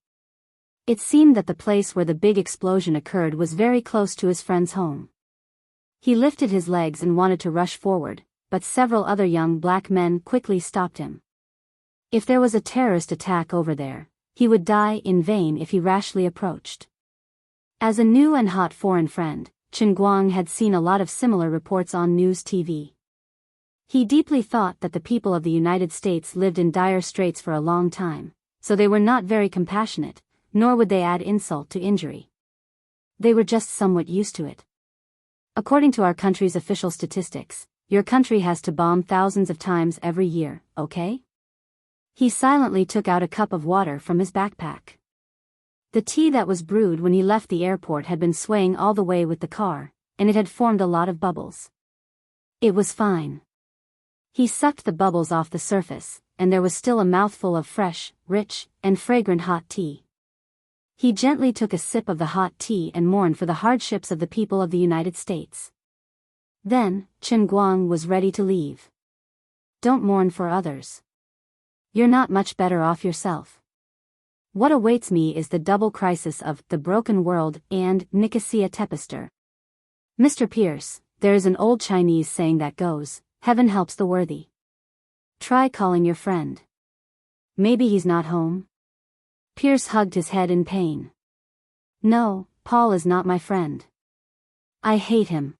It seemed that the place where the big explosion occurred was very close to his friend's home. He lifted his legs and wanted to rush forward, but several other young black men quickly stopped him. If there was a terrorist attack over there, he would die in vain if he rashly approached. As a new and hot foreign friend, Chen Guang had seen a lot of similar reports on news TV. He deeply thought that the people of the United States lived in dire straits for a long time, so they were not very compassionate, nor would they add insult to injury. They were just somewhat used to it. According to our country's official statistics, your country has to bomb thousands of times every year, okay? He silently took out a cup of water from his backpack. The tea that was brewed when he left the airport had been swaying all the way with the car, and it had formed a lot of bubbles. It was fine. He sucked the bubbles off the surface, and there was still a mouthful of fresh, rich, and fragrant hot tea. He gently took a sip of the hot tea and mourned for the hardships of the people of the United States. Then, Chen Guang was ready to leave. Don't mourn for others. You're not much better off yourself. What awaits me is the double crisis of the broken world and Nicosia Tepester. Mr. Pierce, there is an old Chinese saying that goes, heaven helps the worthy. Try calling your friend. Maybe he's not home. Pierce hugged his head in pain. No, Paul is not my friend. I hate him.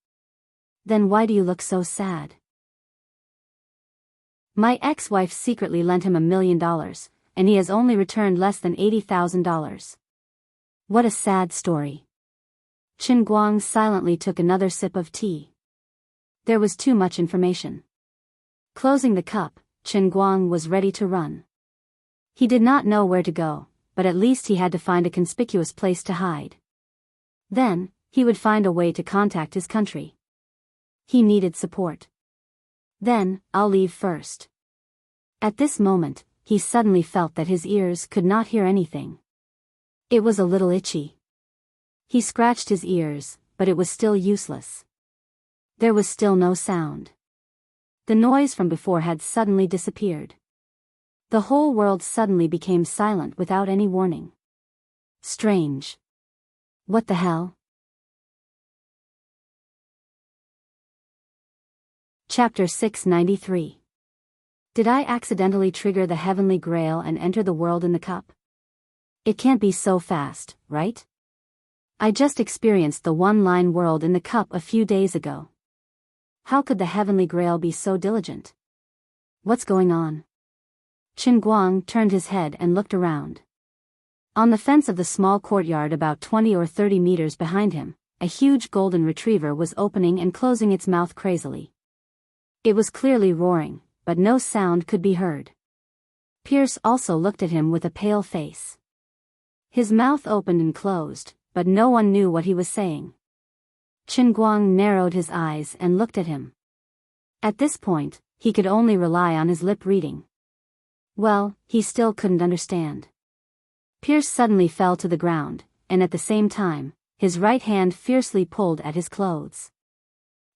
Then why do you look so sad? My ex-wife secretly lent him $1 million, and he has only returned less than $80,000. What a sad story. Chen Guang silently took another sip of tea. There was too much information. Closing the cup, Chen Guang was ready to run. He did not know where to go, but at least he had to find a conspicuous place to hide. Then, he would find a way to contact his country. He needed support. Then, I'll leave first. At this moment, he suddenly felt that his ears could not hear anything. It was a little itchy. He scratched his ears, but it was still useless. There was still no sound. The noise from before had suddenly disappeared. The whole world suddenly became silent without any warning. Strange. What the hell? Chapter 693. Did I accidentally trigger the heavenly grail and enter the world in the cup? It can't be so fast, right? I just experienced the one-line world in the cup a few days ago. How could the heavenly grail be so diligent? What's going on? Chen Guang turned his head and looked around. On the fence of the small courtyard about 20 or 30 meters behind him, a huge golden retriever was opening and closing its mouth crazily. It was clearly roaring, but no sound could be heard. Pierce also looked at him with a pale face. His mouth opened and closed, but no one knew what he was saying. Chen Guang narrowed his eyes and looked at him. At this point, he could only rely on his lip reading. Well, he still couldn't understand. Pierce suddenly fell to the ground, and at the same time, his right hand fiercely pulled at his clothes.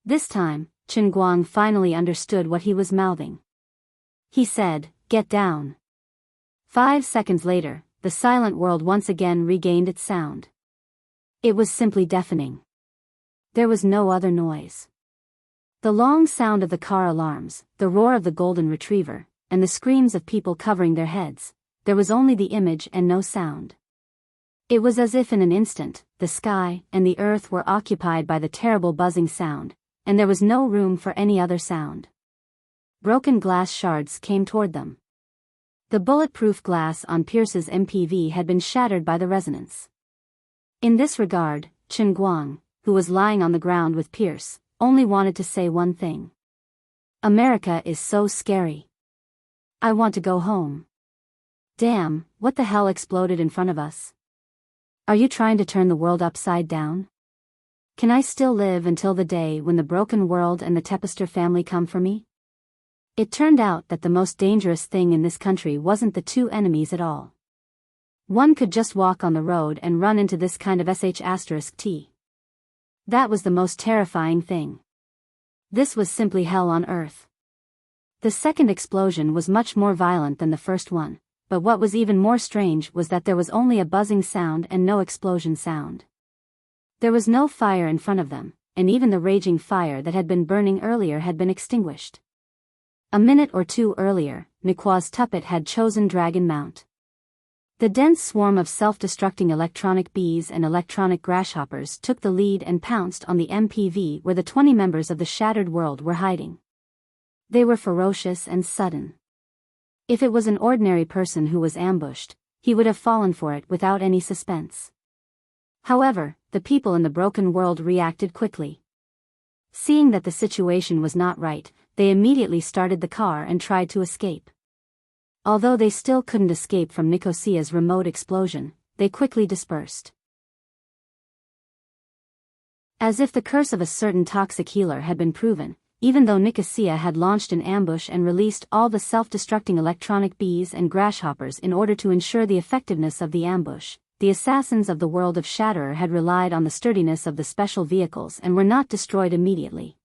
This time, Chen Guang finally understood what he was mouthing. He said, "Get down." 5 seconds later, the silent world once again regained its sound. It was simply deafening. There was no other noise. The long sound of the car alarms, the roar of the golden retriever, and the screams of people covering their heads, there was only the image and no sound. It was as if in an instant, the sky and the earth were occupied by the terrible buzzing sound, and there was no room for any other sound. Broken glass shards came toward them. The bulletproof glass on Pierce's MPV had been shattered by the resonance. In this regard, Chen Guang, who was lying on the ground with Pierce, only wanted to say one thing. America is so scary. I want to go home. Damn, what the hell exploded in front of us? Are you trying to turn the world upside down? Can I still live until the day when the broken world and the Tepester family come for me? It turned out that the most dangerous thing in this country wasn't the two enemies at all. One could just walk on the road and run into this kind of sh*t. That was the most terrifying thing. This was simply hell on earth. The second explosion was much more violent than the first one, but what was even more strange was that there was only a buzzing sound and no explosion sound. There was no fire in front of them, and even the raging fire that had been burning earlier had been extinguished. A minute or two earlier, Nikwa's tuppet had chosen Dragon Mount. The dense swarm of self-destructing electronic bees and electronic grasshoppers took the lead and pounced on the MPV where the 20 members of the shattered world were hiding. They were ferocious and sudden. If it was an ordinary person who was ambushed, he would have fallen for it without any suspense. However, the people in the broken world reacted quickly. Seeing that the situation was not right, they immediately started the car and tried to escape. Although they still couldn't escape from Nicosia's remote explosion, they quickly dispersed. As if the curse of a certain toxic healer had been proven, even though Nicosia had launched an ambush and released all the self-destructing electronic bees and grasshoppers in order to ensure the effectiveness of the ambush, the assassins of the world of Shatterer had relied on the sturdiness of the special vehicles and were not destroyed immediately.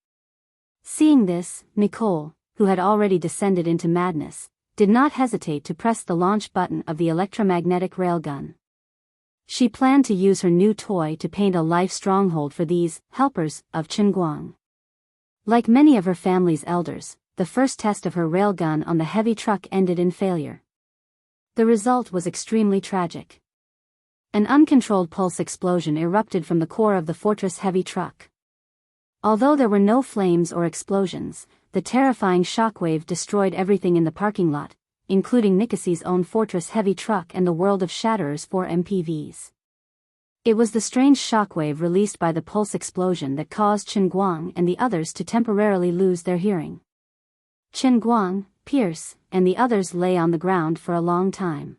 Seeing this, Nicole, who had already descended into madness, did not hesitate to press the launch button of the electromagnetic railgun. She planned to use her new toy to paint a life stronghold for these helpers of Qinguang. Like many of her family's elders, the first test of her railgun on the heavy truck ended in failure. The result was extremely tragic. An uncontrolled pulse explosion erupted from the core of the fortress heavy truck. Although there were no flames or explosions, the terrifying shockwave destroyed everything in the parking lot, including Nikasi's own fortress heavy truck and the world of Shatterer's 4 MPVs. It was the strange shockwave released by the pulse explosion that caused Qinguang and the others to temporarily lose their hearing. Qinguang, Pierce, and the others lay on the ground for a long time.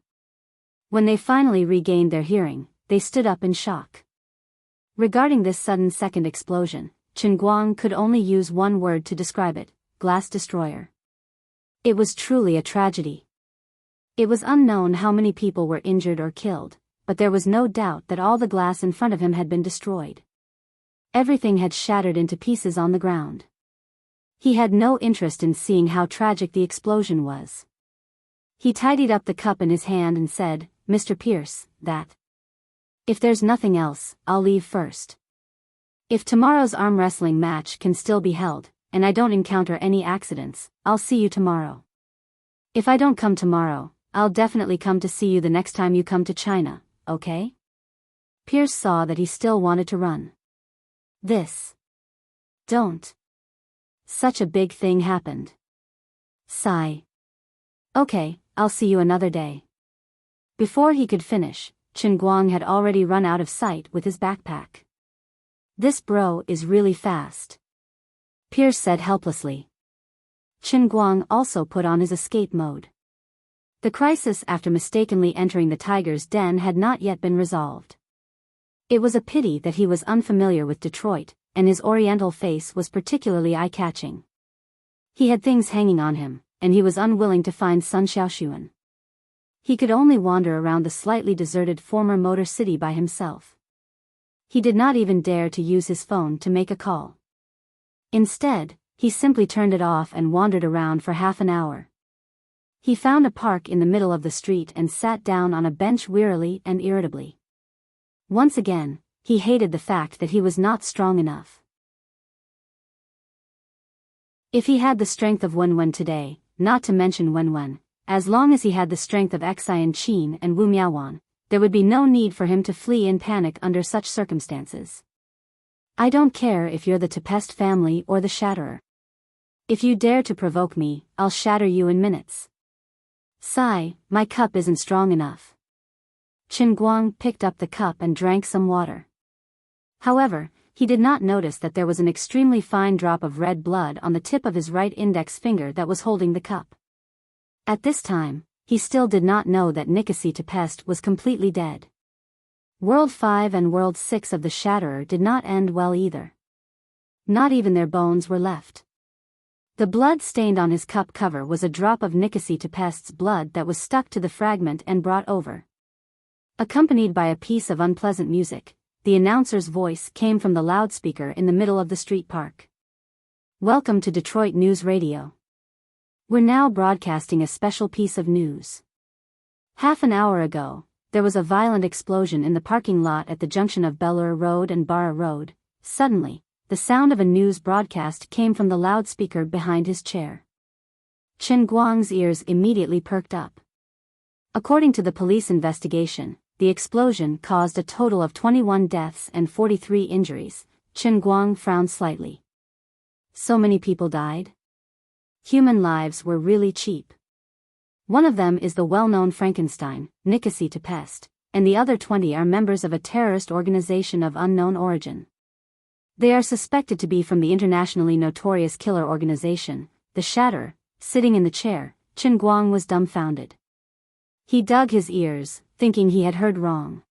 When they finally regained their hearing, they stood up in shock. Regarding this sudden second explosion, Qinguang could only use one word to describe it: glass destroyer. It was truly a tragedy. It was unknown how many people were injured or killed, but there was no doubt that all the glass in front of him had been destroyed. Everything had shattered into pieces on the ground. He had no interest in seeing how tragic the explosion was. He tidied up the cup in his hand and said, "Mr. Pierce, if there's nothing else, I'll leave first. If tomorrow's arm wrestling match can still be held, and I don't encounter any accidents, I'll see you tomorrow. If I don't come tomorrow, I'll definitely come to see you the next time you come to China, okay?" Pierce saw that he still wanted to run. Don't. Such a big thing happened. Sigh. "Okay, I'll see you another day." Before he could finish, Qinguang had already run out of sight with his backpack. "This bro is really fast," Pierce said helplessly. Qinguang also put on his escape mode. The crisis after mistakenly entering the tiger's den had not yet been resolved. It was a pity that he was unfamiliar with Detroit, and his oriental face was particularly eye-catching. He had things hanging on him, and he was unwilling to find Sun Xiaoxuan. He could only wander around the slightly deserted former Motor City by himself. He did not even dare to use his phone to make a call. Instead, he simply turned it off and wandered around for half an hour. He found a park in the middle of the street and sat down on a bench wearily and irritably. Once again, he hated the fact that he was not strong enough. If he had the strength of Wenwen today, not to mention Wenwen, as long as he had the strength of Xian Qin and Wu Miaowan, there would be no need for him to flee in panic under such circumstances. "I don't care if you're the Tempest family or the Shatterer. If you dare to provoke me, I'll shatter you in minutes." "Sigh, my cup isn't strong enough." Qinguang picked up the cup and drank some water. However, he did not notice that there was an extremely fine drop of red blood on the tip of his right index finger that was holding the cup. At this time, he still did not know that Nikasi Tempest was completely dead. World 5 and World 6 of the Shatterer did not end well either. Not even their bones were left. The blood stained on his cup cover was a drop of Nikasi Tempest's blood that was stuck to the fragment and brought over. Accompanied by a piece of unpleasant music, the announcer's voice came from the loudspeaker in the middle of the street park. "Welcome to Detroit News Radio. We're now broadcasting a special piece of news. Half an hour ago, there was a violent explosion in the parking lot at the junction of Bellur Road and Barra Road. Suddenly, the sound of a news broadcast came from the loudspeaker behind his chair. Qinguang's ears immediately perked up. According to the police investigation, the explosion caused a total of 21 deaths and 43 injuries. Qinguang frowned slightly. So many people died? Human lives were really cheap. One of them is the well-known Frankenstein, Nikasi Tempest, and the other 20 are members of a terrorist organization of unknown origin. They are suspected to be from the internationally notorious killer organization, the Shatterer. Sitting in the chair, Qinguang was dumbfounded. He dug his ears, thinking he had heard wrong.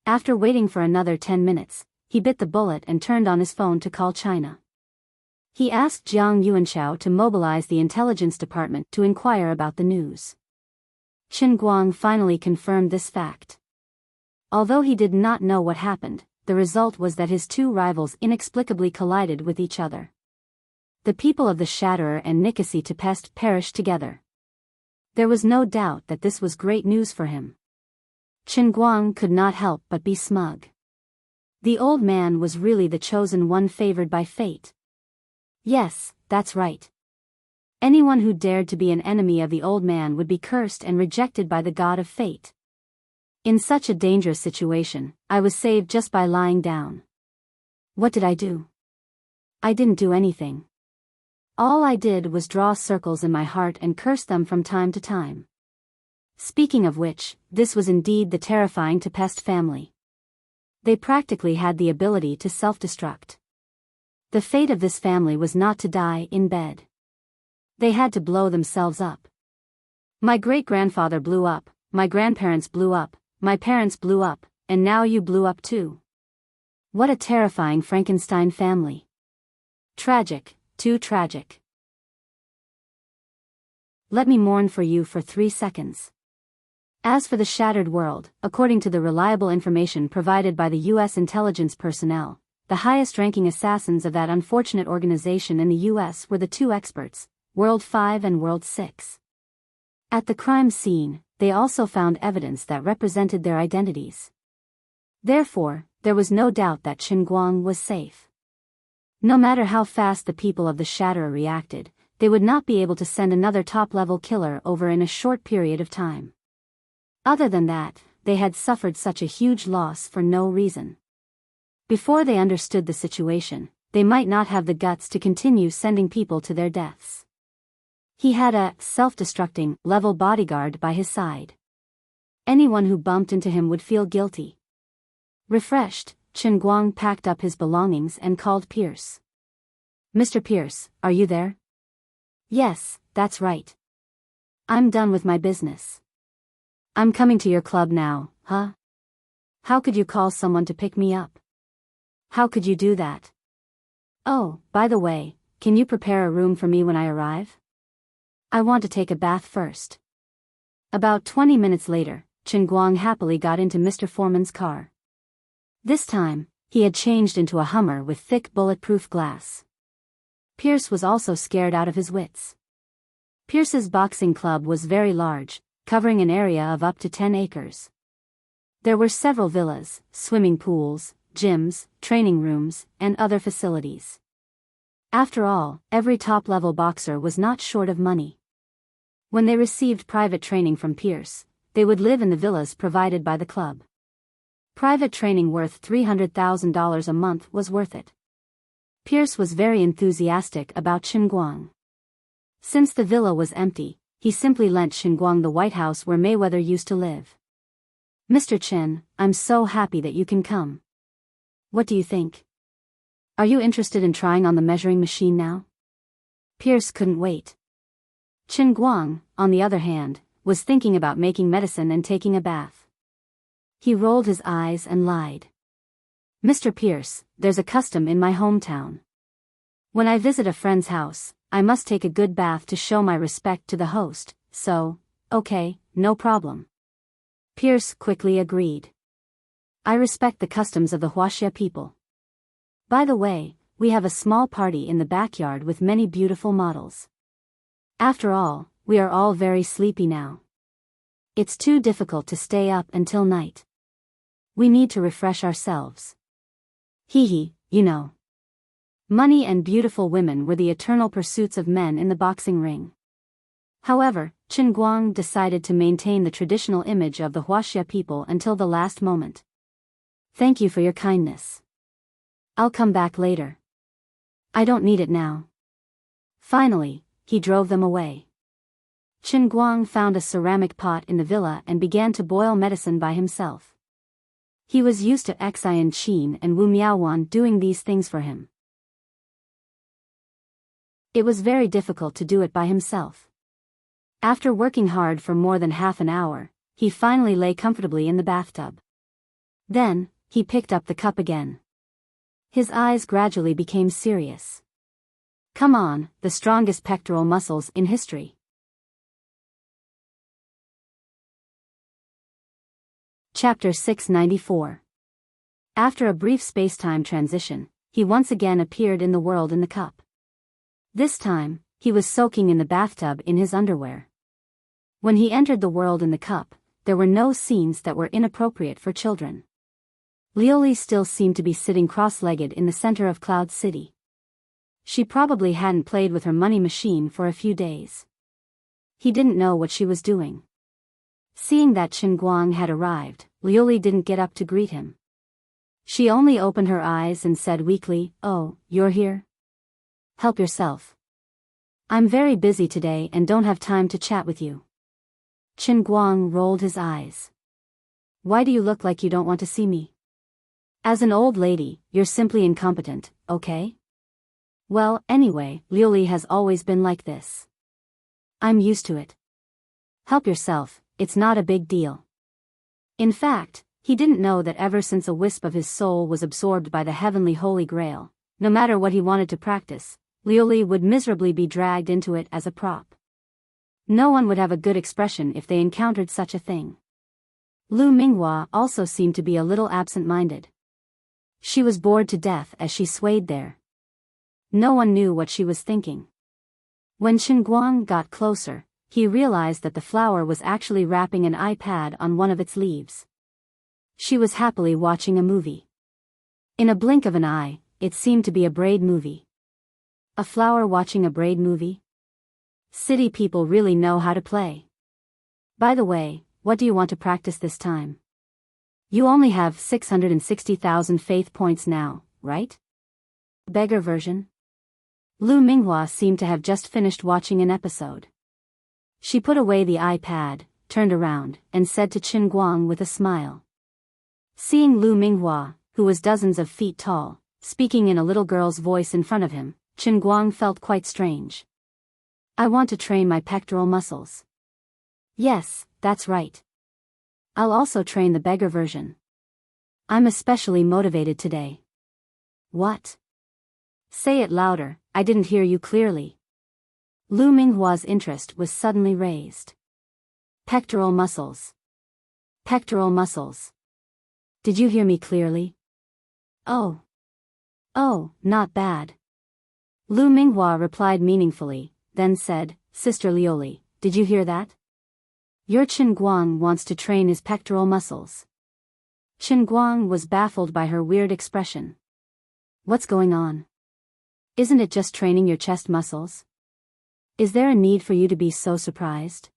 After waiting for another 10 minutes, he bit the bullet and turned on his phone to call China. He asked Jiang Yuanchao to mobilize the intelligence department to inquire about the news. Qinguang finally confirmed this fact. Although he did not know what happened, the result was that his two rivals inexplicably collided with each other. The people of the Shatterer and Nicosie Tempest perished together. There was no doubt that this was great news for him. Qin Guang could not help but be smug. The old man was really the chosen one favored by fate. Yes, that's right. Anyone who dared to be an enemy of the old man would be cursed and rejected by the god of fate. In such a dangerous situation, I was saved just by lying down. What did I do? I didn't do anything. All I did was draw circles in my heart and curse them from time to time. Speaking of which, this was indeed the terrifying Tempest family. They practically had the ability to self-destruct. The fate of this family was not to die in bed. They had to blow themselves up. My great-grandfather blew up, my grandparents blew up, my parents blew up, and now you blew up too. What a terrifying Frankenstein family. Tragic, too tragic. Let me mourn for you for 3 seconds. As for the shattered world, according to the reliable information provided by the U.S. intelligence personnel, the highest-ranking assassins of that unfortunate organization in the U.S. were the two experts, World 5 and World 6. At the crime scene, they also found evidence that represented their identities. Therefore, there was no doubt that Qin Guang was safe. No matter how fast the people of the Shatterer reacted, they would not be able to send another top-level killer over in a short period of time. Other than that, they had suffered such a huge loss for no reason. Before they understood the situation, they might not have the guts to continue sending people to their deaths. He had a self-destructing level bodyguard by his side. Anyone who bumped into him would feel guilty. Refreshed, Qin Guang packed up his belongings and called Pierce. Mr. Pierce, are you there? Yes, that's right. I'm done with my business. I'm coming to your club now, huh? How could you call someone to pick me up? How could you do that? Oh, by the way, can you prepare a room for me when I arrive? I want to take a bath first. About 20 minutes later, Qin Guang happily got into Mr. Foreman's car. This time, he had changed into a Hummer with thick bulletproof glass. Pierce was also scared out of his wits. Pierce's boxing club was very large, covering an area of up to 10 acres. There were several villas, swimming pools, gyms, training rooms, and other facilities. After all, every top-level boxer was not short of money. When they received private training from Pierce, they would live in the villas provided by the club. Private training worth $300,000 a month was worth it. Pierce was very enthusiastic about Qin Guang. Since the villa was empty, he simply lent Qin Guang the White House where Mayweather used to live. Mr. Qin, I'm so happy that you can come. What do you think? Are you interested in trying on the measuring machine now? Pierce couldn't wait. Qin Guang, on the other hand, was thinking about making medicine and taking a bath. He rolled his eyes and lied. Mr. Pierce, there's a custom in my hometown. When I visit a friend's house, I must take a good bath to show my respect to the host, so, okay, no problem. Pierce quickly agreed. I respect the customs of the Huaxia people. By the way, we have a small party in the backyard with many beautiful models. After all, we are all very sleepy now. It's too difficult to stay up until night. We need to refresh ourselves. Hee, you know. Money and beautiful women were the eternal pursuits of men in the boxing ring. However, Qin Guang decided to maintain the traditional image of the Huaxia people until the last moment. Thank you for your kindness. I'll come back later. I don't need it now. Finally, he drove them away. Qin Guang found a ceramic pot in the villa and began to boil medicine by himself. He was used to Xian Qin and Wu Miaowan doing these things for him. It was very difficult to do it by himself. After working hard for more than half an hour, he finally lay comfortably in the bathtub. Then, he picked up the cup again. His eyes gradually became serious. Come on, the strongest pectoral muscles in history. Chapter 694. After a brief space-time transition, he once again appeared in the world in the cup. This time, he was soaking in the bathtub in his underwear. When he entered the world in the cup, there were no scenes that were inappropriate for children. Lioli still seemed to be sitting cross-legged in the center of Cloud City. She probably hadn't played with her money machine for a few days. He didn't know what she was doing. Seeing that Chen Guang had arrived, Lioli didn't get up to greet him. She only opened her eyes and said weakly, "Oh, you're here? Help yourself. I'm very busy today and don't have time to chat with you." Chen Guang rolled his eyes. "Why do you look like you don't want to see me? As an old lady, you're simply incompetent, okay? Well, anyway, Lioli has always been like this. I'm used to it. Help yourself, it's not a big deal." In fact, he didn't know that ever since a wisp of his soul was absorbed by the heavenly Holy Grail, no matter what he wanted to practice, Lioli would miserably be dragged into it as a prop. No one would have a good expression if they encountered such a thing. Lu Minghua also seemed to be a little absent-minded. She was bored to death as she swayed there. No one knew what she was thinking. When Chen Guang got closer, he realized that the flower was actually wrapping an iPad on one of its leaves. She was happily watching a movie. In a blink of an eye, it seemed to be a braid movie. A flower watching a braid movie? City people really know how to play. By the way, what do you want to practice this time? You only have 660,000 faith points now, right? Beggar version? Lu Minghua seemed to have just finished watching an episode. She put away the iPad, turned around, and said to Chen Guang with a smile. Seeing Lu Minghua, who was dozens of feet tall, speaking in a little girl's voice in front of him, Chen Guang felt quite strange. "I want to train my pectoral muscles." "Yes, that's right. I'll also train the beggar version. I'm especially motivated today." "What? Say it louder, I didn't hear you clearly." Lu Minghua's interest was suddenly raised. "Pectoral muscles. Pectoral muscles. Did you hear me clearly?" Oh, not bad." Lu Minghua replied meaningfully, then said, "Sister Lioli, did you hear that? Your Chen Guang wants to train his pectoral muscles." Chen Guang was baffled by her weird expression. "What's going on? Isn't it just training your chest muscles? Is there a need for you to be so surprised?"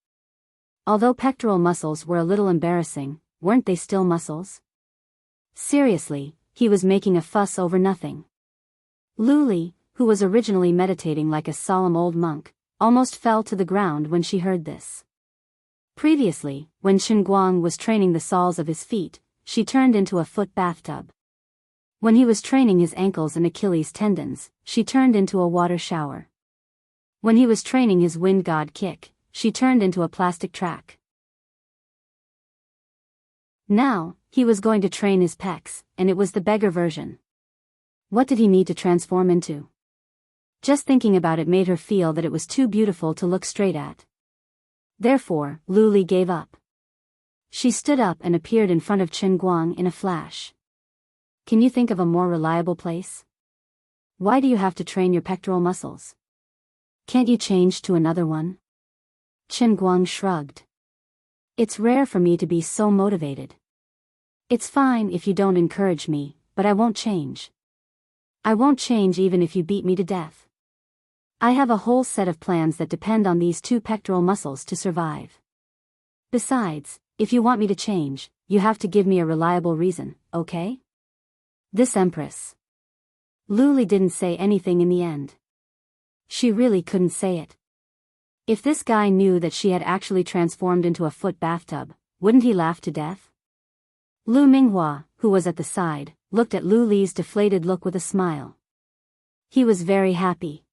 Although pectoral muscles were a little embarrassing, weren't they still muscles? Seriously, he was making a fuss over nothing. Luli, who was originally meditating like a solemn old monk, almost fell to the ground when she heard this. Previously, when Chen Guang was training the soles of his feet, she turned into a foot bathtub. When he was training his ankles and Achilles tendons, she turned into a water shower. When he was training his wind god kick, she turned into a plastic track. Now, he was going to train his pecs, and it was the beggar version. What did he need to transform into? Just thinking about it made her feel that it was too beautiful to look straight at. Therefore, Luli gave up. She stood up and appeared in front of Chen Guang in a flash. "Can you think of a more reliable place? Why do you have to train your pectoral muscles? Can't you change to another one?" Chen Guang shrugged. "It's rare for me to be so motivated. It's fine if you don't encourage me, but I won't change. I won't change even if you beat me to death. I have a whole set of plans that depend on these two pectoral muscles to survive. Besides, if you want me to change, you have to give me a reliable reason, okay?" This Empress. Luli didn't say anything in the end. She really couldn't say it. If this guy knew that she had actually transformed into a foot bathtub, wouldn't he laugh to death? Lu Minghua, who was at the side, looked at Luli's deflated look with a smile. He was very happy.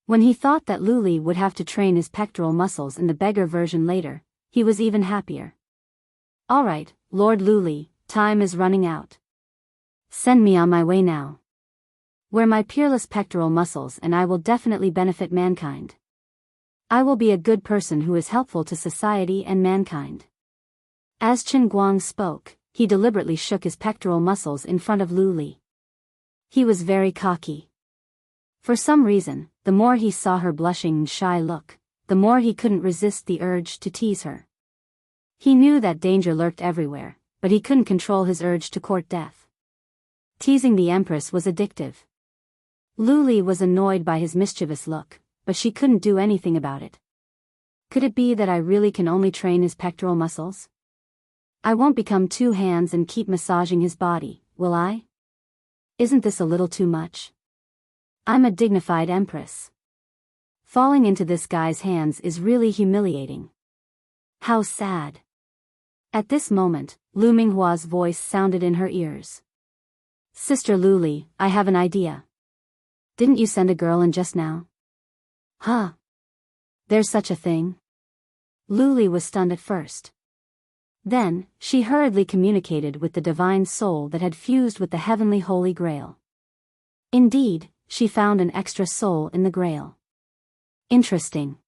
When he thought that Luli would have to train his pectoral muscles in the beggar version later, he was even happier. "All right, Lord Luli, time is running out. Send me on my way now. Wear my peerless pectoral muscles and I will definitely benefit mankind. I will be a good person who is helpful to society and mankind." As Chen Guang spoke, he deliberately shook his pectoral muscles in front of Lu Li. He was very cocky. For some reason, the more he saw her blushing and shy look, the more he couldn't resist the urge to tease her. He knew that danger lurked everywhere, but he couldn't control his urge to court death. Teasing the Empress was addictive. Lu Li was annoyed by his mischievous look, but she couldn't do anything about it. Could it be that I really can only train his pectoral muscles? I won't become two hands and keep massaging his body, will I? Isn't this a little too much? I'm a dignified empress. Falling into this guy's hands is really humiliating. How sad. At this moment, Lu Minghua's voice sounded in her ears. Sister Lu Li, I have an idea. Didn't you send a girl in just now? Huh? There's such a thing? Lu Li was stunned at first. Then, she hurriedly communicated with the divine soul that had fused with the heavenly Holy Grail. Indeed, she found an extra soul in the Grail. Interesting.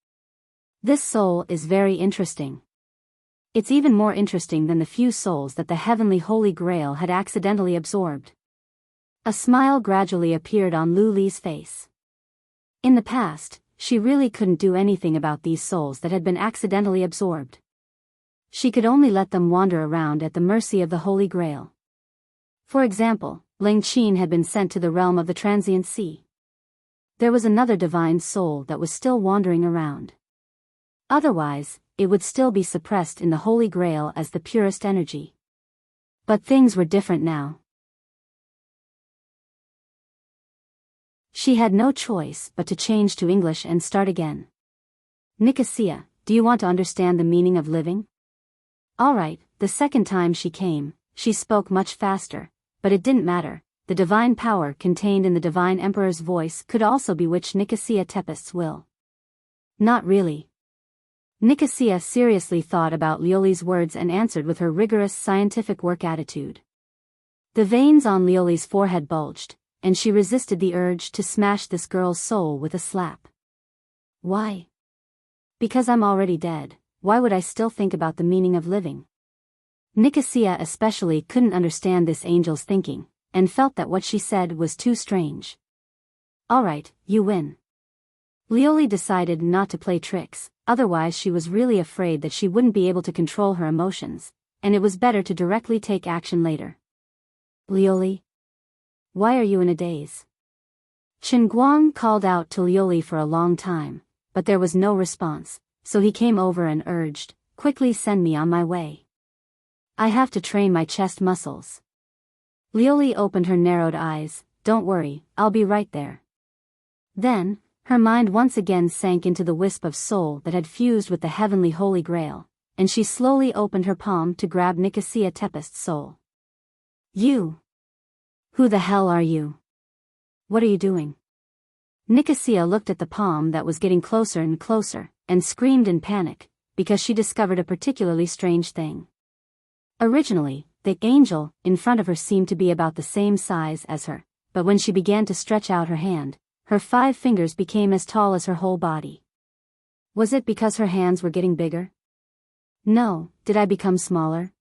This soul is very interesting. It's even more interesting than the few souls that the heavenly Holy Grail had accidentally absorbed. A smile gradually appeared on Lu Li's face. In the past, she really couldn't do anything about these souls that had been accidentally absorbed. She could only let them wander around at the mercy of the Holy Grail. For example, Ling Qin had been sent to the realm of the transient sea. There was another divine soul that was still wandering around. Otherwise, it would still be suppressed in the Holy Grail as the purest energy. But things were different now. She had no choice but to change to English and start again. Nicosia, do you want to understand the meaning of living? Alright, the second time she came, she spoke much faster, but it didn't matter. The divine power contained in the divine emperor's voice could also bewitch Nicosia Tempest's will. Not really. Nicosia seriously thought about Lioli's words and answered with her rigorous scientific work attitude. The veins on Lioli's forehead bulged, and she resisted the urge to smash this girl's soul with a slap. Why? Because I'm already dead. Why would I still think about the meaning of living? Nicosia especially couldn't understand this angel's thinking, and felt that what she said was too strange. Alright, you win. Lioli decided not to play tricks, otherwise she was really afraid that she wouldn't be able to control her emotions, and it was better to directly take action later. Lioli? Why are you in a daze? Chen Guang called out to Lioli for a long time, but there was no response. So he came over and urged, quickly send me on my way. I have to train my chest muscles. Lioli opened her narrowed eyes, don't worry, I'll be right there. Then, her mind once again sank into the wisp of soul that had fused with the heavenly Holy Grail, and she slowly opened her palm to grab Nicosia Tempest's soul. You! Who the hell are you? What are you doing? Nicosia looked at the palm that was getting closer and closer, and screamed in panic, because she discovered a particularly strange thing. Originally, the angel in front of her seemed to be about the same size as her, but when she began to stretch out her hand, her 5 fingers became as tall as her whole body. Was it because her hands were getting bigger? No, did I become smaller?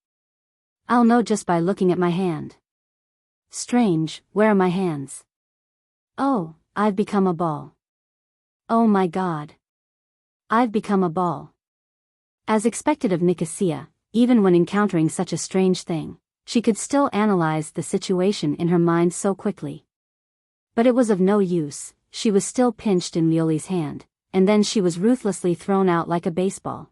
I'll know just by looking at my hand. Strange, where are my hands? Oh, I've become a ball. Oh my God. I've become a ball. As expected of Nicosia, even when encountering such a strange thing, she could still analyze the situation in her mind so quickly. But it was of no use, she was still pinched in Lioli's hand, and then she was ruthlessly thrown out like a baseball.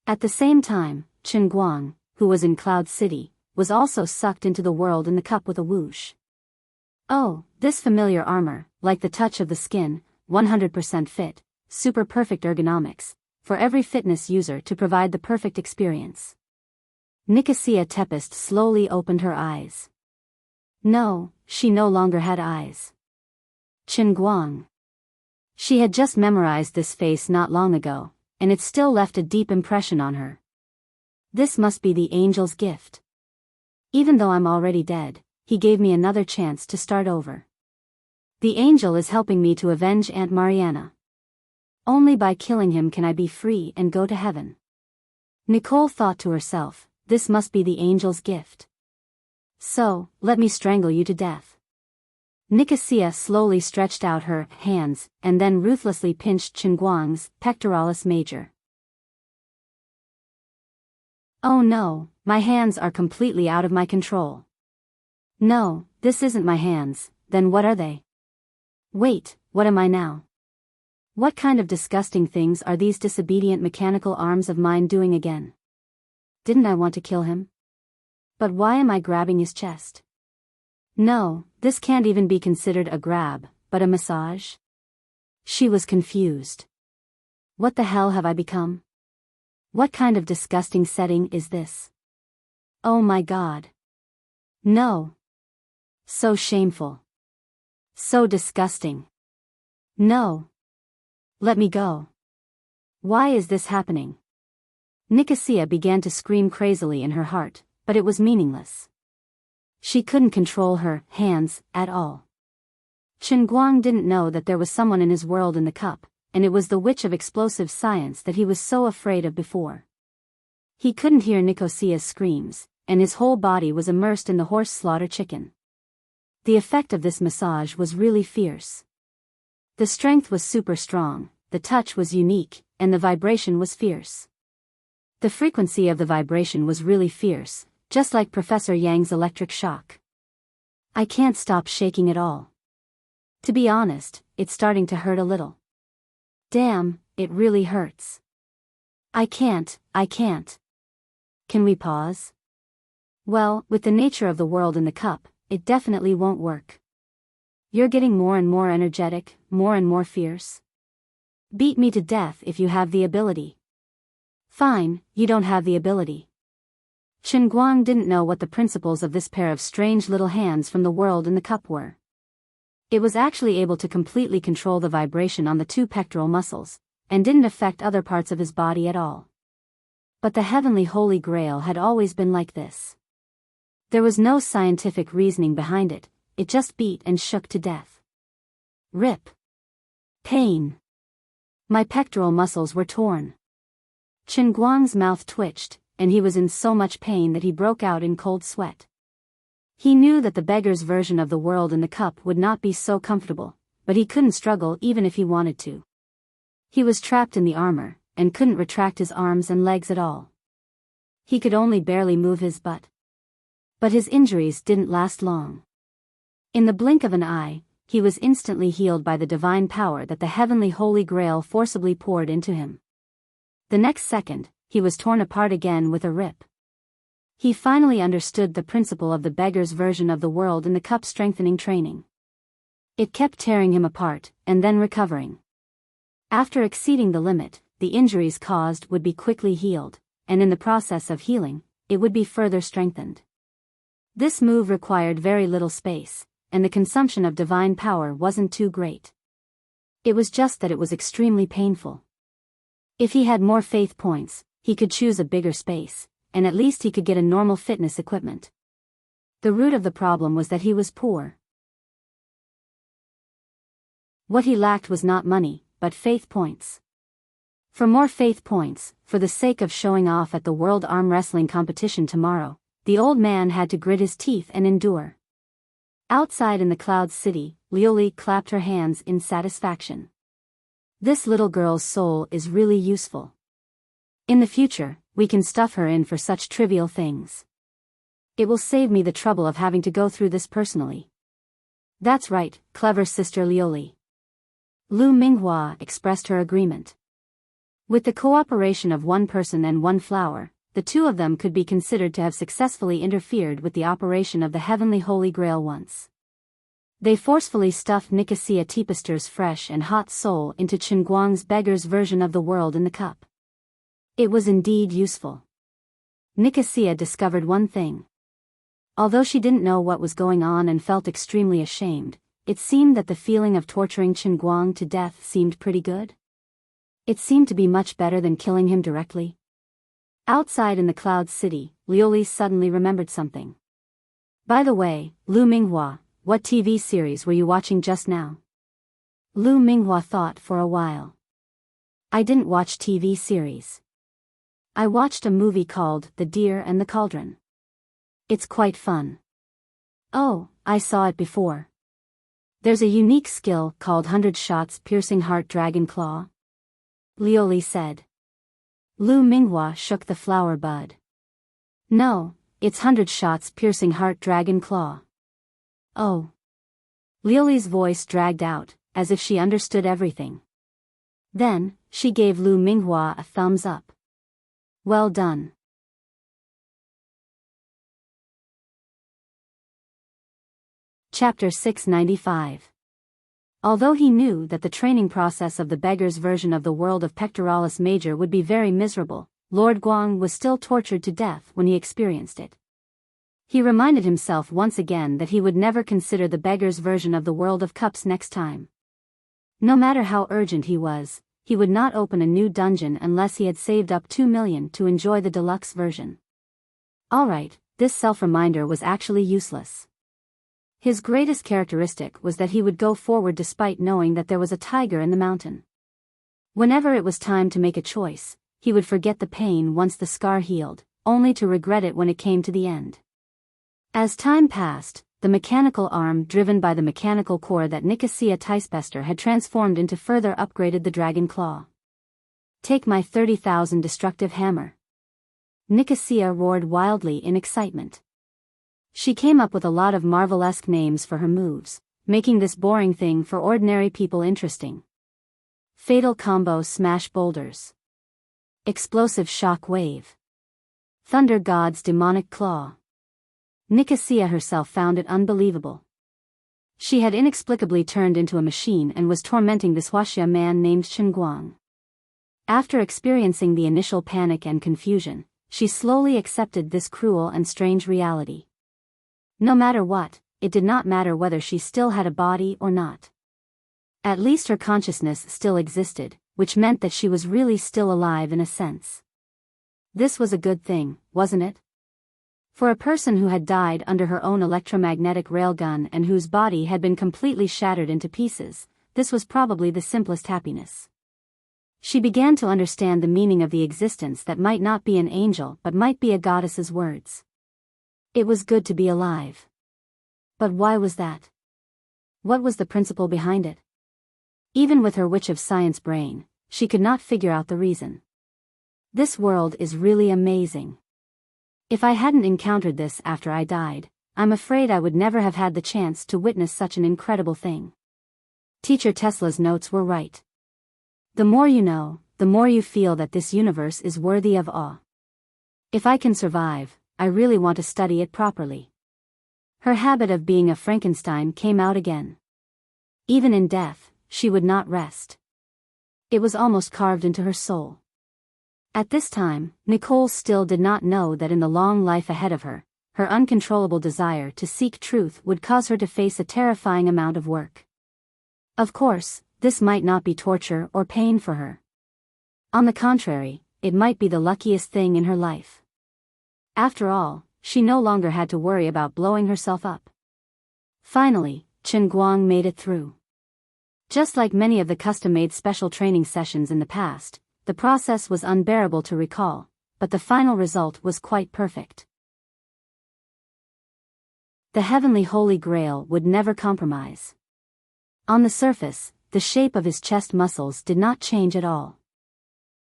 At the same time, Chen Guang, who was in Cloud City, was also sucked into the world in the cup with a whoosh. Oh, this familiar armor, like the touch of the skin, 100% fit, super perfect ergonomics, for every fitness user to provide the perfect experience. Nicosia Tempest slowly opened her eyes. No, she no longer had eyes. Chen Guang. She had just memorized this face not long ago, and it still left a deep impression on her. This must be the angel's gift. Even though I'm already dead, he gave me another chance to start over. The angel is helping me to avenge Aunt Mariana. Only by killing him can I be free and go to heaven. Nicole thought to herself, this must be the angel's gift. So, let me strangle you to death. Nicosia slowly stretched out her hands, and then ruthlessly pinched Qinguang's pectoralis major. Oh no, my hands are completely out of my control. No, this isn't my hands, then what are they? Wait, what am I now? What kind of disgusting things are these disobedient mechanical arms of mine doing again? Didn't I want to kill him? But why am I grabbing his chest? No, this can't even be considered a grab, but a massage? She was confused. What the hell have I become? What kind of disgusting setting is this? Oh my God. No. So shameful. So disgusting. No. Let me go. Why is this happening? Nicosia began to scream crazily in her heart, but it was meaningless. She couldn't control her hands at all. Qinguang didn't know that there was someone in his world in the cup, and it was the witch of explosive science that he was so afraid of before. He couldn't hear Nicosia's screams, and his whole body was immersed in the horse slaughter chicken. The effect of this massage was really fierce. The strength was super strong, the touch was unique, and the vibration was fierce. The frequency of the vibration was really fierce, just like Professor Yang's electric shock. I can't stop shaking at all. To be honest, it's starting to hurt a little. Damn, it really hurts. I can't. Can we pause? Well, with the nature of the world in the cup, it definitely won't work. You're getting more and more energetic, more and more fierce. Beat me to death if you have the ability. Fine, you don't have the ability. Qinguang didn't know what the principles of this pair of strange little hands from the world in the cup were. It was actually able to completely control the vibration on the two pectoral muscles, and didn't affect other parts of his body at all. But the heavenly Holy Grail had always been like this. There was no scientific reasoning behind it, it just beat and shook to death. Rip. Pain. My pectoral muscles were torn. Qinguang's mouth twitched, and he was in so much pain that he broke out in cold sweat. He knew that the beggar's version of the world in the cup would not be so comfortable, but he couldn't struggle even if he wanted to. He was trapped in the armor, and couldn't retract his arms and legs at all. He could only barely move his butt. But his injuries didn't last long. In the blink of an eye, he was instantly healed by the divine power that the heavenly Holy Grail forcibly poured into him. The next second, he was torn apart again with a rip. He finally understood the principle of the beggar's version of the world in the cup strengthening training. It kept tearing him apart, and then recovering. After exceeding the limit, the injuries caused would be quickly healed, and in the process of healing, it would be further strengthened. This move required very little space, and the consumption of divine power wasn't too great. It was just that it was extremely painful. If he had more faith points, he could choose a bigger space, and at least he could get a normal fitness equipment. The root of the problem was that he was poor. What he lacked was not money, but faith points. For more faith points, for the sake of showing off at the World Arm Wrestling competition tomorrow, the old man had to grit his teeth and endure. Outside in the Cloud City, Lioli clapped her hands in satisfaction. This little girl's soul is really useful. In the future, we can stuff her in for such trivial things. It will save me the trouble of having to go through this personally. That's right, clever Sister Lioli. Lu Minghua expressed her agreement. With the cooperation of one person and one flower, the two of them could be considered to have successfully interfered with the operation of the heavenly Holy Grail once. They forcefully stuffed Nicosia Teepester's fresh and hot soul into Qinguang's beggar's version of the world in the cup. It was indeed useful. Nicosia discovered one thing. Although she didn't know what was going on and felt extremely ashamed, it seemed that the feeling of torturing Qinguang to death seemed pretty good. It seemed to be much better than killing him directly. Outside in the Cloud City, Lioli suddenly remembered something. By the way, Lu Minghua, what TV series were you watching just now? Lu Minghua thought for a while. I didn't watch TV series. I watched a movie called The Deer and the Cauldron. It's quite fun. Oh, I saw it before. There's a unique skill called 100 shots piercing heart dragon claw. Lioli said. Lu Minghua shook the flower bud. No, it's 100 shots piercing heart dragon claw. Oh. Lioli's voice dragged out, as if she understood everything. Then, she gave Lu Minghua a thumbs up. Well done. Chapter 695. Although he knew that the training process of the beggar's version of the world of Pectoralis Major would be very miserable, Lord Guang was still tortured to death when he experienced it. He reminded himself once again that he would never consider the beggar's version of the world of cups next time. No matter how urgent he was, he would not open a new dungeon unless he had saved up 2 million to enjoy the deluxe version. Alright, this self-reminder was actually useless. His greatest characteristic was that he would go forward despite knowing that there was a tiger in the mountain. Whenever it was time to make a choice, he would forget the pain once the scar healed, only to regret it when it came to the end. As time passed, the mechanical arm driven by the mechanical core that Nicosia Ticebester had transformed into further upgraded the dragon claw. Take my 30,000 destructive hammer. Nicosia roared wildly in excitement. She came up with a lot of Marvel-esque names for her moves, making this boring thing for ordinary people interesting. Fatal Combo Smash Boulders. Explosive Shock Wave. Thunder God's Demonic Claw. Nicosia herself found it unbelievable. She had inexplicably turned into a machine and was tormenting this Huaxia man named Chen Guang. After experiencing the initial panic and confusion, she slowly accepted this cruel and strange reality. No matter what, it did not matter whether she still had a body or not. At least her consciousness still existed, which meant that she was really still alive in a sense. This was a good thing, wasn't it? For a person who had died under her own electromagnetic railgun and whose body had been completely shattered into pieces, this was probably the simplest happiness. She began to understand the meaning of the existence that might not be an angel but might be a goddess's words. It was good to be alive. But why was that? What was the principle behind it? Even with her witch of science brain, she could not figure out the reason. This world is really amazing. If I hadn't encountered this after I died, I'm afraid I would never have had the chance to witness such an incredible thing. Teacher Tesla's notes were right. The more you know, the more you feel that this universe is worthy of awe. If I can survive, I really want to study it properly. Her habit of being a Frankenstein came out again. Even in death, she would not rest. It was almost carved into her soul. At this time, Nicole still did not know that in the long life ahead of her, her uncontrollable desire to seek truth would cause her to face a terrifying amount of work. Of course, this might not be torture or pain for her. On the contrary, it might be the luckiest thing in her life. After all, she no longer had to worry about blowing herself up. Finally, Chen Guang made it through. Just like many of the custom-made special training sessions in the past, the process was unbearable to recall, but the final result was quite perfect. The heavenly Holy Grail would never compromise. On the surface, the shape of his chest muscles did not change at all.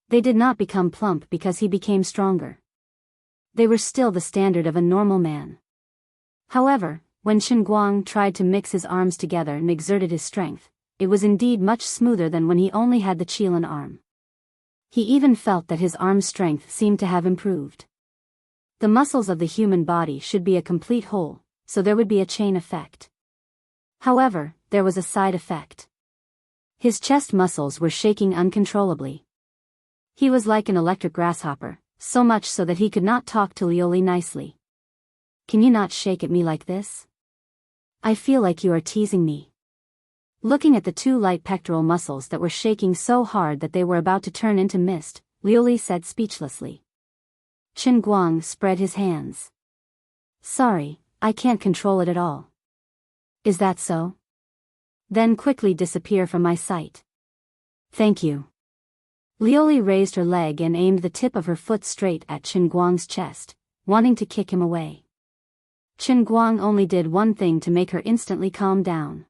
They did not become plump because he became stronger. They were still the standard of a normal man. However, when Chen Guang tried to mix his arms together and exerted his strength, it was indeed much smoother than when he only had the Qilin arm. He even felt that his arm's strength seemed to have improved. The muscles of the human body should be a complete whole, so there would be a chain effect. However, there was a side effect. His chest muscles were shaking uncontrollably. He was like an electric grasshopper, so much so that he could not talk to Lioli nicely. Can you not shake at me like this? I feel like you are teasing me. Looking at the two light pectoral muscles that were shaking so hard that they were about to turn into mist, Lioli said speechlessly. Chen Guang spread his hands. Sorry, I can't control it at all. Is that so? Then quickly disappear from my sight. Thank you. Lioli raised her leg and aimed the tip of her foot straight at Chen Guang's chest, wanting to kick him away. Chen Guang only did one thing to make her instantly calm down.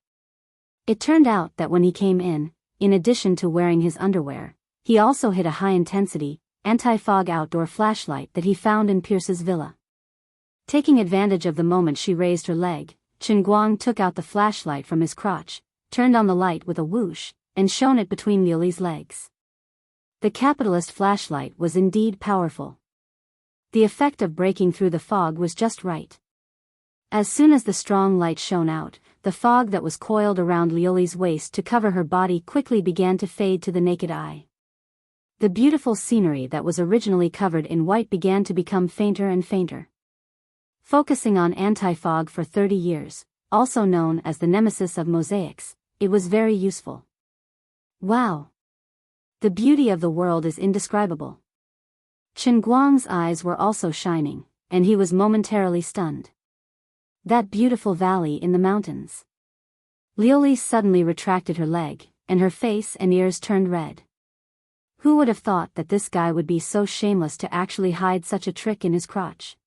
It turned out that when he came in addition to wearing his underwear, he also hid a high-intensity, anti-fog outdoor flashlight that he found in Pierce's villa. Taking advantage of the moment she raised her leg, Chen Guang took out the flashlight from his crotch, turned on the light with a whoosh, and shone it between Lioli's legs. The capitalist flashlight was indeed powerful. The effect of breaking through the fog was just right. As soon as the strong light shone out, the fog that was coiled around Lioli's waist to cover her body quickly began to fade to the naked eye. The beautiful scenery that was originally covered in white began to become fainter and fainter. Focusing on anti-fog for 30 years, also known as the nemesis of mosaics, it was very useful. Wow! The beauty of the world is indescribable. Chen Guang's eyes were also shining, and he was momentarily stunned. That beautiful valley in the mountains. Lioli suddenly retracted her leg, and her face and ears turned red. Who would have thought that this guy would be so shameless to actually hide such a trick in his crotch?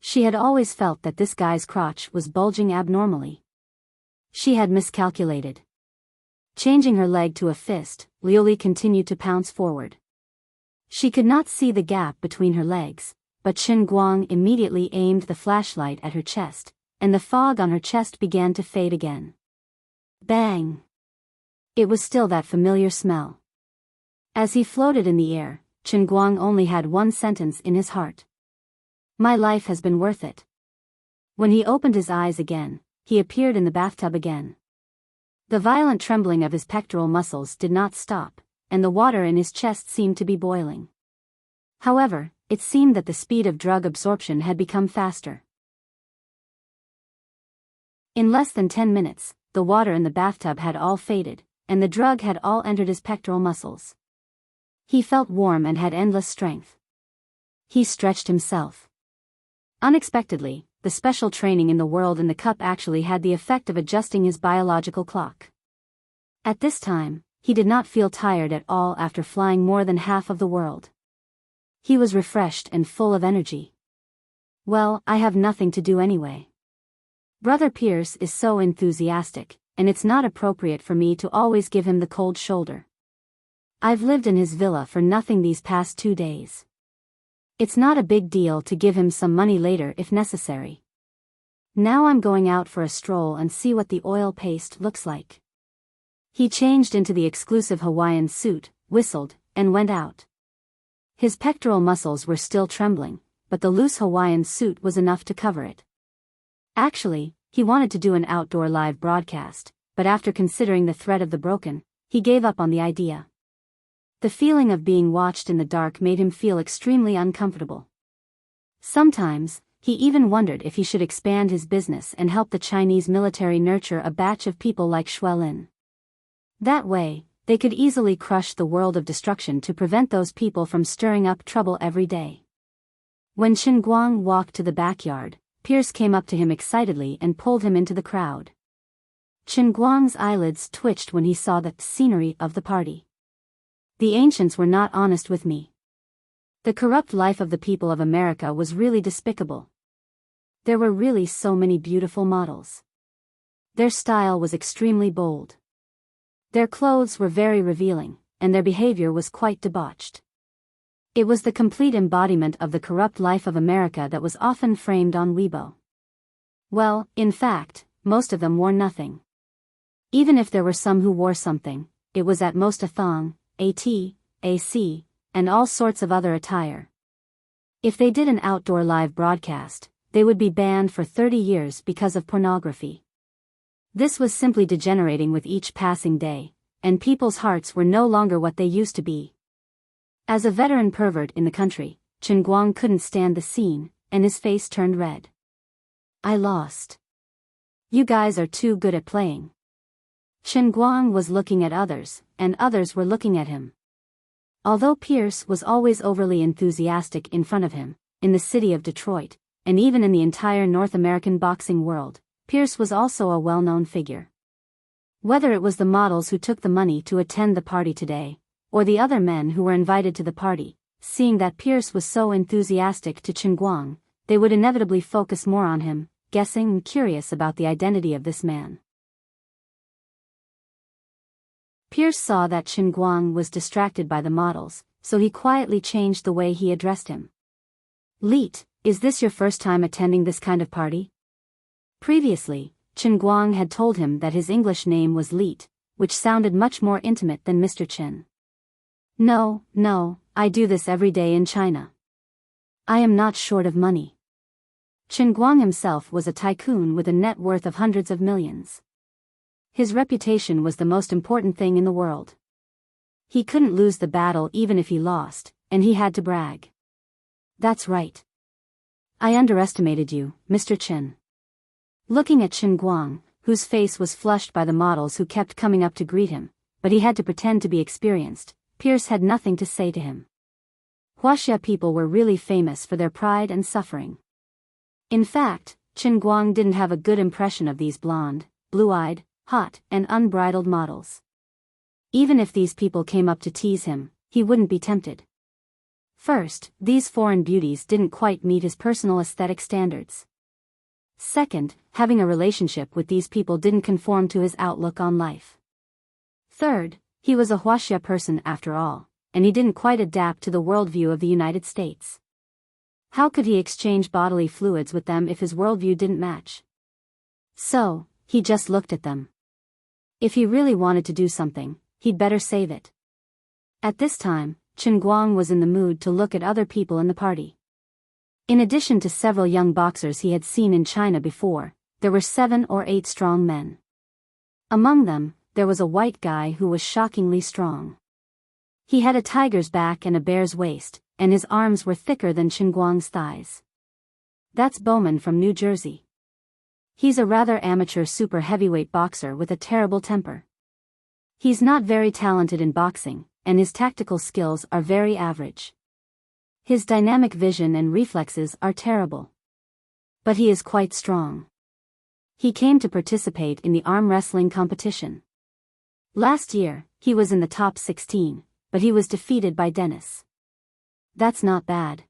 She had always felt that this guy's crotch was bulging abnormally. She had miscalculated. Changing her leg to a fist, Lioli continued to pounce forward. She could not see the gap between her legs, but Chen Guang immediately aimed the flashlight at her chest, and the fog on her chest began to fade again. Bang! It was still that familiar smell. As he floated in the air, Chen Guang only had one sentence in his heart. My life has been worth it. When he opened his eyes again, he appeared in the bathtub again. The violent trembling of his pectoral muscles did not stop, and the water in his chest seemed to be boiling. However, it seemed that the speed of drug absorption had become faster. In less than 10 minutes, the water in the bathtub had all faded, and the drug had all entered his pectoral muscles. He felt warm and had endless strength. He stretched himself. Unexpectedly, the special training in the world in the cup actually had the effect of adjusting his biological clock. At this time, he did not feel tired at all after flying more than half of the world. He was refreshed and full of energy. Well, I have nothing to do anyway. Brother Pierce is so enthusiastic, and it's not appropriate for me to always give him the cold shoulder. I've lived in his villa for nothing these past 2 days. It's not a big deal to give him some money later if necessary. Now I'm going out for a stroll and see what the oil paste looks like. He changed into the exclusive Hawaiian suit, whistled, and went out. His pectoral muscles were still trembling, but the loose Hawaiian suit was enough to cover it. Actually, he wanted to do an outdoor live broadcast, but after considering the threat of the broken, he gave up on the idea. The feeling of being watched in the dark made him feel extremely uncomfortable. Sometimes, he even wondered if he should expand his business and help the Chinese military nurture a batch of people like Shuelin. That way, they could easily crush the world of destruction to prevent those people from stirring up trouble every day. When Chen Guang walked to the backyard, Pierce came up to him excitedly and pulled him into the crowd. Chen Guang's eyelids twitched when he saw the scenery of the party. The ancients were not honest with me. The corrupt life of the people of America was really despicable. There were really so many beautiful models. Their style was extremely bold. Their clothes were very revealing, and their behavior was quite debauched. It was the complete embodiment of the corrupt life of America that was often framed on Weibo. Well, in fact, most of them wore nothing. Even if there were some who wore something, it was at most a thong, AC, and all sorts of other attire. If they did an outdoor live broadcast, they would be banned for 30 years because of pornography. This was simply degenerating with each passing day, and people's hearts were no longer what they used to be. As a veteran pervert in the country, Chen Guang couldn't stand the scene, and his face turned red. I lost. You guys are too good at playing. Chen Guang was looking at others, and others were looking at him. Although Pierce was always overly enthusiastic in front of him, in the city of Detroit, and even in the entire North American boxing world, Pierce was also a well-known figure. Whether it was the models who took the money to attend the party today, or the other men who were invited to the party, seeing that Pierce was so enthusiastic to Chen Guang, they would inevitably focus more on him, guessing and curious about the identity of this man. Pierce saw that Chen Guang was distracted by the models, so he quietly changed the way he addressed him. "Leet, is this your first time attending this kind of party?" Previously, Chen Guang had told him that his English name was Leet, which sounded much more intimate than Mr. Chen. No, I do this every day in China. I am not short of money." Chen Guang himself was a tycoon with a net worth of hundreds of millions. His reputation was the most important thing in the world. He couldn't lose the battle even if he lost, and he had to brag. "That's right. I underestimated you, Mr. Chen." Looking at Chen Guang, whose face was flushed by the models who kept coming up to greet him, but he had to pretend to be experienced, Pierce had nothing to say to him. Huaxia people were really famous for their pride and suffering. In fact, Chen Guang didn't have a good impression of these blonde, blue-eyed, hot, and unbridled models. Even if these people came up to tease him, he wouldn't be tempted. First, these foreign beauties didn't quite meet his personal aesthetic standards. Second, having a relationship with these people didn't conform to his outlook on life. Third, he was a Huaxia person after all, and he didn't quite adapt to the worldview of the United States. How could he exchange bodily fluids with them if his worldview didn't match? So, he just looked at them. If he really wanted to do something, he'd better save it. At this time, Chen Guang was in the mood to look at other people in the party. In addition to several young boxers he had seen in China before, there were 7 or 8 strong men. Among them, there was a white guy who was shockingly strong. He had a tiger's back and a bear's waist, and his arms were thicker than Chen Guang's thighs. That's Bowman from New Jersey. He's a rather amateur super heavyweight boxer with a terrible temper. He's not very talented in boxing, and his tactical skills are very average. His dynamic vision and reflexes are terrible. But he is quite strong. He came to participate in the arm wrestling competition. Last year, he was in the top 16, but he was defeated by Dennis. That's not bad.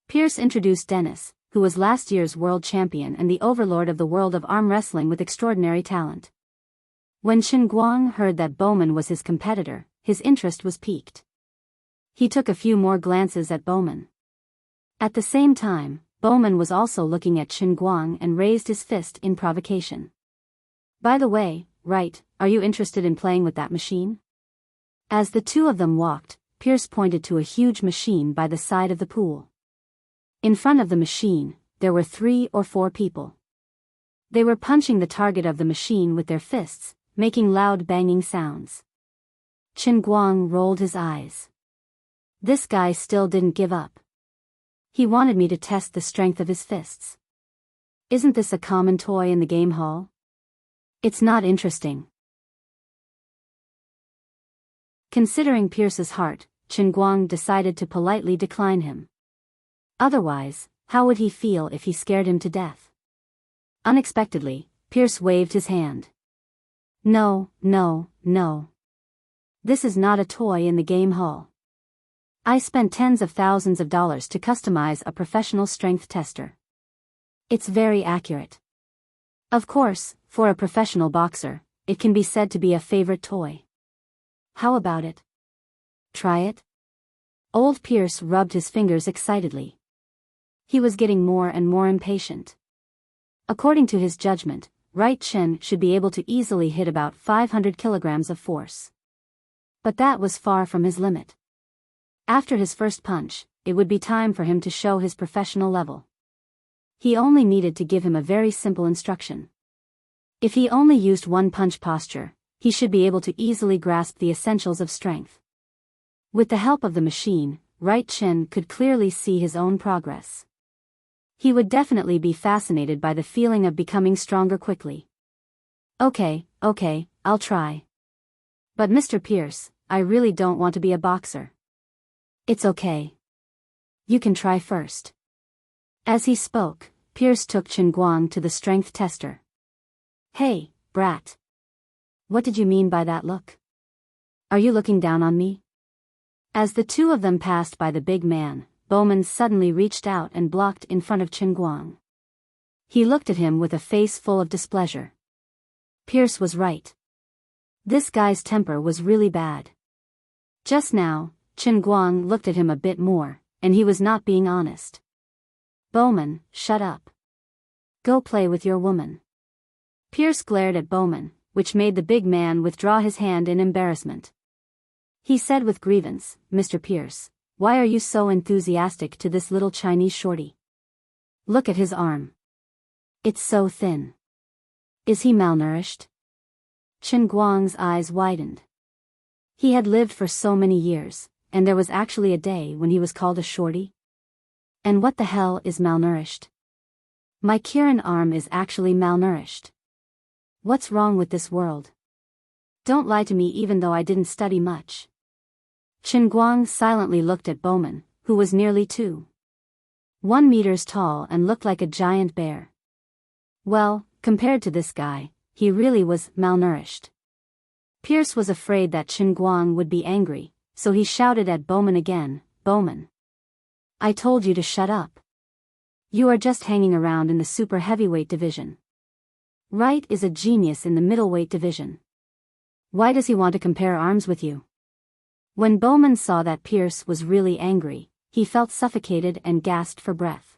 Pierce introduced Dennis, who was last year's world champion and the overlord of the world of arm wrestling with extraordinary talent. When Chen Guang heard that Bowman was his competitor, his interest was piqued. He took a few more glances at Bowman. At the same time, Bowman was also looking at Chen Guang and raised his fist in provocation. "By the way, right, are you interested in playing with that machine?" As the two of them walked, Pierce pointed to a huge machine by the side of the pool. In front of the machine, there were 3 or 4 people. They were punching the target of the machine with their fists, making loud banging sounds. Chen Guang rolled his eyes. This guy still didn't give up. He wanted me to test the strength of his fists. Isn't this a common toy in the game hall? It's not interesting. Considering Pierce's heart, Chen Guang decided to politely decline him. Otherwise, how would he feel if he scared him to death? Unexpectedly, Pierce waved his hand. No. This is not a toy in the game hall. I spent tens of thousands of dollars to customize a professional strength tester. It's very accurate. Of course, for a professional boxer, it can be said to be a favorite toy. How about it? Try it? Old Pierce rubbed his fingers excitedly. He was getting more and more impatient. According to his judgment, Right Chen should be able to easily hit about 500 kilograms of force. But that was far from his limit. After his first punch, it would be time for him to show his professional level. He only needed to give him a very simple instruction. If he only used one punch posture, he should be able to easily grasp the essentials of strength. With the help of the machine, Right Chen could clearly see his own progress. He would definitely be fascinated by the feeling of becoming stronger quickly. Okay, I'll try. But Mr. Pierce, I really don't want to be a boxer. It's okay. You can try first. As he spoke, Pierce took Chen Guang to the strength tester. Hey, brat. What did you mean by that look? Are you looking down on me? As the two of them passed by the big man, Bowman suddenly reached out and blocked in front of Chen Guang. He looked at him with a face full of displeasure. Pierce was right. This guy's temper was really bad. Just now, Chen Guang looked at him a bit more, and he was not being honest. Bowman, shut up. Go play with your woman. Pierce glared at Bowman, which made the big man withdraw his hand in embarrassment. He said with grievance, Mr. Pierce, why are you so enthusiastic to this little Chinese shorty? Look at his arm. It's so thin. Is he malnourished? Chen Guang's eyes widened. He had lived for so many years, and there was actually a day when he was called a shorty? And what the hell is malnourished? My Kirin arm is actually malnourished. What's wrong with this world? Don't lie to me even though I didn't study much. Chen Guang silently looked at Bowman, who was nearly 1 meters tall and looked like a giant bear. Well, compared to this guy, he really was malnourished. Pierce was afraid that Chen Guang would be angry, so he shouted at Bowman again, Bowman. I told you to shut up. You are just hanging around in the super heavyweight division. Wright is a genius in the middleweight division. Why does he want to compare arms with you? When Bowman saw that Pierce was really angry, he felt suffocated and gasped for breath.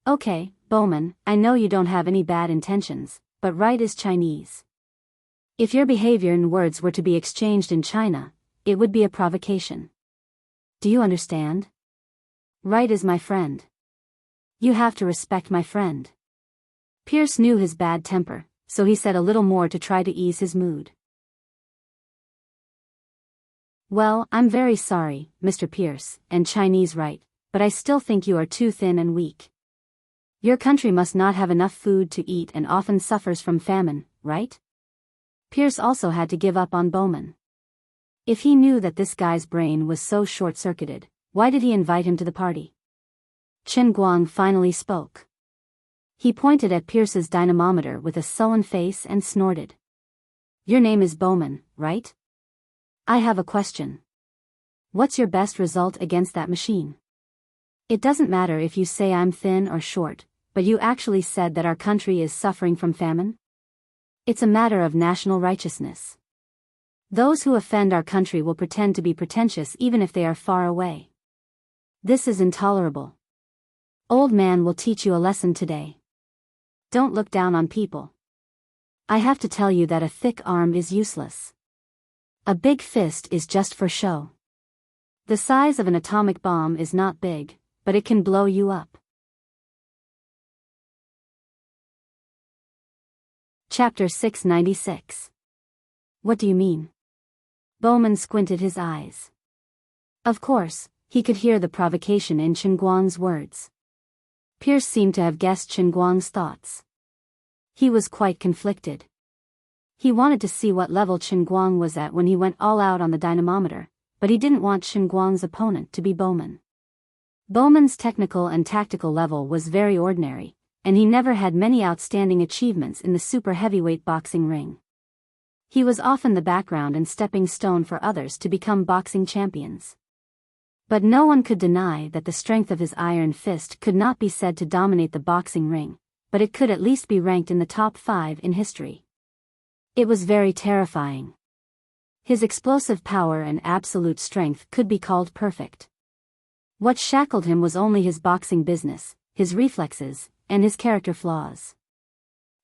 Okay, Bowman, I know you don't have any bad intentions, but Wright is Chinese. If your behavior and words were to be exchanged in China, it would be a provocation. Do you understand? Wright is my friend. You have to respect my friend. Pierce knew his bad temper, so he said a little more to try to ease his mood. Well, I'm very sorry, Mr. Pierce, and Chinese Wright, but I still think you are too thin and weak. Your country must not have enough food to eat and often suffers from famine, right? Pierce also had to give up on Bowman. If he knew that this guy's brain was so short-circuited, why did he invite him to the party? Chen Guang finally spoke. He pointed at Pierce's dynamometer with a sullen face and snorted. Your name is Bowman, right? I have a question. What's your best result against that machine? It doesn't matter if you say I'm thin or short, but you actually said that our country is suffering from famine? It's a matter of national righteousness. Those who offend our country will pretend to be pretentious even if they are far away. This is intolerable. Old man will teach you a lesson today. Don't look down on people. I have to tell you that a thick arm is useless. A big fist is just for show. The size of an atomic bomb is not big, but it can blow you up. Chapter 696. What do you mean? Bowman squinted his eyes. Of course, he could hear the provocation in Chen Guang's words. Pierce seemed to have guessed Chen Guang's thoughts. He was quite conflicted. He wanted to see what level Chen Guang was at when he went all out on the dynamometer, but he didn't want Chen Guang's opponent to be Bowman. Bowman's technical and tactical level was very ordinary, and he never had many outstanding achievements in the super heavyweight boxing ring. He was often the background and stepping stone for others to become boxing champions. But no one could deny that the strength of his iron fist could not be said to dominate the boxing ring, but it could at least be ranked in the top 5 in history. It was very terrifying. His explosive power and absolute strength could be called perfect. What shackled him was only his boxing business, his reflexes, and his character flaws.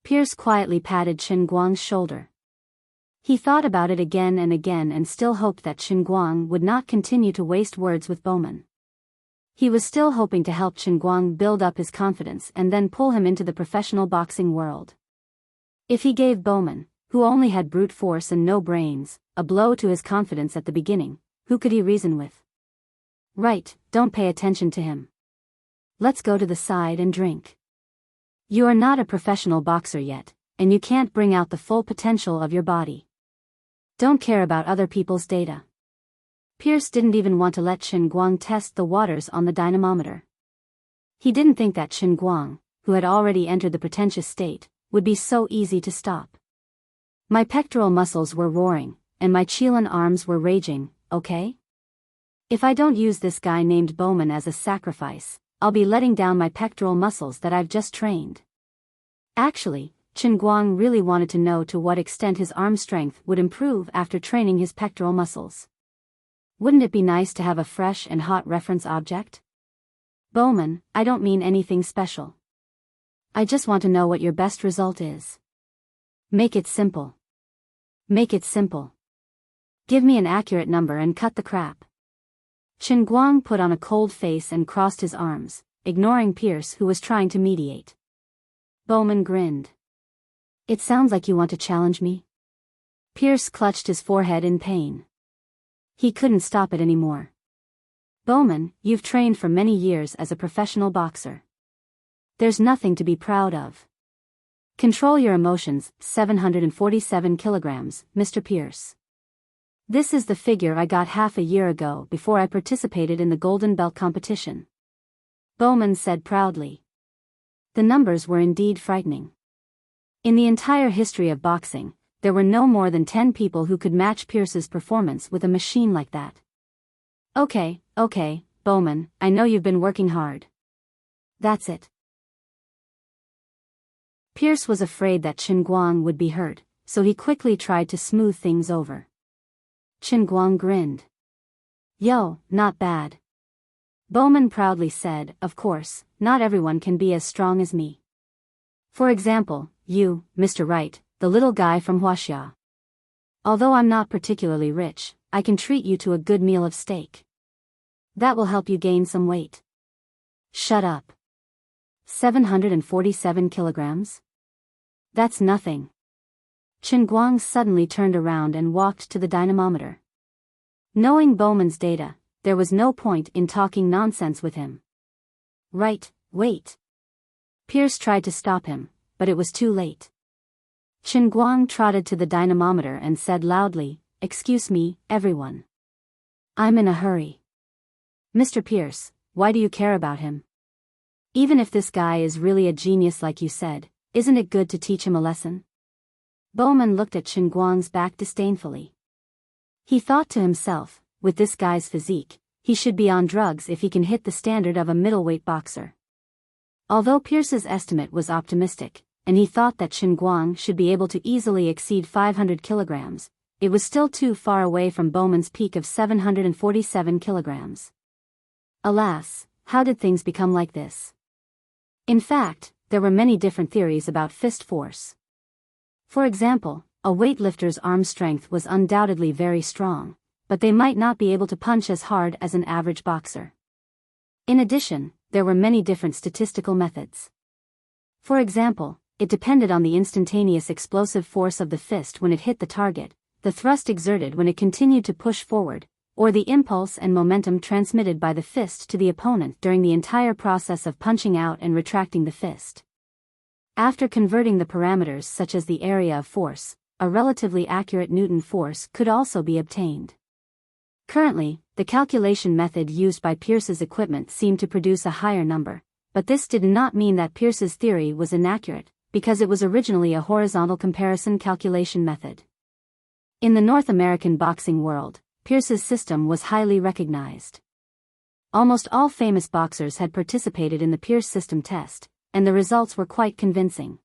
Pierce quietly patted Chen Guang's shoulder. He thought about it again and still hoped that Chen Guang would not continue to waste words with Bowman. He was still hoping to help Chen Guang build up his confidence and then pull him into the professional boxing world. If he gave Bowman, who only had brute force and no brains, a blow to his confidence at the beginning, who could he reason with? Right, don't pay attention to him. Let's go to the side and drink. You are not a professional boxer yet, and you can't bring out the full potential of your body. Don't care about other people's data. Pierce didn't even want to let Chen Guang test the waters on the dynamometer. He didn't think that Chen Guang, who had already entered the pretentious state, would be so easy to stop. My pectoral muscles were roaring, and my Chilean arms were raging, okay? If I don't use this guy named Bowman as a sacrifice, I'll be letting down my pectoral muscles that I've just trained. Actually, Chen Guang really wanted to know to what extent his arm strength would improve after training his pectoral muscles. Wouldn't it be nice to have a fresh and hot reference object? Bowman, I don't mean anything special. I just want to know what your best result is. Make it simple. Make it simple. Give me an accurate number and cut the crap. Chen Guang put on a cold face and crossed his arms, ignoring Pierce, who was trying to mediate. Bowman grinned. It sounds like you want to challenge me. Pierce clutched his forehead in pain. He couldn't stop it anymore. Bowman, you've trained for many years as a professional boxer. There's nothing to be proud of. Control your emotions. 747 kilograms, Mr. Pierce. This is the figure I got half a year ago before I participated in the Golden Belt competition. Bowman said proudly. The numbers were indeed frightening. In the entire history of boxing, there were no more than 10 people who could match Pierce's performance with a machine like that. Okay, Bowman, I know you've been working hard. That's it. Pierce was afraid that Chen Guang would be hurt, so he quickly tried to smooth things over. Chen Guang grinned. Yo, not bad. Bowman proudly said, of course, not everyone can be as strong as me. For example, you, Mr. Wright, the little guy from Huaxia. Although I'm not particularly rich, I can treat you to a good meal of steak. That will help you gain some weight. Shut up. 747 kilograms? That's nothing. Chen Guang suddenly turned around and walked to the dynamometer. Knowing Bowman's data, there was no point in talking nonsense with him. Right, wait. Pierce tried to stop him, but it was too late. Chen Guang trotted to the dynamometer and said loudly, "Excuse me, everyone. I'm in a hurry." Mr. Pierce, why do you care about him? Even if this guy is really a genius like you said, isn't it good to teach him a lesson? Bowman looked at Chen Guang's back disdainfully. He thought to himself, with this guy's physique, he should be on drugs if he can hit the standard of a middleweight boxer. Although Pierce's estimate was optimistic, and he thought that Chen Guang should be able to easily exceed 500 kilograms, it was still too far away from Bowman's peak of 747 kilograms. Alas, how did things become like this? In fact, there were many different theories about fist force. For example, a weightlifter's arm strength was undoubtedly very strong, but they might not be able to punch as hard as an average boxer. In addition, there were many different statistical methods. For example, it depended on the instantaneous explosive force of the fist when it hit the target, the thrust exerted when it continued to push forward, or the impulse and momentum transmitted by the fist to the opponent during the entire process of punching out and retracting the fist. After converting the parameters such as the area of force, a relatively accurate Newton force could also be obtained. Currently, the calculation method used by Pierce's equipment seemed to produce a higher number, but this did not mean that Pierce's theory was inaccurate, because it was originally a horizontal comparison calculation method. In the North American boxing world, Pierce's system was highly recognized. Almost all famous boxers had participated in the Pierce system test, and the results were quite convincing.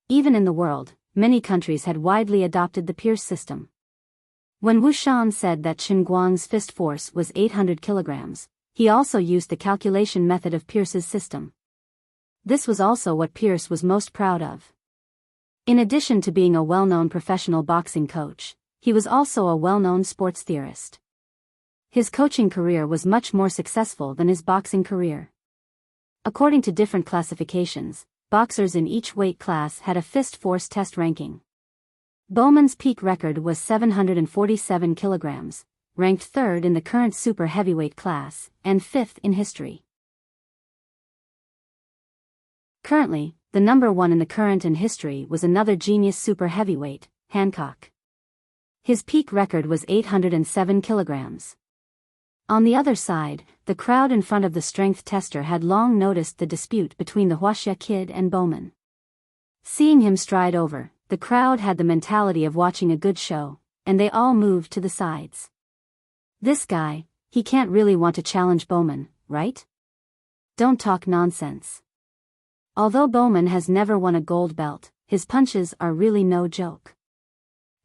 Even in the world, many countries had widely adopted the Pierce system. When Wu Shan said that Chen Guang's fist force was 800 kilograms, he also used the calculation method of Pierce's system. This was also what Pierce was most proud of. In addition to being a well-known professional boxing coach, he was also a well-known sports theorist. His coaching career was much more successful than his boxing career. According to different classifications, boxers in each weight class had a fist force test ranking. Bowman's peak record was 747 kilograms, ranked third in the current super heavyweight class, and fifth in history. Currently, the number one in the current and history was another genius super heavyweight, Hancock. His peak record was 807 kilograms. On the other side, the crowd in front of the strength tester had long noticed the dispute between the Huaxia Kid and Bowman. Seeing him stride over, the crowd had the mentality of watching a good show, and they all moved to the sides. This guy, he can't really want to challenge Bowman, right? Don't talk nonsense. Although Bowman has never won a gold belt, his punches are really no joke.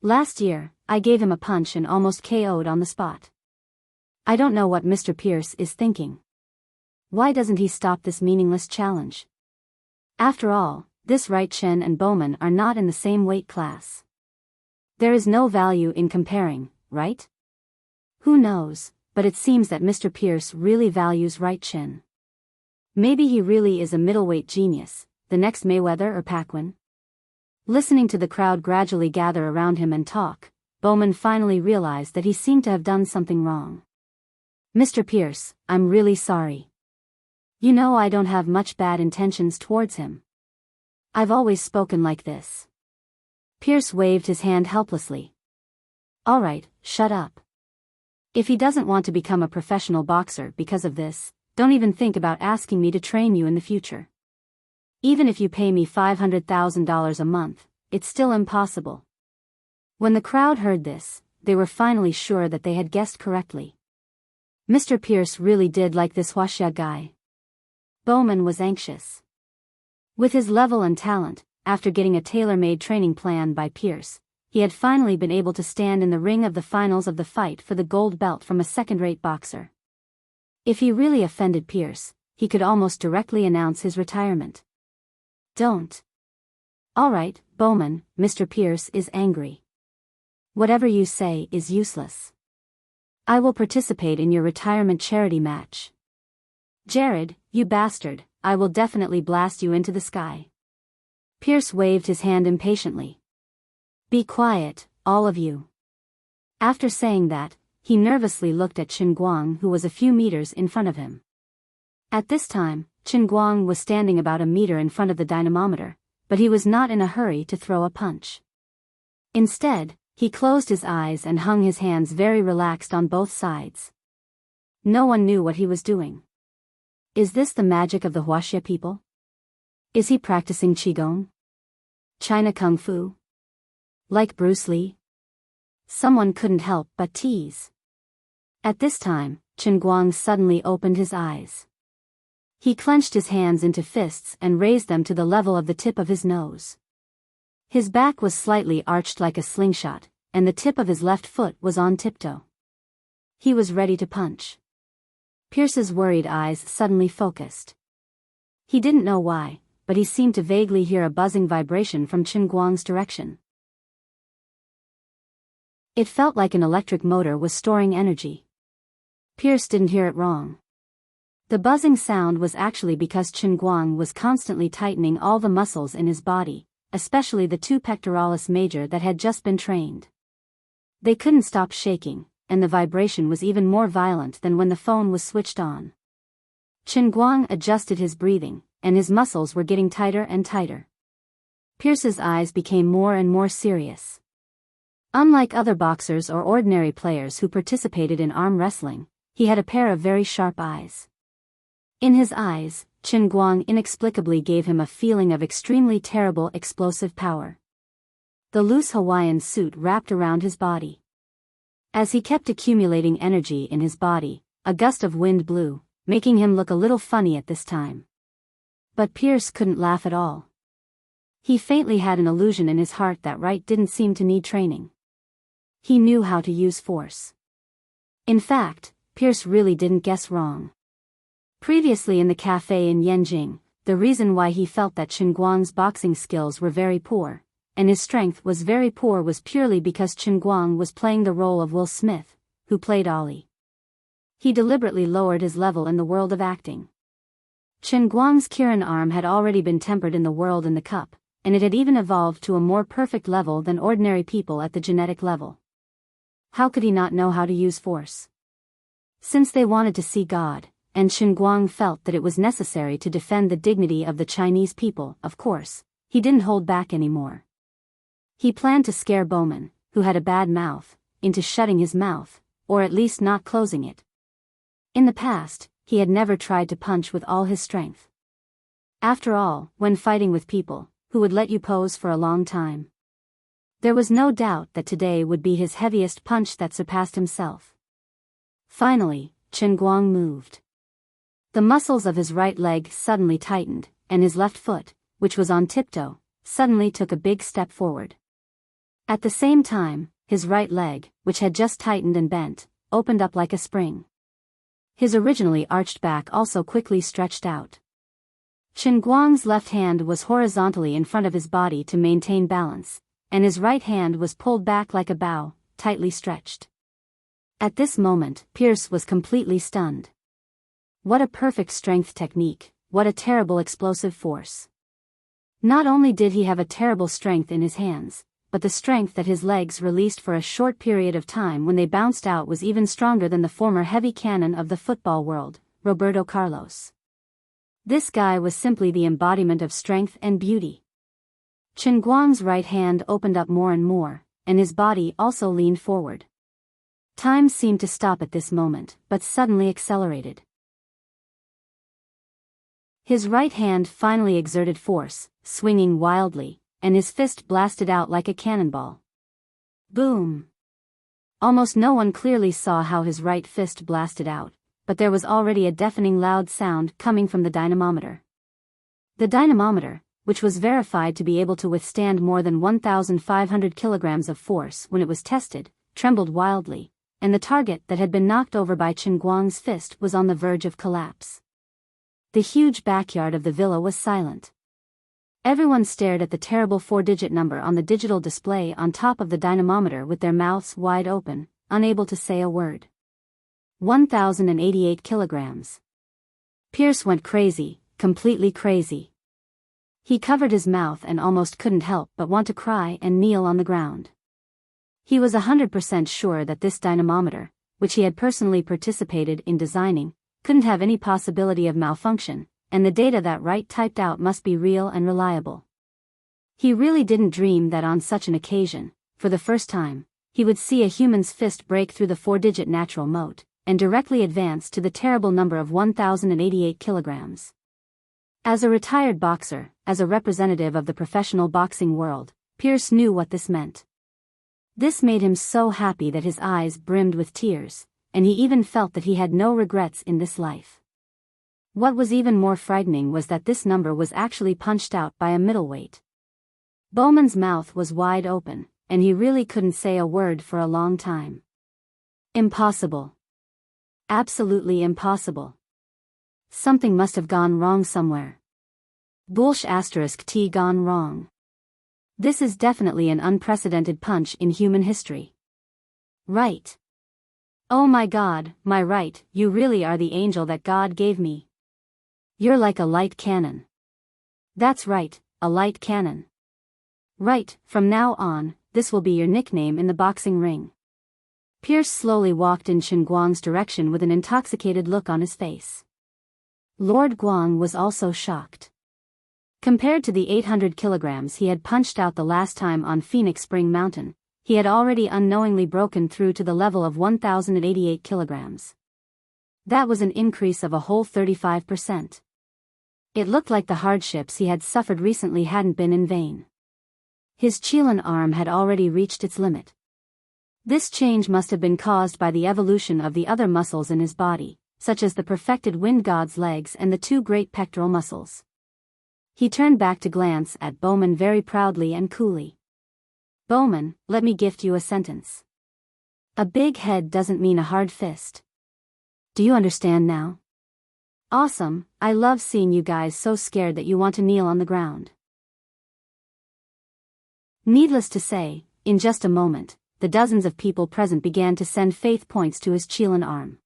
Last year, I gave him a punch and almost KO'd on the spot. I don't know what Mr. Pierce is thinking. Why doesn't he stop this meaningless challenge? After all, this right Chen and Bowman are not in the same weight class. There is no value in comparing, right? Who knows, but it seems that Mr. Pierce really values right Chen. Maybe he really is a middleweight genius, the next Mayweather or Pacquiao. Listening to the crowd gradually gather around him and talk, Bowman finally realized that he seemed to have done something wrong. Mr. Pierce, I'm really sorry. You know I don't have much bad intentions towards him. I've always spoken like this. Pierce waved his hand helplessly. All right, shut up. If he doesn't want to become a professional boxer because of this, don't even think about asking me to train you in the future. Even if you pay me $500,000 a month, it's still impossible. When the crowd heard this, they were finally sure that they had guessed correctly. Mr. Pierce really did like this Huaxia guy. Bowman was anxious. With his level and talent, after getting a tailor-made training plan by Pierce, he had finally been able to stand in the ring of the finals of the fight for the gold belt from a second-rate boxer. If he really offended Pierce, he could almost directly announce his retirement. Don't. All right, Bowman, Mr. Pierce is angry. Whatever you say is useless. I will participate in your retirement charity match. Jared, you bastard, I will definitely blast you into the sky. Pierce waved his hand impatiently. Be quiet, all of you. After saying that, he nervously looked at Chen Guang, who was a few meters in front of him. At this time, Chen Guang was standing about a meter in front of the dynamometer, but he was not in a hurry to throw a punch. Instead, he closed his eyes and hung his hands very relaxed on both sides. No one knew what he was doing. Is this the magic of the Huaxia people? Is he practicing Qigong? China Kung Fu? Like Bruce Lee? Someone couldn't help but tease. At this time, Chen Guang suddenly opened his eyes. He clenched his hands into fists and raised them to the level of the tip of his nose. His back was slightly arched like a slingshot, and the tip of his left foot was on tiptoe. He was ready to punch. Pierce's worried eyes suddenly focused. He didn't know why, but he seemed to vaguely hear a buzzing vibration from Chen Guang's direction. It felt like an electric motor was storing energy. Pierce didn't hear it wrong. The buzzing sound was actually because Chen Guang was constantly tightening all the muscles in his body, especially the two pectoralis major that had just been trained. They couldn't stop shaking, and the vibration was even more violent than when the phone was switched on. Chen Guang adjusted his breathing, and his muscles were getting tighter and tighter. Pierce's eyes became more and more serious. Unlike other boxers or ordinary players who participated in arm wrestling, he had a pair of very sharp eyes. In his eyes, Chen Guang inexplicably gave him a feeling of extremely terrible explosive power. The loose Hawaiian suit wrapped around his body. As he kept accumulating energy in his body, a gust of wind blew, making him look a little funny at this time. But Pierce couldn't laugh at all. He faintly had an illusion in his heart that Wright didn't seem to need training. He knew how to use force. In fact, Pierce really didn't guess wrong. Previously in the cafe in Yanjing, the reason why he felt that Chen Guang's boxing skills were very poor, and his strength was very poor, was purely because Chen Guang was playing the role of Will Smith, who played Ollie. He deliberately lowered his level in the world of acting. Chen Guang's Kirin arm had already been tempered in the world in the cup, and it had even evolved to a more perfect level than ordinary people at the genetic level. How could he not know how to use force? Since they wanted to see God, and Chen Guang felt that it was necessary to defend the dignity of the Chinese people, of course, he didn't hold back anymore. He planned to scare Bowman, who had a bad mouth, into shutting his mouth, or at least not closing it. In the past, he had never tried to punch with all his strength. After all, when fighting with people, who would let you pose for a long time? There was no doubt that today would be his heaviest punch that surpassed himself. Finally, Chen Guang moved. The muscles of his right leg suddenly tightened, and his left foot, which was on tiptoe, suddenly took a big step forward. At the same time, his right leg, which had just tightened and bent, opened up like a spring. His originally arched back also quickly stretched out. Chen Guang's left hand was horizontally in front of his body to maintain balance, and his right hand was pulled back like a bow, tightly stretched. At this moment, Pierce was completely stunned. What a perfect strength technique, what a terrible explosive force. Not only did he have a terrible strength in his hands, but the strength that his legs released for a short period of time when they bounced out was even stronger than the former heavy cannon of the football world, Roberto Carlos. This guy was simply the embodiment of strength and beauty. Chen Guang's right hand opened up more and more, and his body also leaned forward. Time seemed to stop at this moment, but suddenly accelerated. His right hand finally exerted force, swinging wildly, and his fist blasted out like a cannonball. Boom! Almost no one clearly saw how his right fist blasted out, but there was already a deafening loud sound coming from the dynamometer. The dynamometer, which was verified to be able to withstand more than 1,500 kilograms of force when it was tested, trembled wildly, and the target that had been knocked over by Chen Guang's fist was on the verge of collapse. The huge backyard of the villa was silent. Everyone stared at the terrible 4-digit number on the digital display on top of the dynamometer with their mouths wide open, unable to say a word. 1,088 kilograms. Pierce went crazy, completely crazy. He covered his mouth and almost couldn't help but want to cry and kneel on the ground. He was 100% sure that this dynamometer, which he had personally participated in designing, couldn't have any possibility of malfunction, and the data that Wright typed out must be real and reliable. He really didn't dream that on such an occasion, for the first time, he would see a human's fist break through the 4-digit natural moat, and directly advance to the terrible number of 1,088 kilograms. As a retired boxer, as a representative of the professional boxing world, Pierce knew what this meant. This made him so happy that his eyes brimmed with tears, and he even felt that he had no regrets in this life. What was even more frightening was that this number was actually punched out by a middleweight. Bowman's mouth was wide open, and he really couldn't say a word for a long time. Impossible. Absolutely impossible. Something must have gone wrong somewhere. T gone wrong. This is definitely an unprecedented punch in human history. Right. Oh my God, my right, you really are the angel that God gave me. You're like a light cannon. That's right, a light cannon. Right, from now on, this will be your nickname in the boxing ring. Pierce slowly walked in Chen Guang's direction with an intoxicated look on his face. Lord Guang was also shocked. Compared to the 800 kilograms he had punched out the last time on Phoenix Spring Mountain, he had already unknowingly broken through to the level of 1,088 kilograms. That was an increase of a whole 35%. It looked like the hardships he had suffered recently hadn't been in vain. His Qilin arm had already reached its limit. This change must have been caused by the evolution of the other muscles in his body, such as the perfected wind god's legs and the 2 great pectoral muscles. He turned back to glance at Bowman very proudly and coolly. Bowman, let me gift you a sentence. A big head doesn't mean a hard fist. Do you understand now? Awesome, I love seeing you guys so scared that you want to kneel on the ground. Needless to say, in just a moment, the dozens of people present began to send faith points to his Qilin arm.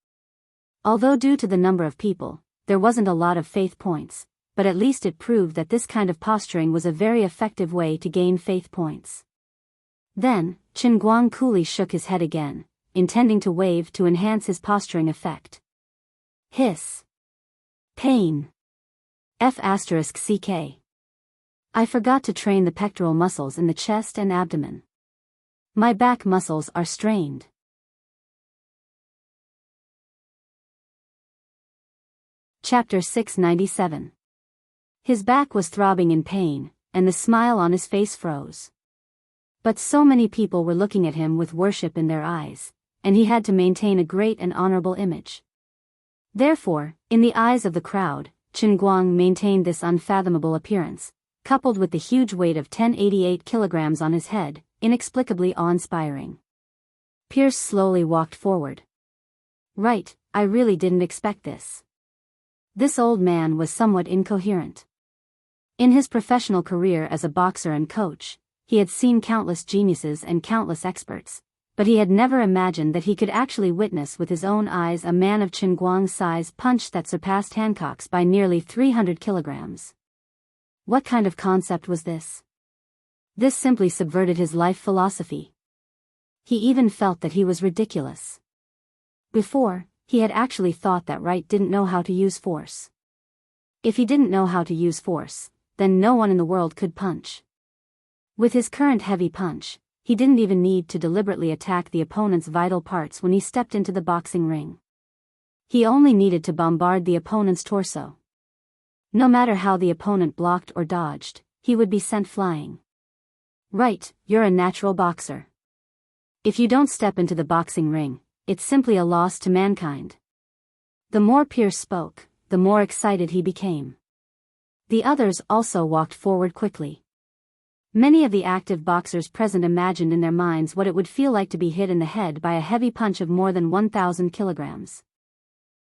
Although due to the number of people, there wasn't a lot of faith points, but at least it proved that this kind of posturing was a very effective way to gain faith points. Then, Chen Guang coolly shook his head again, intending to wave to enhance his posturing effect. Hiss. Pain. F***ck. I forgot to train the pectoral muscles in the chest and abdomen. My back muscles are strained. Chapter 697. His back was throbbing in pain, and the smile on his face froze. But so many people were looking at him with worship in their eyes, and he had to maintain a great and honorable image. Therefore, in the eyes of the crowd, Chen Guang maintained this unfathomable appearance, coupled with the huge weight of 1088 kilograms on his head, inexplicably awe-inspiring. Pierce slowly walked forward. Right, I really didn't expect this. This old man was somewhat incoherent. In his professional career as a boxer and coach, he had seen countless geniuses and countless experts, but he had never imagined that he could actually witness with his own eyes a man of Chen Guang's size punch that surpassed Hancock's by nearly 300 kilograms. What kind of concept was this? This simply subverted his life philosophy. He even felt that he was ridiculous. Before, he had actually thought that Wright didn't know how to use force. If he didn't know how to use force, then no one in the world could punch. With his current heavy punch, he didn't even need to deliberately attack the opponent's vital parts when he stepped into the boxing ring. He only needed to bombard the opponent's torso. No matter how the opponent blocked or dodged, he would be sent flying. Right, you're a natural boxer. If you don't step into the boxing ring, it's simply a loss to mankind. The more Pierce spoke, the more excited he became. The others also walked forward quickly. Many of the active boxers present imagined in their minds what it would feel like to be hit in the head by a heavy punch of more than 1,000 kilograms.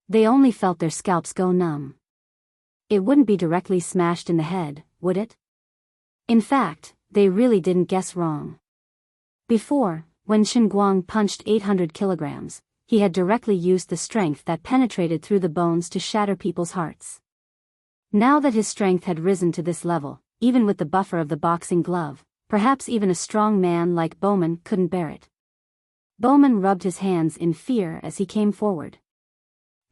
They only felt their scalps go numb. It wouldn't be directly smashed in the head, would it? In fact, they really didn't guess wrong. Before, when Chen Guang punched 800 kilograms, he had directly used the strength that penetrated through the bones to shatter people's hearts. Now that his strength had risen to this level, even with the buffer of the boxing glove, perhaps even a strong man like Bowman couldn't bear it. Bowman rubbed his hands in fear as he came forward.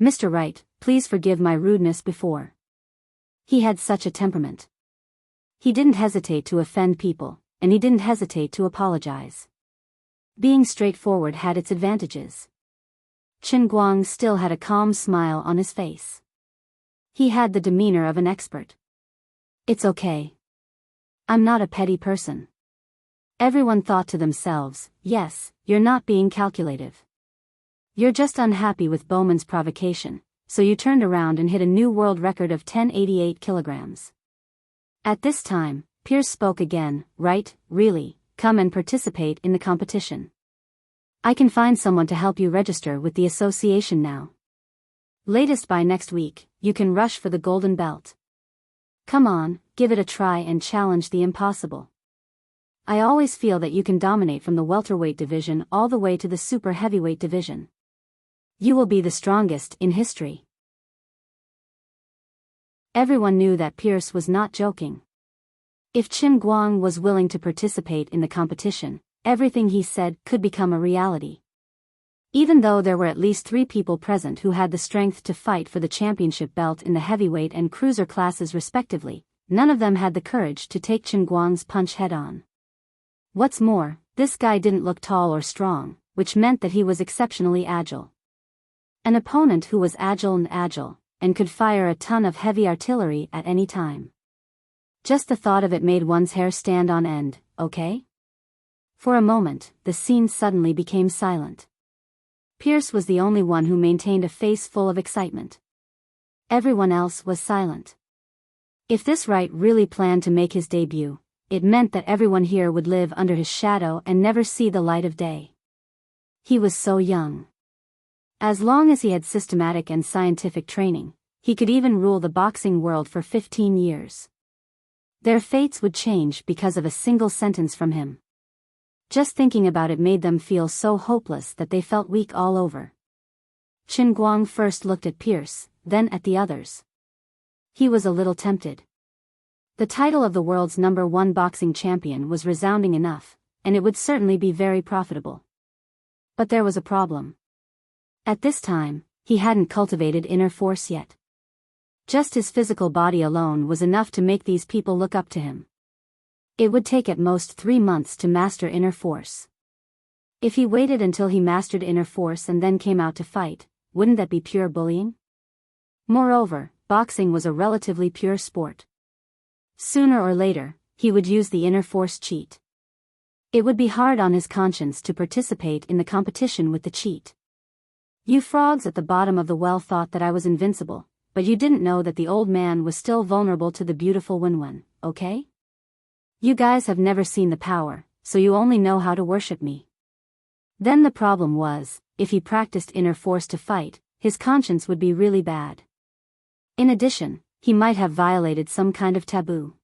Mr. Wright, please forgive my rudeness before. He had such a temperament. He didn't hesitate to offend people, and he didn't hesitate to apologize. Being straightforward had its advantages. Chen Guang still had a calm smile on his face. He had the demeanor of an expert. It's okay. I'm not a petty person. Everyone thought to themselves, yes, you're not being calculative. You're just unhappy with Bowman's provocation, so you turned around and hit a new world record of 1088 kilograms. At this time, Pierce spoke again. Right, really, come and participate in the competition. I can find someone to help you register with the association now. Latest by next week, you can rush for the golden belt. Come on, give it a try and challenge the impossible. I always feel that you can dominate from the welterweight division all the way to the super heavyweight division. You will be the strongest in history. Everyone knew that Pierce was not joking. If Chen Guang was willing to participate in the competition, everything he said could become a reality. Even though there were at least 3 people present who had the strength to fight for the championship belt in the heavyweight and cruiser classes respectively, none of them had the courage to take Chen Guang's punch head-on. What's more, this guy didn't look tall or strong, which meant that he was exceptionally agile. An opponent who was agile and could fire a ton of heavy artillery at any time. Just the thought of it made one's hair stand on end, okay? For a moment, the scene suddenly became silent. Pierce was the only one who maintained a face full of excitement. Everyone else was silent. If this Wright really planned to make his debut, it meant that everyone here would live under his shadow and never see the light of day. He was so young. As long as he had systematic and scientific training, he could even rule the boxing world for 15 years. Their fates would change because of a single sentence from him. Just thinking about it made them feel so hopeless that they felt weak all over. Chen Guang first looked at Pierce, then at the others. He was a little tempted. The title of the world's #1 boxing champion was resounding enough, and it would certainly be very profitable. But there was a problem. At this time, he hadn't cultivated inner force yet. Just his physical body alone was enough to make these people look up to him. It would take at most 3 months to master inner force. If he waited until he mastered inner force and then came out to fight, wouldn't that be pure bullying? Moreover, boxing was a relatively pure sport. Sooner or later, he would use the inner force cheat. It would be hard on his conscience to participate in the competition with the cheat. You frogs at the bottom of the well thought that I was invincible, but you didn't know that the old man was still vulnerable to the beautiful Wenwen, okay? You guys have never seen the power, so you only know how to worship me. Then the problem was, if he practiced inner force to fight, his conscience would be really bad. In addition, he might have violated some kind of taboo.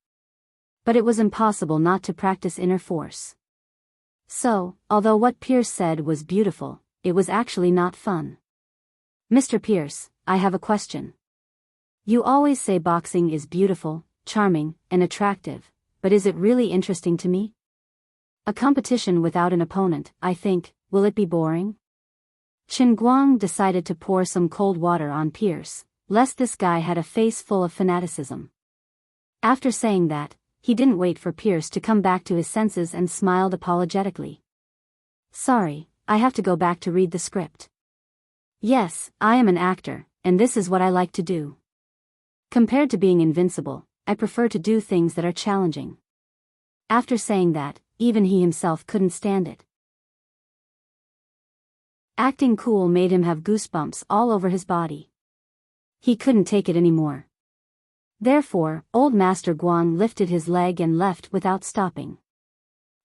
But it was impossible not to practice inner force. So, although what Pierce said was beautiful, it was actually not fun. Mr. Pierce, I have a question. You always say boxing is beautiful, charming, and attractive, but is it really interesting to me? A competition without an opponent, I think, will it be boring? Chen Guang decided to pour some cold water on Pierce, lest this guy had a face full of fanaticism. After saying that, he didn't wait for Pierce to come back to his senses and smiled apologetically. Sorry, I have to go back to read the script. Yes, I am an actor, and this is what I like to do. Compared to being invincible, I prefer to do things that are challenging. After saying that, even he himself couldn't stand it. Acting cool made him have goosebumps all over his body. He couldn't take it anymore. Therefore, old Master Guang lifted his leg and left without stopping.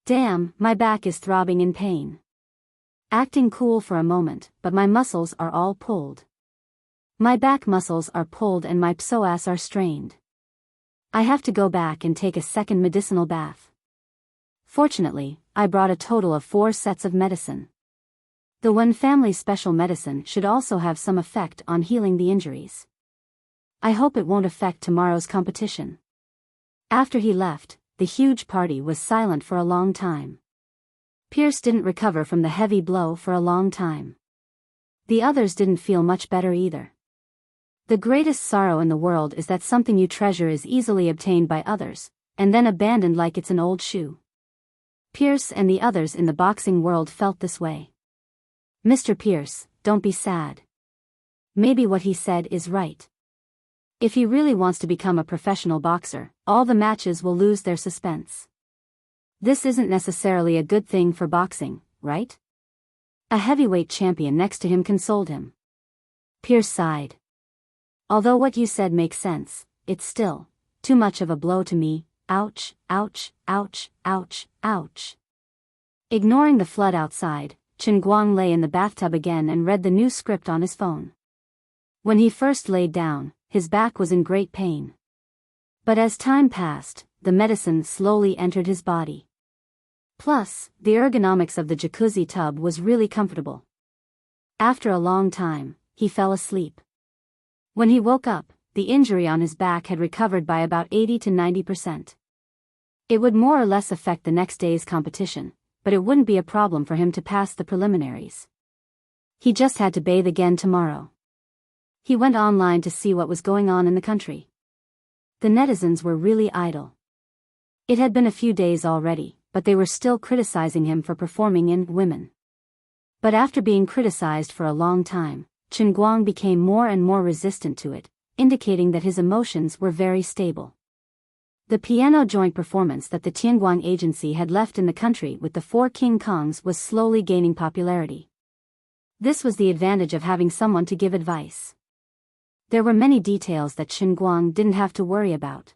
Damn, my back is throbbing in pain. Acting cool for a moment, but my muscles are all pulled. My back muscles are pulled and my psoas are strained. I have to go back and take a second medicinal bath. Fortunately, I brought a total of 4 sets of medicine. The Wen family special medicine should also have some effect on healing the injuries. I hope it won't affect tomorrow's competition. After he left, the huge party was silent for a long time. Pierce didn't recover from the heavy blow for a long time. The others didn't feel much better either. The greatest sorrow in the world is that something you treasure is easily obtained by others, and then abandoned like it's an old shoe. Pierce and the others in the boxing world felt this way. Mr. Pierce, don't be sad. Maybe what he said is right. If he really wants to become a professional boxer, all the matches will lose their suspense. This isn't necessarily a good thing for boxing, right? A heavyweight champion next to him consoled him. Pierce sighed. Although what you said makes sense, it's still too much of a blow to me. Ouch, ouch, ouch, ouch, ouch. Ignoring the flood outside, Chen Guang lay in the bathtub again and read the new script on his phone. When he first laid down, his back was in great pain. But as time passed, the medicine slowly entered his body. Plus, the ergonomics of the jacuzzi tub was really comfortable. After a long time, he fell asleep. When he woke up, the injury on his back had recovered by about 80 to 90%. It would more or less affect the next day's competition, but it wouldn't be a problem for him to pass the preliminaries. He just had to bathe again tomorrow. He went online to see what was going on in the country. The netizens were really idle. It had been a few days already, but they were still criticizing him for performing in Women. But after being criticized for a long time, Chen Guang became more and more resistant to it, indicating that his emotions were very stable. The piano joint performance that the Tianguang agency had left in the country with the 4 King Kongs was slowly gaining popularity. This was the advantage of having someone to give advice. There were many details that Chen Guang didn't have to worry about.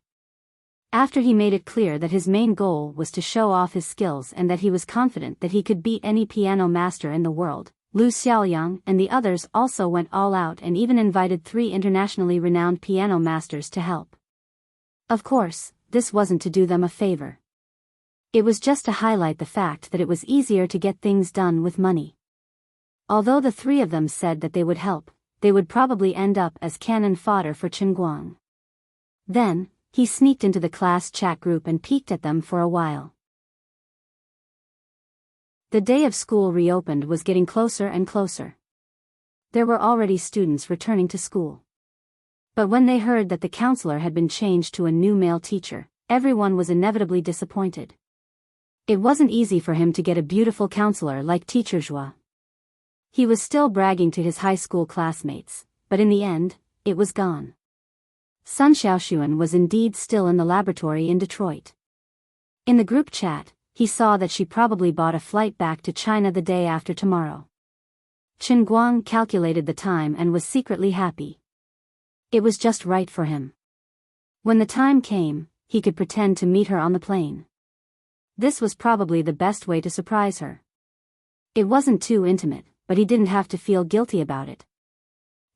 After he made it clear that his main goal was to show off his skills and that he was confident that he could beat any piano master in the world, Lu Xiaoyang and the others also went all out and even invited 3 internationally renowned piano masters to help. Of course, this wasn't to do them a favor. It was just to highlight the fact that it was easier to get things done with money. Although the 3 of them said that they would help, they would probably end up as cannon fodder for Chen Guang. Then, he sneaked into the class chat group and peeked at them for a while. The day of school reopened was getting closer and closer. There were already students returning to school. But when they heard that the counselor had been changed to a new male teacher, everyone was inevitably disappointed. It wasn't easy for him to get a beautiful counselor like Teacher Zhua. He was still bragging to his high school classmates, but in the end, it was gone. Sun Xiaoxuan was indeed still in the laboratory in Detroit. In the group chat, he saw that she probably bought a flight back to China the day after tomorrow. Chen Guang calculated the time and was secretly happy. It was just right for him. When the time came, he could pretend to meet her on the plane. This was probably the best way to surprise her. It wasn't too intimate, but he didn't have to feel guilty about it.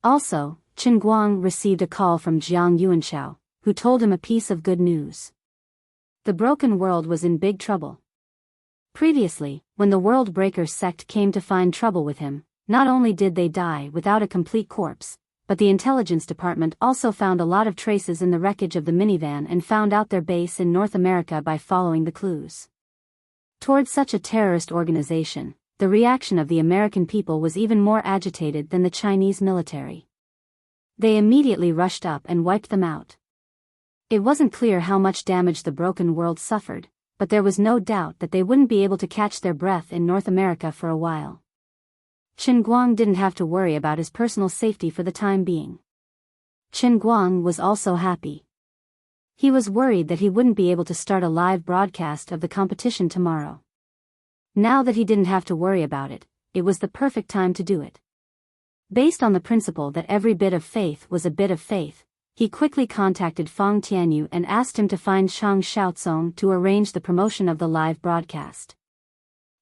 Also, Chen Guang received a call from Jiang Yuanshao, who told him a piece of good news. The broken world was in big trouble. Previously, when the World Breaker sect came to find trouble with him, not only did they die without a complete corpse, but the intelligence department also found a lot of traces in the wreckage of the minivan and found out their base in North America by following the clues. Towards such a terrorist organization, the reaction of the American people was even more agitated than the Chinese military. They immediately rushed up and wiped them out. It wasn't clear how much damage the broken world suffered, but there was no doubt that they wouldn't be able to catch their breath in North America for a while. Chen Guang didn't have to worry about his personal safety for the time being. Chen Guang was also happy. He was worried that he wouldn't be able to start a live broadcast of the competition tomorrow. Now that he didn't have to worry about it, it was the perfect time to do it. Based on the principle that every bit of faith was a bit of faith, he quickly contacted Fang Tianyu and asked him to find Shang Xiaozong to arrange the promotion of the live broadcast.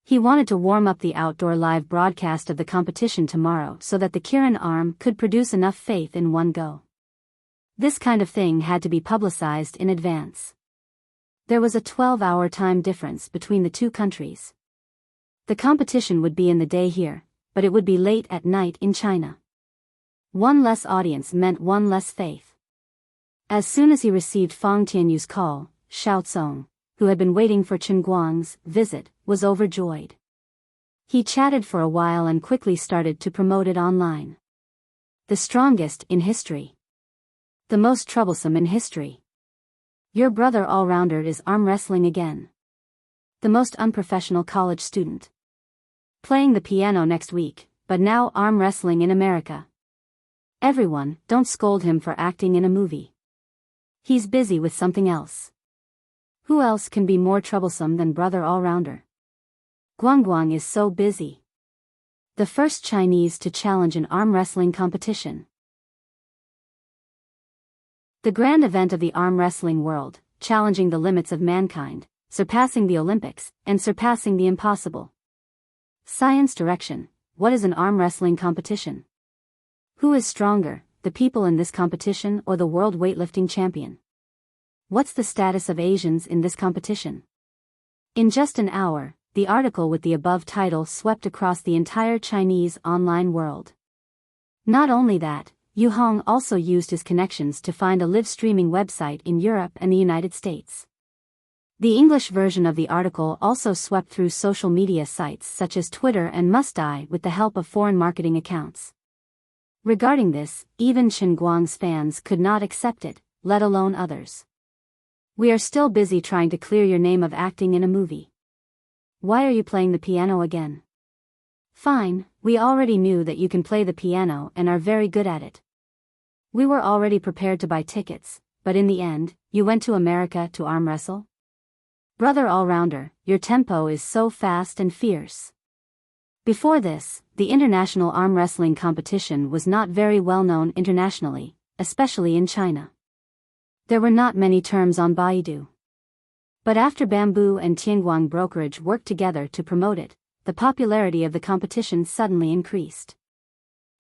He wanted to warm up the outdoor live broadcast of the competition tomorrow so that the Kirin arm could produce enough faith in one go. This kind of thing had to be publicized in advance. There was a 12-hour time difference between the two countries. The competition would be in the day here, but it would be late at night in China. One less audience meant one less faith. As soon as he received Fang Tianyu's call, Xiaozong, who had been waiting for Chen Guang's visit, was overjoyed. He chatted for a while and quickly started to promote it online. The strongest in history. The most troublesome in history. Your brother all-rounder is arm wrestling again. The most unprofessional college student. Playing the piano next week, but now arm wrestling in America. Everyone, don't scold him for acting in a movie. He's busy with something else. Who else can be more troublesome than brother all-rounder? Guangguang is so busy. The first Chinese to challenge an arm wrestling competition. The grand event of the arm wrestling world, challenging the limits of mankind, surpassing the Olympics, and surpassing the impossible. Science direction. What is an arm wrestling competition? Who is stronger, the people in this competition or the world weightlifting champion? What's the status of Asians in this competition? In just an hour, the article with the above title swept across the entire Chinese online world. Not only that, Yu Hong also used his connections to find a live streaming website in Europe and the United States. The English version of the article also swept through social media sites such as Twitter and Must-I with the help of foreign marketing accounts. Regarding this, even Chen Guang's fans could not accept it, let alone others. We are still busy trying to clear your name of acting in a movie. Why are you playing the piano again? Fine, we already knew that you can play the piano and are very good at it. We were already prepared to buy tickets, but in the end, you went to America to arm wrestle? Brother all-rounder, your tempo is so fast and fierce. Before this, the international arm wrestling competition was not very well known internationally, especially in China. There were not many terms on Baidu. But after Bamboo and Tianguang Brokerage worked together to promote it, the popularity of the competition suddenly increased.